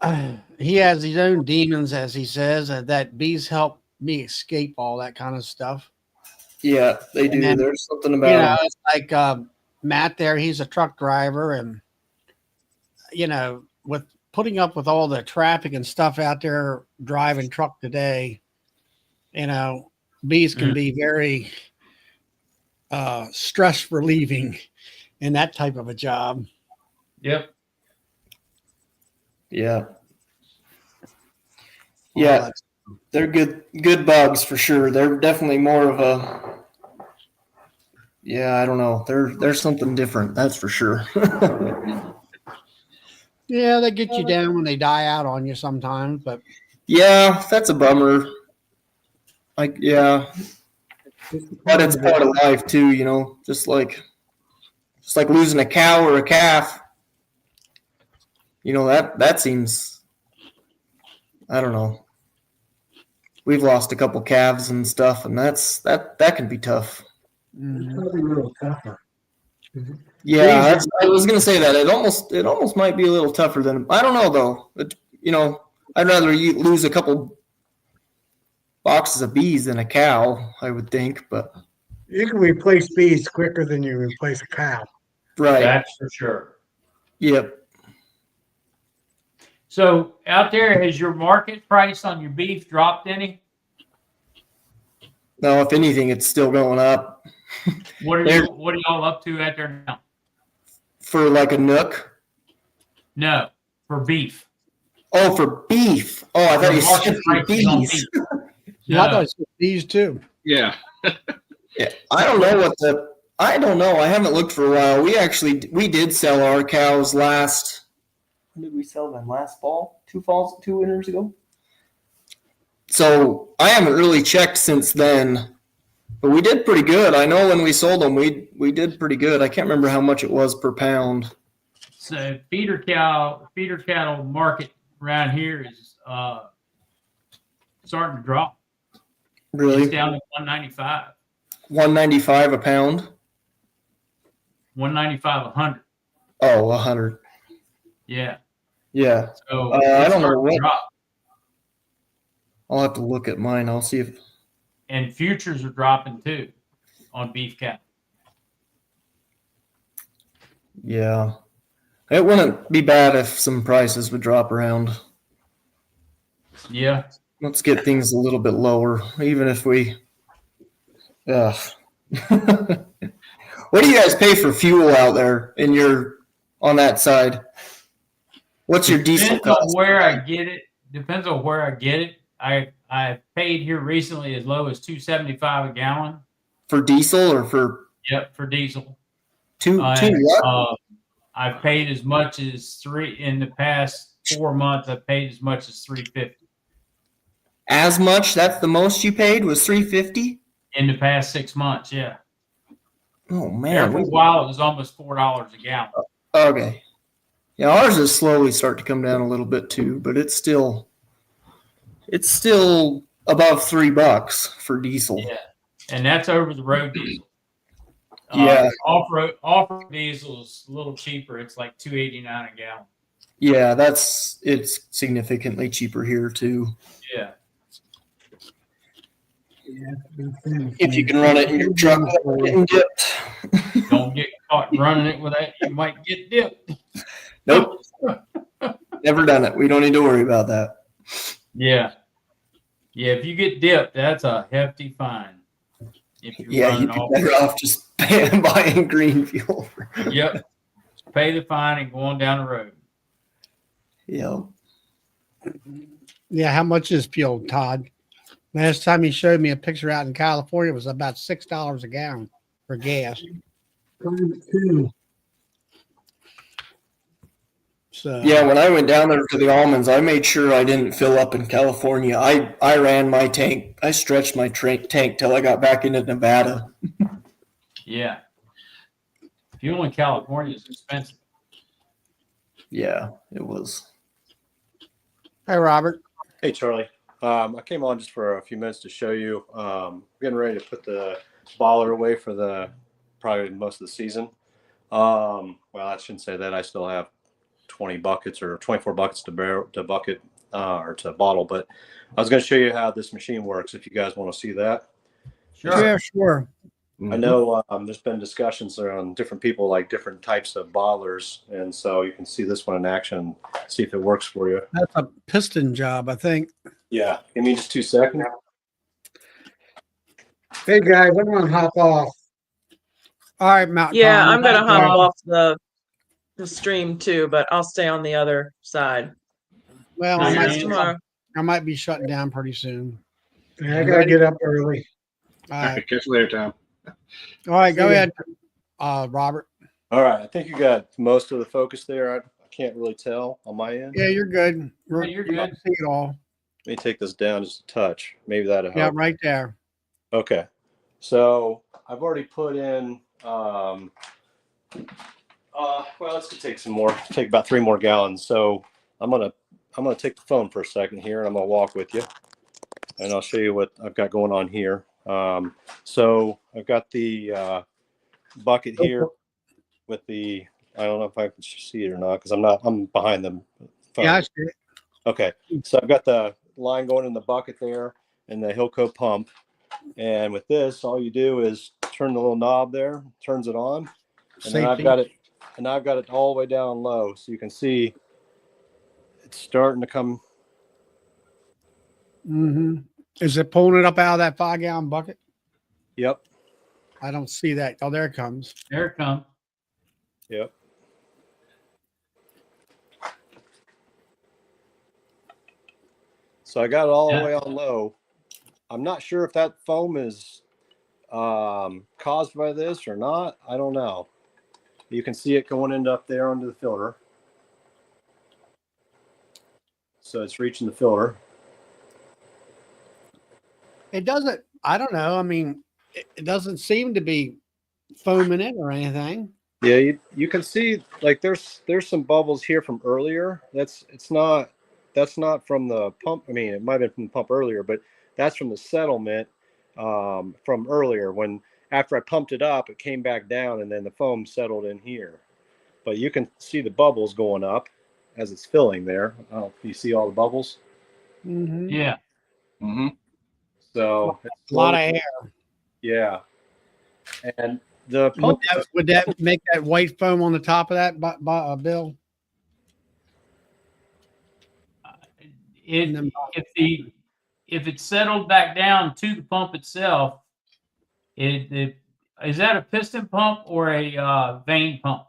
and he has his own demons, as he says. That bees help me escape all that kind of stuff. Yeah, they do. then, There's something about it's like Matt there. He's a truck driver, and with putting up with all the traffic and stuff out there driving truck today, bees can be very stress relieving in that type of a job. Yep. Yeah. Yeah, they're good bugs for sure. They're definitely more of a. Yeah, I don't know. There's something different, that's for sure. Yeah, they get you down when they die out on you sometimes, but yeah, that's a bummer. Like, yeah, but it's part of life too. Just like losing a cow or a calf. That seems. I don't know. We've lost a couple calves and stuff, and that can be tough. It's gonna be a little tougher. Yeah, I was gonna say that it almost might be a little tougher than I don't know though. I'd rather lose a couple boxes of bees than a cow, I would think, but You can replace bees quicker than you replace a cow. right. That's for sure. Yep. So out there, has your market price on your beef dropped any? No, if anything, it's still going up. What are y'all up to out there now? For like a nook. No, for beef. Oh, for beef. Oh, I thought you said for Prices on bees. beef. yeah, I No. thought it was bees too. Yeah. Yeah, I don't know I don't know. I haven't looked for a while. We did sell our cows last. When did we sell them? Last fall? 2 winters ago? So I haven't really checked since then, but we did pretty good. I know when we sold them, we did pretty good. I can't remember how much it was per pound. So feeder cattle market around here is starting to drop. Really? It's down to 195. $1.95 a pound. 195, 100. Oh, 100. Yeah. Yeah. So I it's don't know starting to what. drop. I'll have to look at mine. I'll see if. And futures are dropping too on beef cattle. Yeah. It wouldn't be bad if some prices would drop around. Yeah. let's get things a little bit lower, even if we. What do you guys pay for fuel out there on that side? What's your diesel Depends on cost? where I get it. Depends on where I get it. I paid here recently as low as $2.75 a gallon. For diesel or for? Yep, for diesel. Two what? I paid as much as in the past 4 months. I paid as much as $3.50. As much? That's the most you paid was $3.50 in the past 6 months. Yeah. Oh man! There for a while, it was almost $4 a gallon. Okay. Yeah, ours is slowly starting to come down a little bit too, but it's still above $3 for diesel. Yeah, and that's over the road diesel. Yeah. Off-road diesel is a little cheaper. It's like $2.89 a gallon. Yeah, it's significantly cheaper here too. Yeah. If you can run it in your truck without getting dipped. Don't get caught running it with that. You might get dipped. Nope. Never done it. We don't need to worry about that. Yeah. Yeah, if you get dipped, that's a hefty fine. If you're you'd be better off just buying green fuel. Yep. Pay the fine and go on down the road. Yeah. Yeah, how much is fuel, Todd? Last time he showed me a picture out in California, it was about $6 a gallon for gas. So Yeah, when I went down there to the almonds, I made sure I didn't fill up in California. I ran my tank. I stretched my tank till I got back into Nevada. Yeah. Fuel in California is expensive. Yeah, it was. Hey, Robert. Hey, Charlie. I came on just for a few minutes to show you. Getting ready to put the boiler away for probably most of the season. Well, I shouldn't say that. I still have 20 buckets or 24 buckets to bucket or to bottle. But I was going to show you how this machine works if you guys want to see that. Sure. Yeah, sure. I know there's been discussions around different people like different types of bottlers, and so you can see this one in action, see if it works for you. That's a piston job, I think. Yeah, give me just 2 seconds. Hey guys, I'm gonna hop off. All right, Mount. Yeah, Tom, I'm gonna bye. hop off the stream too, but I'll stay on the other side. Well, See you guys tomorrow. I might be shutting down pretty soon. Yeah, I gotta get up early. All right. Catch you later, Tom. All right, go See ya. ahead, Robert. All right, I think you got most of the focus there. I can't really tell on my end. Yeah, you're good. Yeah, you're We don't good. see it all. Let me take this down just a touch. Maybe that'll Yeah, help. right there. Okay. So I've already put in well, let's take some more, take about 3 more gallons. So I'm gonna take the phone for a second here and I'm gonna walk with you and I'll show you what I've got going on here. So I've got the bucket here with the, I don't know if I can see it or not because I'm behind the phone. Yeah, I see it. Okay, so I've got the line going in the bucket there and the Hilco pump. And with this, all you do is turn the little knob there, turns it on. And then I've got it all the way down low. So you can see it's starting to come. Mm-hmm. Is it pulling it up out of that 5-gallon bucket? Yep. I don't see that. Oh, there it comes. There it comes. Yep. So I got it all the way on low. I'm not sure if that foam is caused by this or not. I don't know. You can see it going up there under the filter. So it's reaching the filter. It doesn't. I don't know. I mean, it doesn't seem to be foaming it or anything. Yeah, you can see like there's some bubbles here from earlier. That's not from the pump. I mean, it might have been from the pump earlier, but that's from the settlement from earlier when after I pumped it up, it came back down and then the foam settled in here. But you can see the bubbles going up as it's filling there. I don't know if you see all the bubbles. Mm-hmm. Yeah. Mm-hmm. So A lot of air. yeah. And the pump Would that make that white foam on the top of that, Bill? If if it's settled back down to the pump itself, it is that a piston pump or a vane pump?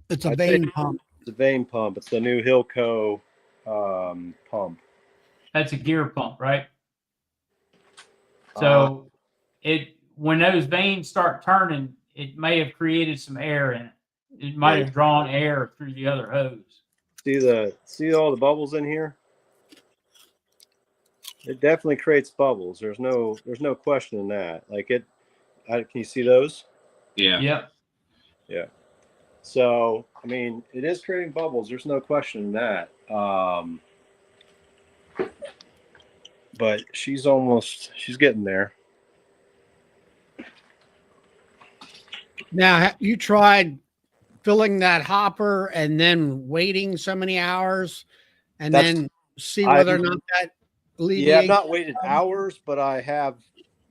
It's a I'd vane say- pump. It's a vane pump. It's the new Hilco pump. That's a gear pump, right? So when those vanes start turning, it may have created some air in it. It might have drawn air through the other hose. See all the bubbles in here? It definitely creates bubbles. There's no question in that. Like can you see those? Yeah. Yep. Yeah. So, I mean, it is creating bubbles. There's no question in that. But she's getting there. Now, you tried filling that hopper and then waiting so many hours and then see whether or not that alleviates? Yeah, I've not waited hours, but I have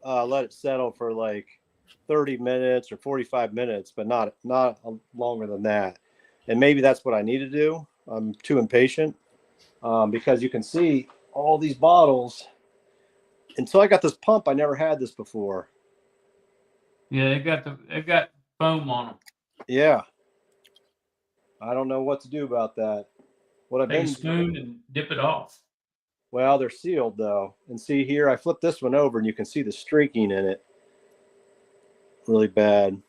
let it settle for like 30 minutes or 45 minutes, but not longer than that. And maybe that's what I need to do. I'm too impatient because you can see all these bottles. Until I got this pump, I never had this before. Yeah, they've got foam on them. Yeah. I don't know what to do about that. What I've Take a been spoon and dip it off. Well, they're sealed though. And see here, I flipped this one over and you can see the streaking in it. Really bad.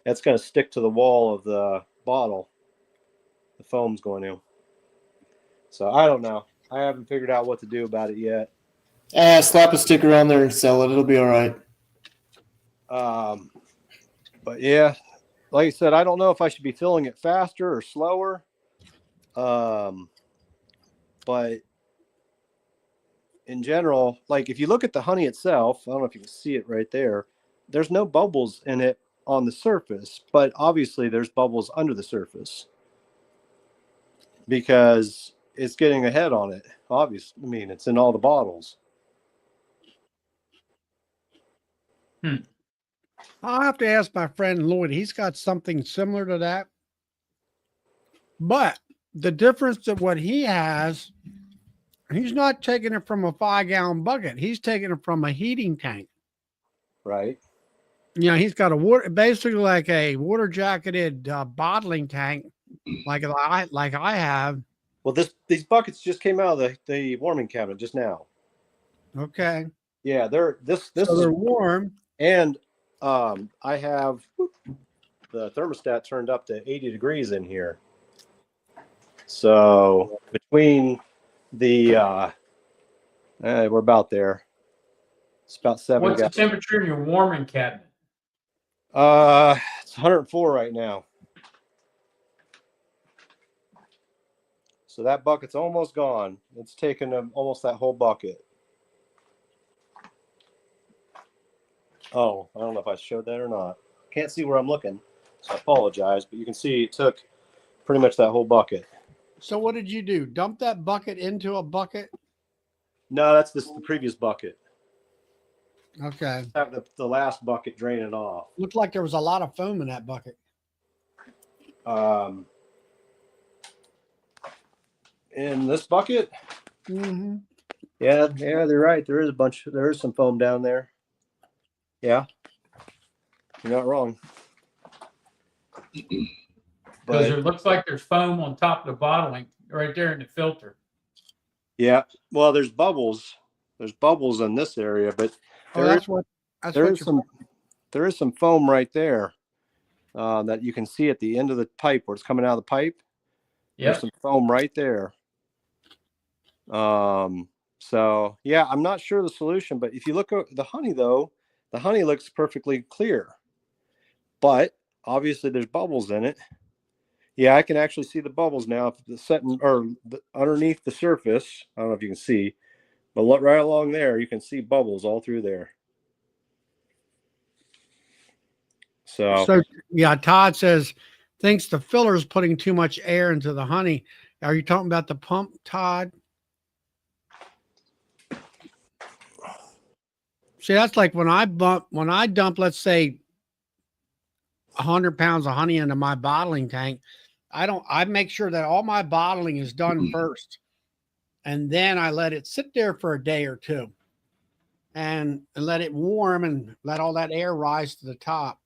That's going to stick to the wall of the bottle. The foam's going to. So I don't know. I haven't figured out what to do about it yet. Slap a sticker on there and sell it. It'll be all right. But yeah, like I said, I don't know if I should be filling it faster or slower. But in general, like if you look at the honey itself, I don't know if you can see it right there. There's no bubbles in it on the surface, but obviously there's bubbles under the surface because it's getting a head on it. Obviously, I mean, it's in all the bottles. I'll have to ask my friend Lloyd. He's got something similar to that. But the difference of what he has, he's not taking it from a 5-gallon bucket. He's taking it from a heating tank. Right. You know, he's got basically like a water jacketed bottling tank, like I have. Well, these buckets just came out of the warming cabinet just now. Okay. Yeah, they're They're warm. And I have the thermostat turned up to 80 degrees in here. So between the we're about there. It's about 7. What's the temperature in your warming cabinet? It's 104 right now. So that bucket's almost gone. It's taken almost that whole bucket. Oh, I don't know if I showed that or not. Can't see where I'm looking, so I apologize. But you can see it took pretty much that whole bucket. So what did you do? Dump that bucket into a bucket? No, that's the previous bucket. Okay. Have the last bucket drain it off. Looked like there was a lot of foam in that bucket. In this bucket? Mm-hmm. Yeah, they're right. There is some foam down there. Yeah. You're not wrong. Because it looks like there's foam on top of the bottling right there in the filter. Yeah. Well, there's bubbles. There's bubbles in this area, but there is some foam right there that you can see at the end of the pipe where it's coming out of the pipe. Yep. There's some foam right there. So yeah, I'm not sure the solution, but if you look at the honey though, the honey looks perfectly clear, but obviously there's bubbles in it. Yeah, I can actually see the bubbles now. Underneath the surface. I don't know if you can see, but look right along there, you can see bubbles all through there. So yeah, Todd thinks the filler is putting too much air into the honey. Are you talking about the pump, Todd? See, that's like when I dump, let's say 100 pounds of honey into my bottling tank. I make sure that all my bottling is done first. And then I let it sit there for a day or two. and let it warm and let all that air rise to the top.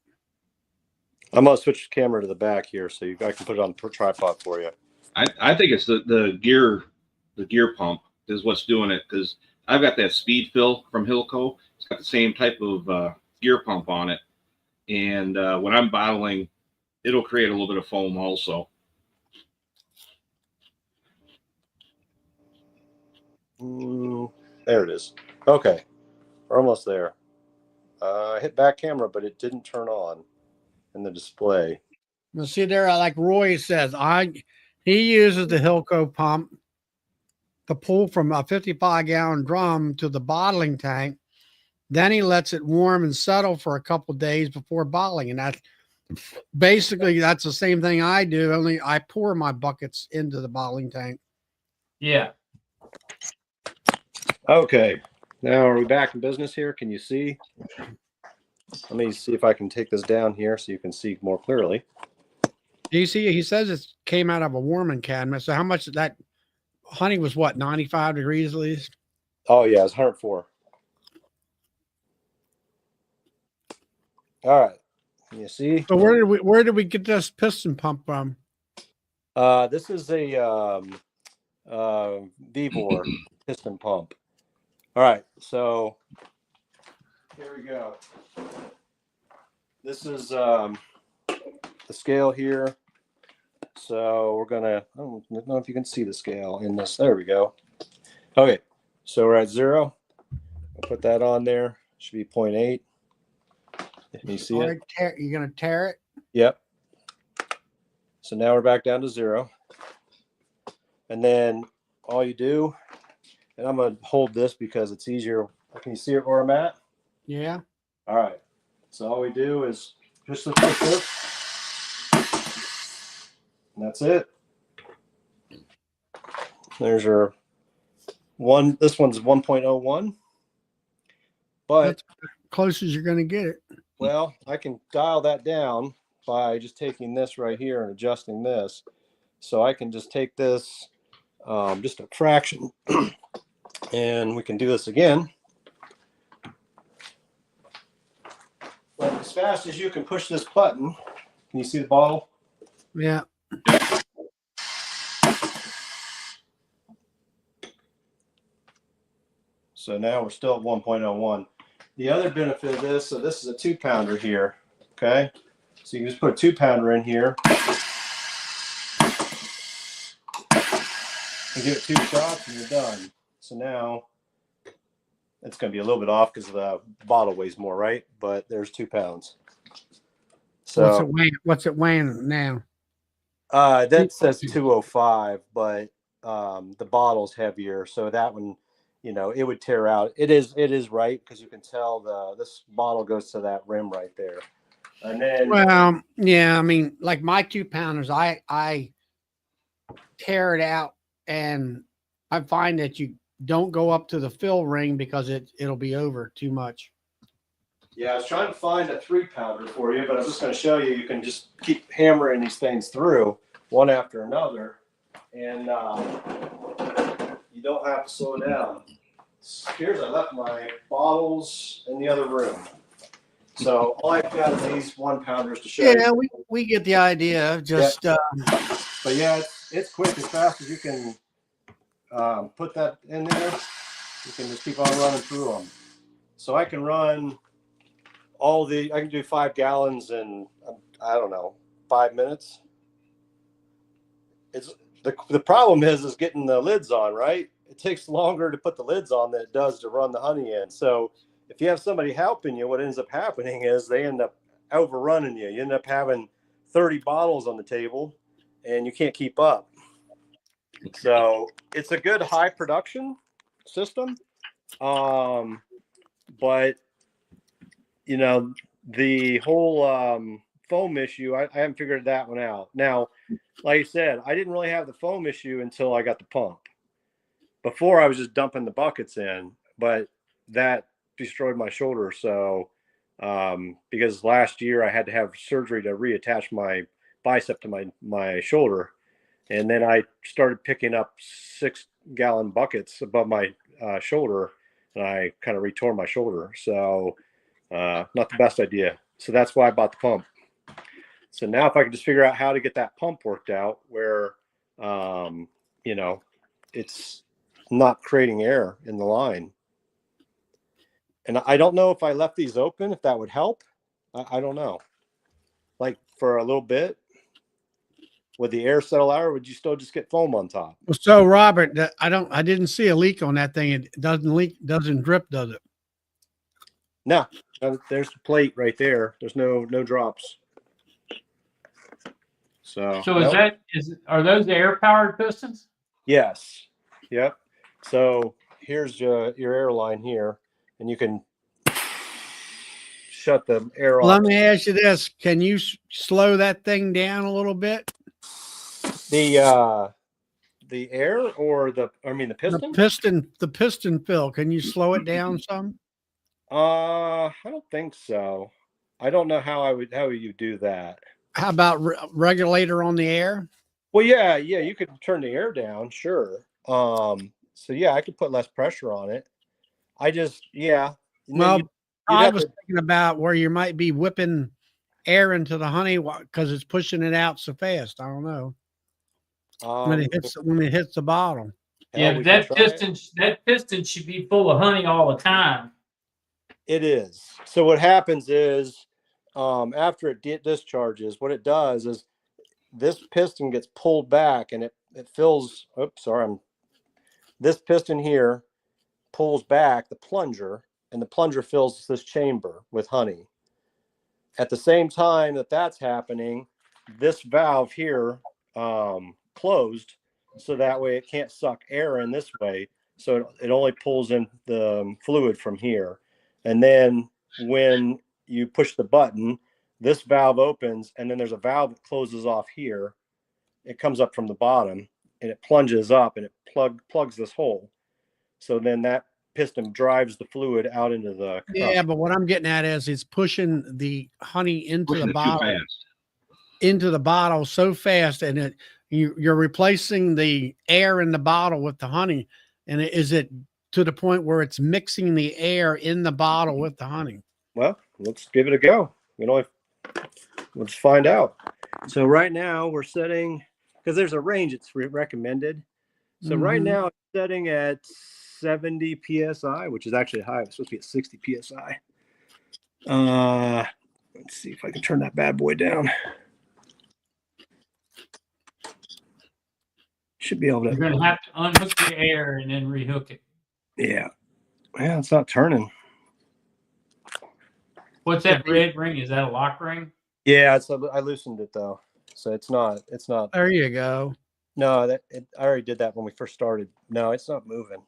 I'm gonna switch the camera to the back here so I can put it on the tripod for you. I think it's the gear pump is what's doing it, because I've got that speed fill from Hilco. It's got the same type of gear pump on it, and when I'm bottling, it'll create a little bit of foam also. There it is. Okay, we're almost there. I hit back camera, but it didn't turn on in the display. Now see there, like Roy says, he uses the Hilco pump to pull from a 55-gallon drum to the bottling tank. Then he lets it warm and settle for a couple days before bottling. And that's the same thing I do, only I pour my buckets into the bottling tank. Yeah. Okay, now are we back in business here? Can you see? Let me see if I can take this down here so you can see more clearly. Do you see? He says it came out of a warming cabinet. So how much that honey was? What, 95 degrees at least? Oh yeah, it's 104. All right, can you see? So where did we get this piston pump from? This is a Vibor piston pump. All right, so here we go. This is the scale here. So we're gonna, I don't know if you can see the scale in this. There we go. Okay, so we're at 0. I'll put that on there. Should be 0.8. Can you see it? You're gonna tear it? Yep. So now we're back down to 0. And then all you do, and I'm gonna hold this because it's easier. Can you see it where I'm at? Yeah. All right. So all we do is just lift this. And that's it. There's your one. This one's 1.01. But that's close as you're going to get it. Well, I can dial that down by just taking this right here and adjusting this. So I can just take this just a fraction and we can do this again. But as fast as you can push this button, can you see the bottle? Yeah. So now we're still at 1.01. The other benefit of this, so this is a 2-pounder here, okay? So you can just put a 2-pounder in here and give it 2 shots and you're done. So now it's going to be a little bit off because the bottle weighs more, right? But there's 2 pounds. So what's it weighing now? That says 205, but the bottle's heavier, so that one, you know, it would tear out. It is right, because you can tell this bottle goes to that rim right there. And then, well, yeah, I mean, like my 2-pounders, I tear it out, and I find that you don't go up to the fill ring because it'll be over too much. Yeah, I was trying to find a 3-pounder for you, but I'm just going to show you. You can just keep hammering these things through one after another, and you don't have to slow down. Here's, I left my bottles in the other room. So all I've got is these 1-pounders to show you. Yeah, we get the idea. Just but yeah, it's quick, as fast as you can put that in there. You can just keep on running through them. So I can run I can do 5 gallons in, I don't know, 5 minutes. It's the problem is getting the lids on, right? It takes longer to put the lids on than it does to run the honey in. So if you have somebody helping you, what ends up happening is they end up overrunning you. You end up having 30 bottles on the table and you can't keep up. So it's a good high production system. But you know, the whole foam issue, I haven't figured that one out. Now, like I said, I didn't really have the foam issue until I got the pump. Before I was just dumping the buckets in, but that destroyed my shoulder. So, because last year I had to have surgery to reattach my bicep to my shoulder. And then I started picking up 6-gallon buckets above my shoulder and I kind of retore my shoulder. So not the best idea. So that's why I bought the pump. So now if I could just figure out how to get that pump worked out where, you know, it's not creating air in the line. And I don't know if I left these open, if that would help. I don't know. Like for a little bit, would the air settle out, or would you still just get foam on top? So Robert, I didn't see a leak on that thing. It doesn't leak, doesn't drip, does it? No, there's the plate right there. There's no drops. So So are those air powered pistons? Yes. Yep. So here's your airline here, and you can shut the air off. Let me ask you this: can you slow that thing down a little bit? The air or the piston? The piston fill. Can you slow it down some? I don't think so. I don't know how you do that. How about regulator on the air? Well, yeah, you could turn the air down, sure. So yeah, I could put less pressure on it. Well, I was thinking about where you might be whipping air into the honey because it's pushing it out so fast. I don't know. When it hits the bottom. Yeah, but that piston should be full of honey all the time. It is. So what happens is, after it discharges, what it does is this piston gets pulled back and it fills. Oops, sorry. This piston here pulls back the plunger, and the plunger fills this chamber with honey. At the same time that's happening, this valve here closed, so that way it can't suck air in this way. So it only pulls in the fluid from here. And then when you push the button, this valve opens, and then there's a valve that closes off here. It comes up from the bottom, and it plunges up, and it plugs this hole. So then that piston drives the fluid out into the cup. Yeah, but what I'm getting at is it's pushing the honey into the bottle so fast, and you're replacing the air in the bottle with the honey. And is it to the point where it's mixing the air in the bottle with the honey? Well, let's give it a go. Let's find out. So right now we're setting, because there's a range it's recommended. So right now it's setting at 70 psi, which is actually high. It's supposed to be at 60 psi. Let's see if I can turn that bad boy down. Should be able to. You're going to have to unhook the air and then rehook it. Yeah. Well, it's not turning. What's that red ring? Is that a lock ring? Yeah, I loosened it though, so it's not. There you go. No, I already did that when we first started. No, it's not moving.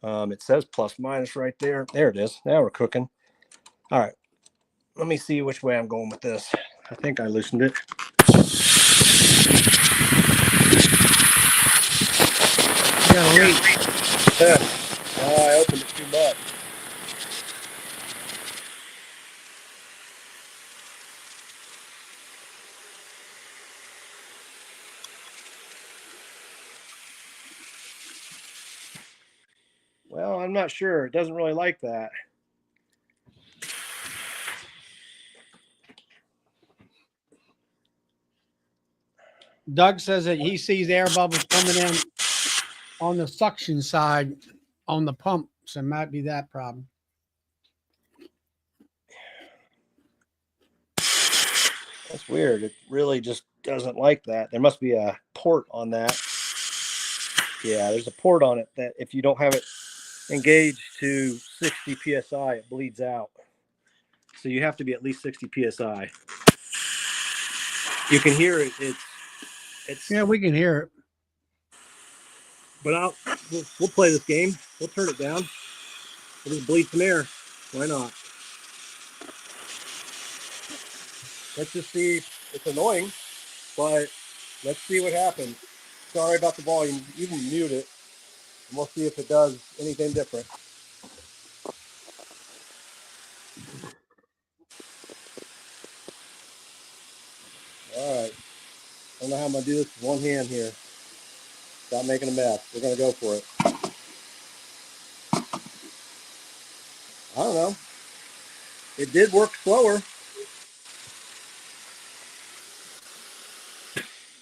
It says plus minus right there. There it is. Now we're cooking. All right. Let me see which way I'm going with this. I think I loosened it. I opened it too much. Well, I'm not sure. It doesn't really like that. Doug says that he sees air bubbles coming in on the suction side on the pump, so it might be that problem. That's weird. It really just doesn't like that. There must be a port on that. Yeah, there's a port on it that if you don't have it engaged to 60 psi, it bleeds out. So you have to be at least 60 psi. You can hear it. It's Yeah, we can hear it. But we'll play this game. We'll turn it down. We'll just bleed some air. Why not? Let's just see. It's annoying, but let's see what happens. Sorry about the volume. You can mute it, and we'll see if it does anything different. All right. I don't know how I'm going to do this with one hand here. Stop making a mess. We're going to go for it. I don't know. It did work slower,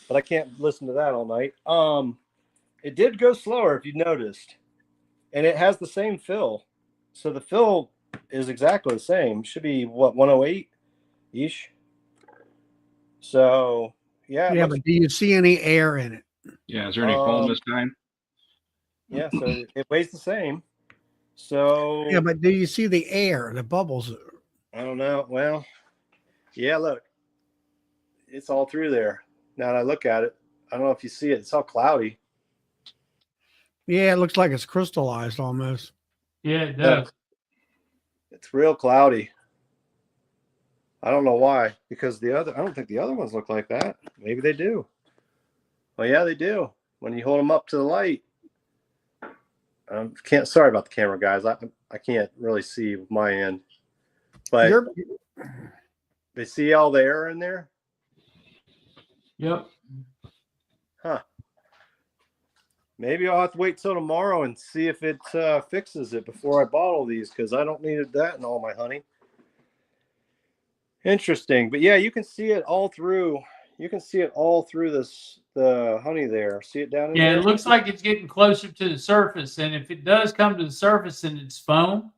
but I can't listen to that all night. It did go slower if you noticed, and it has the same fill. So the fill is exactly the same. Should be what, 108 ish. So yeah, Yeah, but do you see any air in it? Yeah. Is there any foam this time? yeah. So it weighs the same. So Yeah, but do you see the air, the bubbles? I don't know. Well, yeah. Look, it's all through there. Now that I look at it, I don't know if you see it. It's all cloudy. Yeah, it looks like it's crystallized almost. Yeah, it does. It's real cloudy. I don't know why, because I don't think the other ones look like that. Maybe they do. Well, yeah, they do. When you hold them up to the light. Sorry about the camera, guys. I can't really see my end, but they see all the air in there. Yep. Huh. Maybe I'll have to wait till tomorrow and see if it fixes it before I bottle these, because I don't need that in all my honey. Interesting. But yeah, you can see it all through. You can see it all through the honey there. See it down in Yeah, there? it looks like it's getting closer to the surface. And if it does come to the surface and it's foam,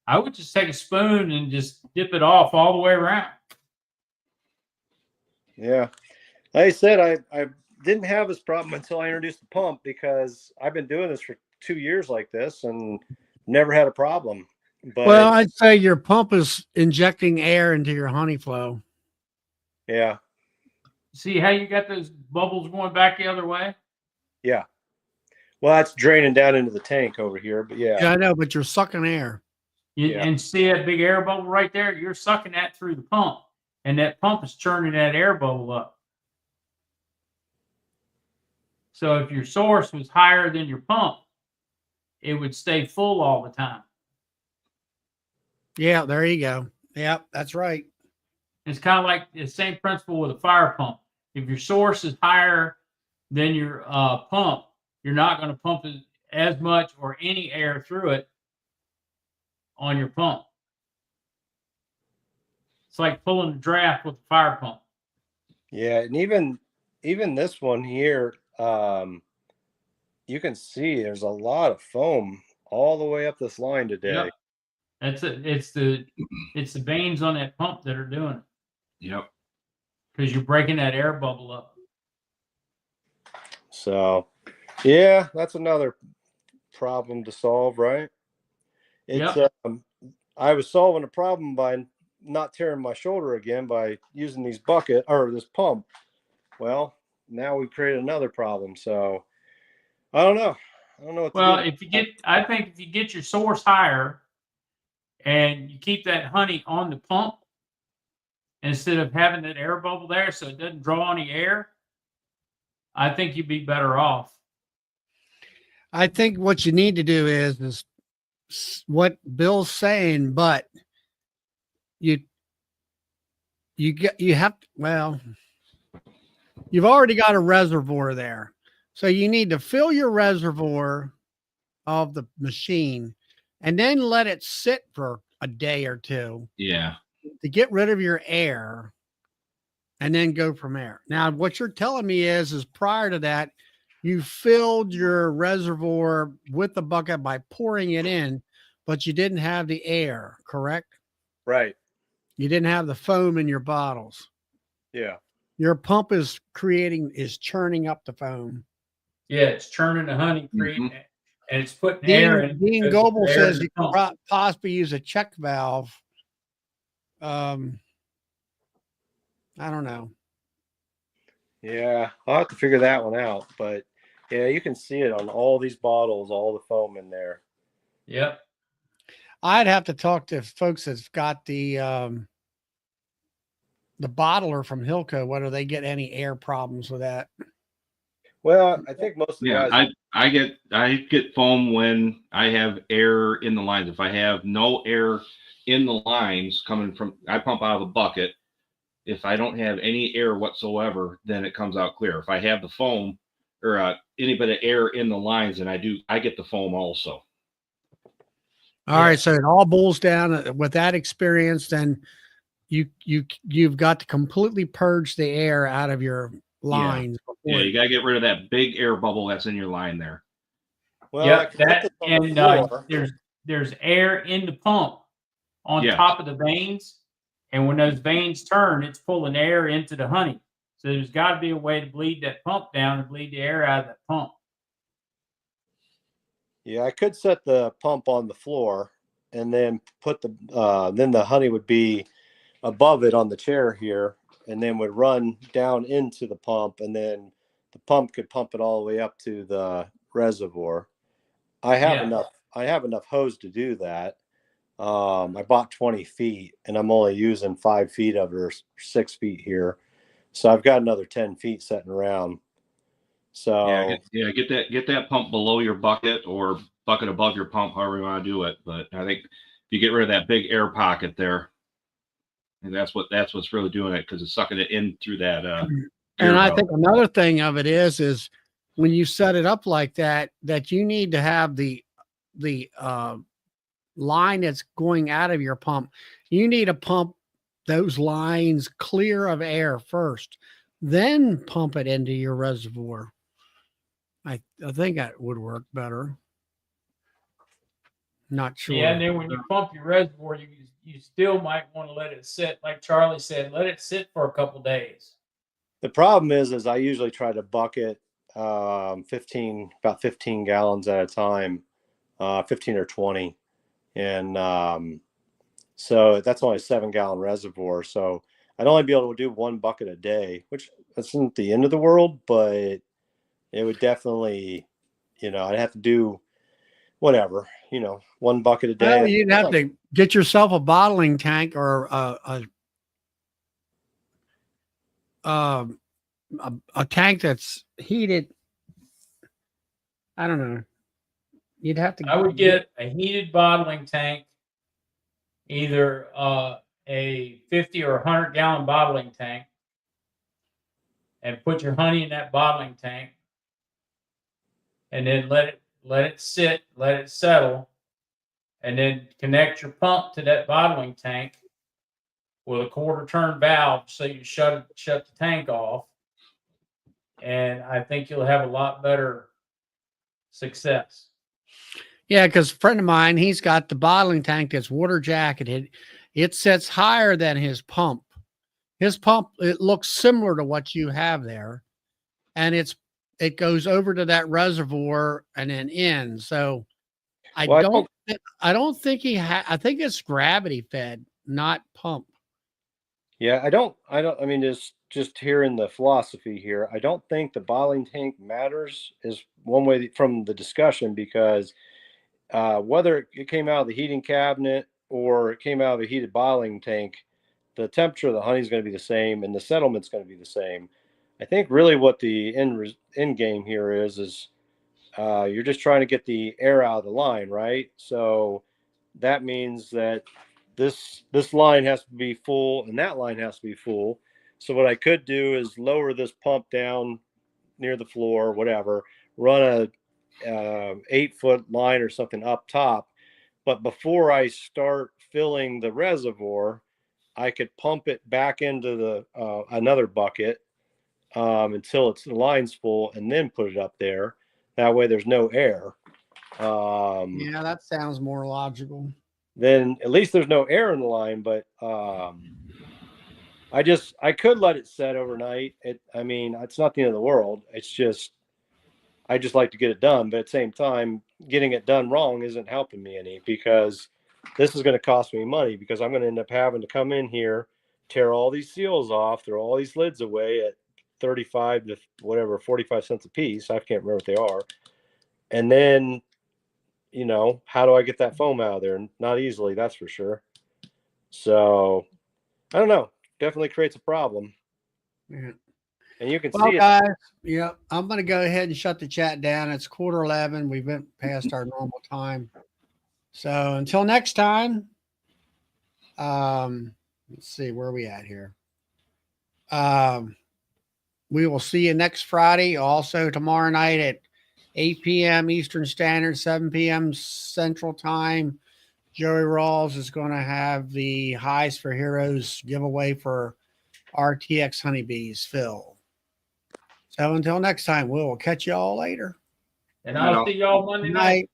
I would just take a spoon and just dip it off all the way around. Yeah. Like I said, I didn't have this problem until I introduced the pump, because I've been doing this for 2 years like this and never had a problem. But Well, I'd say your pump is injecting air into your honey flow. yeah. See how you got those bubbles going back the other way? Yeah. Well, that's draining down into the tank over here, but yeah. Yeah, I know, but you're sucking air. Yeah. And see that big air bubble right there? You're sucking that through the pump, and that pump is churning that air bubble up. So if your source was higher than your pump, it would stay full all the time. Yeah, there you go. Yeah, that's right. It's kind of like the same principle with a fire pump. If your source is higher than your pump, you're not going to pump as much or any air through it on your pump. It's like pulling a draft with a fire pump. Yeah, and even this one here, you can see there's a lot of foam all the way up this line today. Yep. That's it. It's the veins on that pump that are doing it. Yep. Because you're breaking that air bubble up. So, yeah, that's another problem to solve, right? It's Yep. I was solving a problem by not tearing my shoulder again by using this pump. Well, now we created another problem. So, I don't know. I don't know what Well, to do. I think if you get your source higher and you keep that honey on the pump instead of having that air bubble there so it doesn't draw any air, I think you'd be better off. I think what you need to do is what Bill's saying, but you've already got a reservoir there. So you need to fill your reservoir of the machine and then let it sit for a day or two. Yeah. To get rid of your air and then go from there. Now, what you're telling me is prior to that, you filled your reservoir with the bucket by pouring it in, but you didn't have the air, correct? Right. You didn't have the foam in your bottles. Yeah. Your pump is churning up the foam. Yeah, it's churning the honey, creating it, and it's putting air in. Dean Goebel says you can possibly use a check valve. I don't know. Yeah, I'll have to figure that one out. But yeah, you can see it on all these bottles, all the foam in there. Yep. I'd have to talk to folks that's got the bottler from Hilco, whether they get any air problems with that. Well, I think most of the guys. I get foam when I have air in the lines. If I have no air in the lines coming from, I pump out of a bucket. If I don't have any air whatsoever, then it comes out clear. If I have the foam or any bit of air in the lines, then I get the foam also. All right, so it all boils down with that experience. Then you've got to completely purge the air out of your lines. Yeah, before you got to get rid of that big air bubble that's in your line there. Well, Yeah, I can put that this on the and floor. there's air in the pump on Yes. top of the veins, and when those veins turn, it's pulling air into the honey. So there's got to be a way to bleed that pump down and bleed the air out of that pump. Yeah, I could set the pump on the floor and then put then the honey would be above it on the chair here and then would run down into the pump, and then the pump could pump it all the way up to the reservoir. I have enough hose to do that. I bought 20 feet and I'm only using 5 feet of it, or 6 feet here. So I've got another 10 feet sitting around. So get that pump below your bucket or bucket above your pump, however you want to do it. But I think if you get rid of that big air pocket there, and that's what's really doing it, because it's sucking it in through that. And I think another thing of it is when you set it up like that, that you need to have the line that's going out of your pump. You need to pump those lines clear of air first, then pump it into your reservoir. I think that would work better. Not sure. Yeah, and then when you pump your reservoir, you still might want to let it sit, like Charlie said, let it sit for a couple days. the problem is I usually try to bucket about 15 gallons at a time, 15 or 20. And so that's only a 7-gallon reservoir. So I'd only be able to do 1 bucket a day, which isn't the end of the world, but it would definitely, I'd have to do whatever, 1 bucket a day. Well, you'd have to get yourself a bottling tank or a tank that's heated. I don't know. You'd have to. I would get a heated bottling tank, either a 50 or 100-gallon bottling tank, and put your honey in that bottling tank, and then let it sit, let it settle, and then connect your pump to that bottling tank with a quarter-turn valve, so you shut the tank off, and I think you'll have a lot better success. Yeah, because a friend of mine, he's got the bottling tank that's water jacketed. It sits higher than his pump. His pump, it looks similar to what you have there, and it goes over to that reservoir and then in. So I don't think I think it's gravity fed, not pump. Yeah, I mean, just hearing the philosophy here, I don't think the bottling tank matters is one way from the discussion, because whether it came out of the heating cabinet or it came out of a heated bottling tank, the temperature of the honey is going to be the same and the settlement's going to be the same. I think really what the end game here is you're just trying to get the air out of the line, right? So that means that this line has to be full and that line has to be full. So what I could do is lower this pump down near the floor, whatever, run a 8-foot line or something up top. But before I start filling the reservoir, I could pump it back into the another bucket until the line's full, and then put it up there. That way there's no air. Yeah, that sounds more logical. Then at least there's no air in the line. But I could let it set overnight. I mean, it's not the end of the world. It's just I just like to get it done. But at the same time, getting it done wrong isn't helping me any, because this is going to cost me money, because I'm going to end up having to come in here, tear all these seals off, throw all these lids away at 35 to whatever, 45 cents a piece. I can't remember what they are. And then, how do I get that foam out of there? Not easily, that's for sure. So I don't know. Definitely creates a problem. Yeah. And you can Well, see it. guys, yeah, I'm going to go ahead and shut the chat down. It's 11:15. We went past our normal time. So until next time, let's see, where are we at here? We will see you next Friday. Also tomorrow night at 8 p.m. Eastern Standard, 7 p.m. Central Time. Joey Rawls is going to have the Highs for Heroes giveaway for RTX honeybees, Phil. So until next time, we'll catch you all later. And I'll see y'all Monday Good night. night.